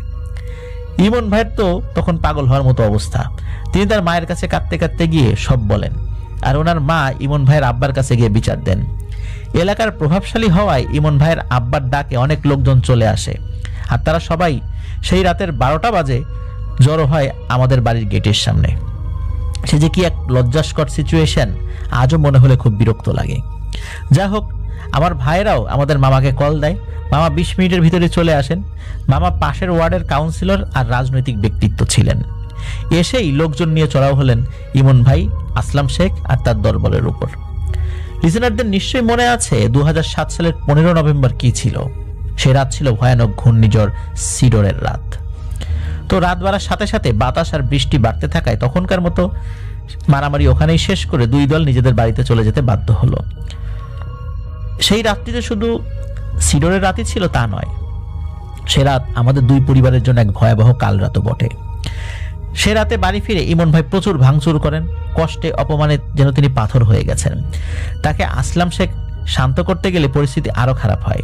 ইমন ভাইয়ের তো তখন পাগল হওয়ার মতো অবস্থা। তিনি তার মায়ের কাছে কাঁদতে কাঁদতে গিয়ে সব বলেন আর ওনার মা ইমন ভাইয়ের আব্বার কাছে গিয়ে বিচার দেন। এলাকার প্রভাবশালী হওয়ায় ইমন ভাইয়ের আব্বার ডাকে অনেক লোকজন চলে আসে আর তারা সবাই সেই রাতের 12টা বাজে জড়ো হয় আমাদের বাড়ির গেটের সামনে। সে যে কি এক লজ্জাস্কর সিচুয়েশন আজও মনে হলে খুব বিরক্ত লাগে। যা হোক, আমার ভাইরাও আমাদের মামাকে কল দেয়। মামা 20 মিনিটের ভিতরে চলে আসেন। মামা পাশের ওয়ার্ডের কাউন্সিলর আর রাজনৈতিক ব্যক্তিত্ব ছিলেন। এসেই লোকজন নিয়ে চড়াও হলেন ইমন ভাই, আসলাম শেখ আর তার দলবলের উপর। লিসেনারদের নিশ্চয়ই মনে আছে 2007 সালের 15 নভেম্বর কি ছিল। সে রাত ছিল ভয়ানক ঘূর্ণিঝড় সিডরের রাত। তো রাত বাড়ার সাথে সাথে বাতাস আর বৃষ্টি বাড়তে থাকায় তখনকার মতো মারামারি ওখানেই শেষ করে 2 দল নিজেদের বাড়িতে চলে যেতে বাধ্য হলো। সেই রাত্রিতে শুধু সিডরের রাতই ছিল তা নয়, সে রাত আমাদের 2 পরিবারের জন্য এক ভয়াবহ কাল রাতও বটে। সে রাতে বাড়ি ফিরে ইমন ভাই প্রচুর ভাঙচুর করেন। কষ্টে অপমানে যেন তিনি পাথর হয়ে গেছেন। তাকে আসলাম শেখ শান্ত করতে গেলে পরিস্থিতি আরো খারাপ হয়।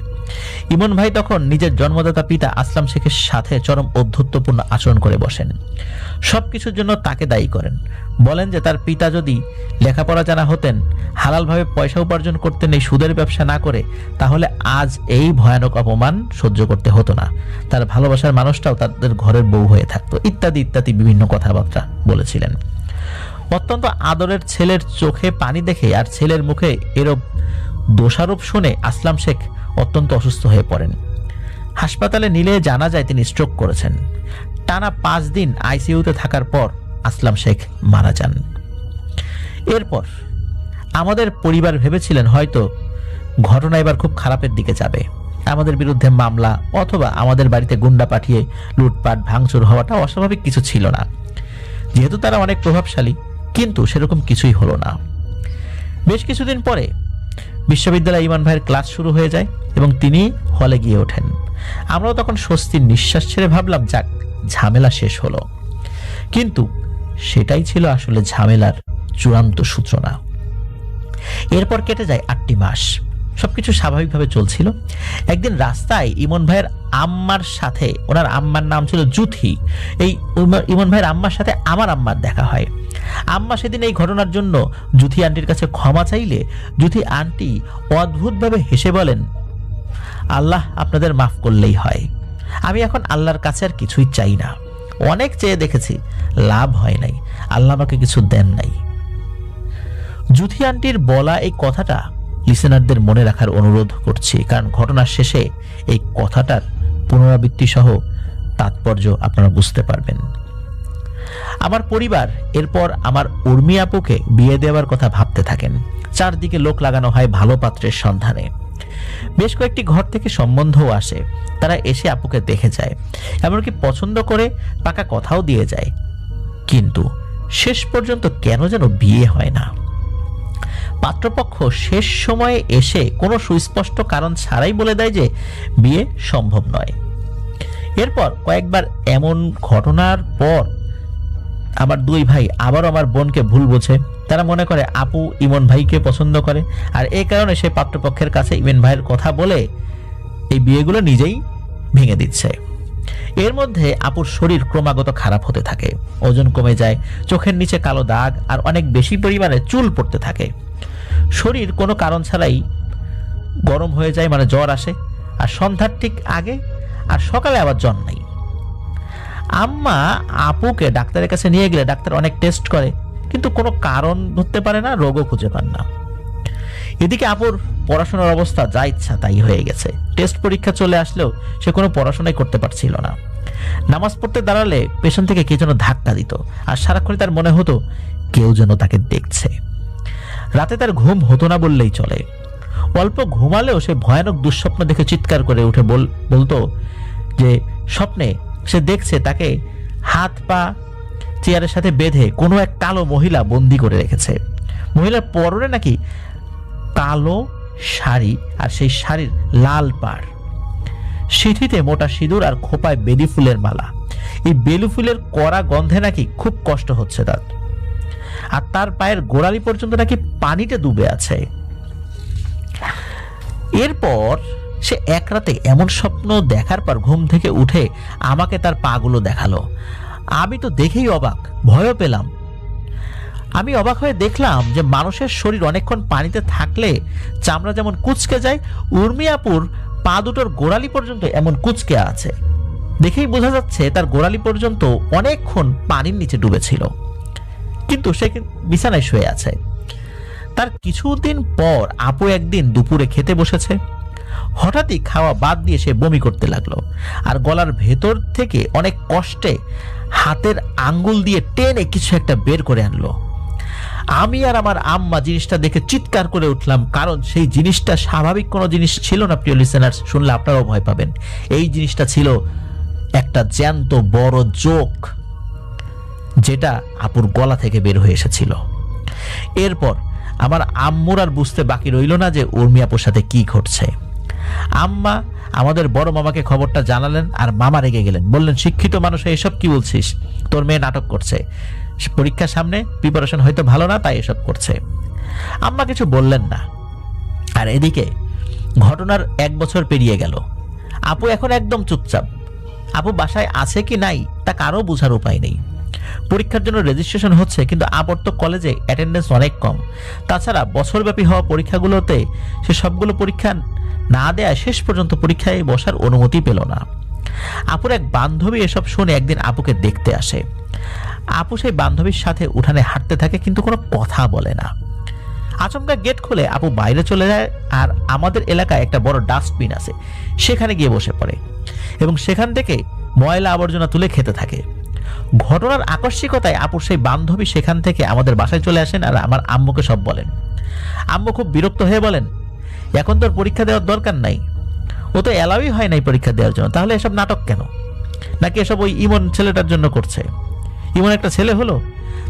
ইমন ভাই তখন নিজের জন্মদাতা পিতা আসলাম শেখের সাথে চরম অধ্যত্বপূর্ণ আচরণ করে বসেন। সবকিছুর জন্য তাকে দায়ী করেন। বলেন যে তার পিতা যদি লেখাপড়া জানা হতেন, হালালভাবে পয়সা উপার্জন করতেন এই সুদের ব্যবসা না করে, তাহলে আজ এই ভয়ানক অপমান সহ্য করতে হতো না। তার ভালোবাসার মানুষটাও তাদের ঘরের বউ হয়ে থাকতো, ইত্যাদি ইত্যাদি বিভিন্ন কথাবার্তা বলেছিলেন। অত্যন্ত আদরের ছেলের চোখে পানি দেখে আর ছেলের মুখে এরূপ দোষারোপ শুনে আসলাম শেখ অত্যন্ত অসুস্থ হয়ে পড়েন। হাসপাতালে নিলে জানা যায় তিনি স্ট্রোক করেছেন। টানা 5 দিন আইসিইউতে থাকার পর আসলাম শেখ মারা যান। এরপর আমাদের পরিবার ভেবেছিলেন হয়তো ঘটনা এবার খুব খারাপের দিকে যাবে, আমাদের বিরুদ্ধে মামলা অথবা আমাদের বাড়িতে গুন্ডা পাঠিয়ে লুটপাট ভাঙচুর হওয়াটা অস্বাভাবিক কিছু ছিল না, যেহেতু তারা অনেক প্রভাবশালী। কিন্তু সেরকম কিছুই হলো না। বেশ কিছুদিন পরে বিশ্ববিদ্যালয়ে ইমন ভাইয়ের ক্লাস শুরু হয়ে যায় এবং তিনি হলে গিয়ে ওঠেন। আমরাও তখন স্বস্তির নিঃশ্বাস ছেড়ে ভাবলাম, যাক, ঝামেলা শেষ হলো। কিন্তু সেটাই ছিল আসলে ঝামেলার চূড়ান্ত সূচনা। এরপর কেটে যায় 8টি মাস। সবকিছু স্বাভাবিকভাবে চলছিল। একদিন রাস্তায় ইমন ভাইয়ের আম্মার সাথে, ওনার আম্মার নাম ছিল জুথি, এই ইমন ভাইয়ের আম্মার সাথে আমার আম্মার দেখা হয়। আম্মা সেদিন এই ঘটনার জন্য জুথি আন্টির কাছে ক্ষমা চাইলে জুথি আন্টি অদ্ভুতভাবে হেসে বলেন, আল্লাহ আপনাদের মাফ করলেই হয়, আমি এখন আল্লাহর কাছে আর কিছুই চাই না। অনেক চেয়ে দেখেছি, লাভ হয় নাই, আল্লাহ আমাকে কিছু দেন নাই। জুথি আন্টির বলা এই কথাটা লিসেনারদের মনে রাখার অনুরোধ করছি, কারণ ঘটনার শেষে এই কথাটার পুনরাবৃত্তি সহ তাৎপর্য আপনারা বুঝতে পারবেন। আমার পরিবার এরপর আমার উর্মি আপুকে বিয়ে দেওয়ার কথা ভাবতে থাকেন। চারদিকে লোক লাগানো হয় ভালো পাত্রের সন্ধানে। বেশ কয়েকটি ঘর থেকে সম্বন্ধও আসে। তারা এসে আপুকে দেখে যায়, এমনকি পছন্দ করে পাকা কথাও দিয়ে যায়। কিন্তু শেষ পর্যন্ত কেন যেন বিয়ে হয় না। পাত্রপক্ষ শেষ সময়ে এসে কোনো সুস্পষ্ট কারণ ছাড়াই বলে দেয় যে বিয়ে সম্ভব নয়। এরপর কয়েকবার এমন ঘটনার পর আমার 2 ভাই আবারও আমার বোনকে ভুল বোঝে। তারা মনে করে আপু ইমন ভাইকে পছন্দ করে, আর এই কারণে সে পাত্রপক্ষের কাছে ইমন ভাইয়ের কথা বলে এই বিয়েগুলো নিজেই ভেঙে দিচ্ছে। এর মধ্যে আপুর শরীর ক্রমাগত খারাপ হতে থাকে, ওজন কমে যায়, চোখের নিচে কালো দাগ আর অনেক বেশি পরিমাণে চুল পড়তে থাকে। শরীর কোনো কারণ ছাড়াই গরম হয়ে যায়, মানে জ্বর আসে, আর সন্ধ্যার ঠিক আগে আর সকালে আবার জ্বর নাই। আম্মা আপুকে ডাক্তারের কাছে নিয়ে গেলে ডাক্তার অনেক টেস্ট করে, কিন্তু কোনো কারণ ধরতে পারে না, রোগও খুঁজে পান না। এদিকে আপুর পড়াশোনার অবস্থা যা ইচ্ছা তাই হয়ে গেছে। টেস্ট পরীক্ষা চলে আসলেও সে কোনো পড়াশোনাই করতে পারছিল না। নামাজ পড়তে দাঁড়ালে পেছন থেকে কে যেন ধাক্কা দিত, আর সারাক্ষণ তার মনে হতো কেউ যেন তাকে দেখছে। রাতে তার ঘুম হতো না বললেই চলে। অল্প ঘুমালেও সে ভয়ানক দুঃস্বপ্ন দেখে চিৎকার করে উঠে বলতো যে স্বপ্নে সে দেখছে তাকে হাত পা চেয়ারের সাথে বেঁধে কোনো এক কালো মহিলা বন্দি করে রেখেছে। মহিলার পরনে নাকি কালো শাড়ি, আর সেই শাড়ির লাল পাড়, সিঁথিতে মোটা সিঁদুর আর খোপায় বেলি ফুলের মালা। এই বেলি ফুলের কড়া গন্ধে নাকি খুব কষ্ট হচ্ছে তার, আর তার পায়ের গোড়ালি পর্যন্ত নাকি পানিতে ডুবে আছে। এরপর সে এক রাতে এমন স্বপ্ন দেখার পর ঘুম থেকে উঠে আমাকে তার পাগুলো দেখালো। আমি তো দেখেই অবাক, ভয়ও পেলাম। আমি অবাক হয়ে দেখলাম যে মানুষের শরীর অনেকক্ষণ পানিতে থাকলে চামড়া যেমন কুঁচকে যায়, উর্মি আপুর পা দুটোর গোড়ালি পর্যন্ত এমন কুঁচকে আছে। দেখেই বোঝা যাচ্ছে তার গোড়ালি পর্যন্ত অনেকক্ষণ পানির নিচে ডুবেছিল, কিন্তু সে বিছানায় শুয়ে আছে। তার কিছুদিন পর আপু একদিন দুপুরে খেতে বসেছে। হঠাৎই খাওয়া বাদ দিয়ে সে বমি করতে লাগলো, আর গলার ভেতর থেকে অনেক কষ্টে হাতের আঙ্গুল দিয়ে টেনে কিছু একটা বের করে আনলো। আমি আর আমার আম্মা জিনিসটা দেখে চিৎকার করে উঠলাম, কারণ সেই জিনিসটা স্বাভাবিক কোনো জিনিস ছিল না। প্রিয় লিসেনার্স, শুনলে আপনারাও ভয় পাবেন। এই জিনিসটা ছিল একটা জ্যান্ত বড় জোক, যেটা আপুর গলা থেকে বের হয়ে এসেছিল। এরপর আমার আম্মুর আর বুঝতে বাকি রইল না যে উর্মি আপুর সাথে কি ঘটছে। আম্মা আমাদের বড় মামাকে খবরটা জানালেন, আর মামা রেগে গেলেন, বললেন শিক্ষিত মানুষ এসব কি বলছিস, তোর মেয়ে নাটক করছে, পরীক্ষার সামনে প্রিপারেশন হয়তো ভালো না, তাই এসব করছে। আম্মা কিছু বললেন না। আর এদিকে ঘটনার 1 বছর পেরিয়ে গেল। আপু এখন একদম চুপচাপ। আপু বাসায় আছে কি নাই তা কারো বোঝার উপায় নেই। পরীক্ষার জন্য রেজিস্ট্রেশন হচ্ছে, কিন্তু আপুর তো কলেজে অ্যাটেন্ডেন্স অনেক কম। তাছাড়া বছরব্যাপী হওয়া পরীক্ষাগুলোতে সে সবগুলো পরীক্ষা না দেয়া শেষ পর্যন্ত পরীক্ষায় বসার অনুমতি পেল না। আপুর এক বান্ধবী এসব শুনে একদিন আপুকে দেখতে আসে। আপু সেই বান্ধবীর সাথে উঠানে হাঁটতে থাকে, কিন্তু কোনো কথা বলে না। আচমকা গেট খুলে আপু বাইরে চলে যায়, আর আমাদের এলাকায় একটা বড় ডাস্টবিন আছে, সেখানে গিয়ে বসে পড়ে এবং সেখান থেকে ময়লা আবর্জনা তুলে খেতে থাকে। ঘটনার আকস্মিকতায় আপুর সেই বান্ধবী সেখান থেকে আমাদের বাসায় চলে আসেন আর আমার আম্মুকে সব বলেন। আম্মু খুব বিরক্ত হয়ে বলেন, এখন তোর পরীক্ষা দেওয়ার দরকার নাই, ও তো এলাওই হয় নাই পরীক্ষা দেওয়ার জন্য, তাহলে এসব নাটক কেন? নাকি এসব ওই ইমন ছেলেটার জন্য করছে? ইমন একটা ছেলে হলো,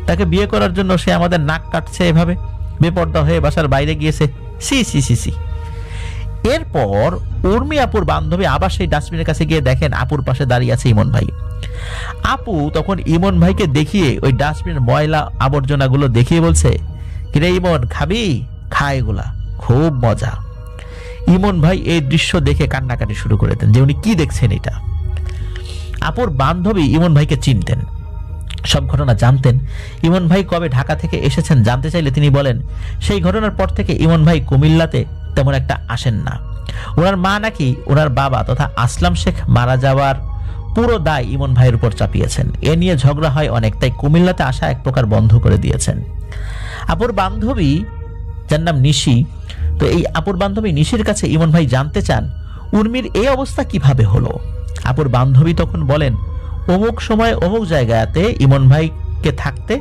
তাকে বিয়ে করার জন্য সে আমাদের নাক কাটছে এভাবে, বেপর্দা হয়ে বাসার বাইরে গিয়েছে। সি সি সি সি। এরপর উর্মি আপুর বান্ধবী আবার সেই ডাস্টবিনের কাছে গিয়ে দেখেন আপুর পাশে দাঁড়িয়ে আছে ইমন ভাই। আপু তখন ইমন ভাইকে দেখিয়ে ওই ডাস্টবিনের ময়লা আবর্জনাগুলো দেখিয়ে বলছে, কিরে ইমন, খাবি? খা, এগুলা খুব মজা। ইমন ভাই এই দৃশ্য দেখে কান্নাকাটি শুরু করে দেন যে উনি কি দেখছেন এটা। আপুর বান্ধবী ইমন ভাইকে চিনতেন, সব ঘটনা জানতেন। ইমন ভাই কবে ঢাকা থেকে এসেছেন জানতে চাইলে তিনি বলেন, সেই ঘটনার পর থেকে ইমন ভাই কুমিল্লাতে তেমন একটা আসেন না। ওনার মা নাকি ওনার বাবা তথা আসলাম শেখ মারা যাওয়ার পুরো দায় ইমন ভাইয়ের উপর চাপিয়েছেন। এ নিয়ে ঝগড়া হয় অনেক, তাই কুমিল্লাতে আসা এক প্রকার বন্ধ করে দিয়েছেন। আপুর বান্ধবী, যার নাম নিশি, তো এই আপুর বান্ধবী নিশির কাছে ইমন ভাই জানতে চান উর্মির এই অবস্থা কিভাবে হলো। আপুর বান্ধবী তখন বলেন, অমুক সময় অমুক জায়গাতে ইমন ভাইকে থাকতে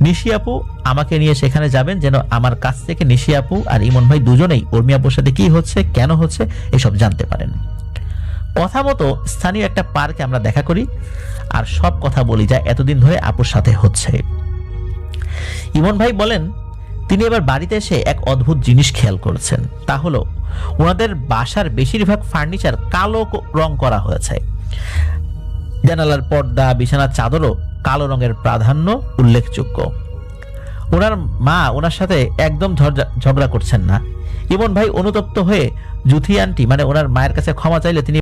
নিশি আপু আমাকে নিয়ে সেখানে যাবেন, যেন আমার কাছ থেকে নিশি আপু আর ইমন ভাই দুজনেই উর্মি আপুর সাথে কি হচ্ছে, কেন হচ্ছে, এসব জানতে পারেন। কথা মতো স্থানীয় একটা পার্কে আমরা দেখা করি আর সব কথা বলি যা এতদিন ধরে আপুর সাথে হচ্ছে। ইমন ভাই বলেন, তিনি এবার বাড়িতে এসে এক অদ্ভুত জিনিস খেয়াল করেছেন। তা হলো ওনাদের বাসার বেশিরভাগ ফার্নিচার কালো রং করা হয়েছে। জানালার পর্দা, বিছানার চাদরও কালো রঙের প্রাধান্য উল্লেখযোগ্য। ওনার মা ওনার সাথে একদম ঝগড়া করছেন না। ইমন ভাই অনুতপ্ত হয়ে জুথি আন্টি মানে ওনার মায়ের কাছে ক্ষমা চাইলে তিনি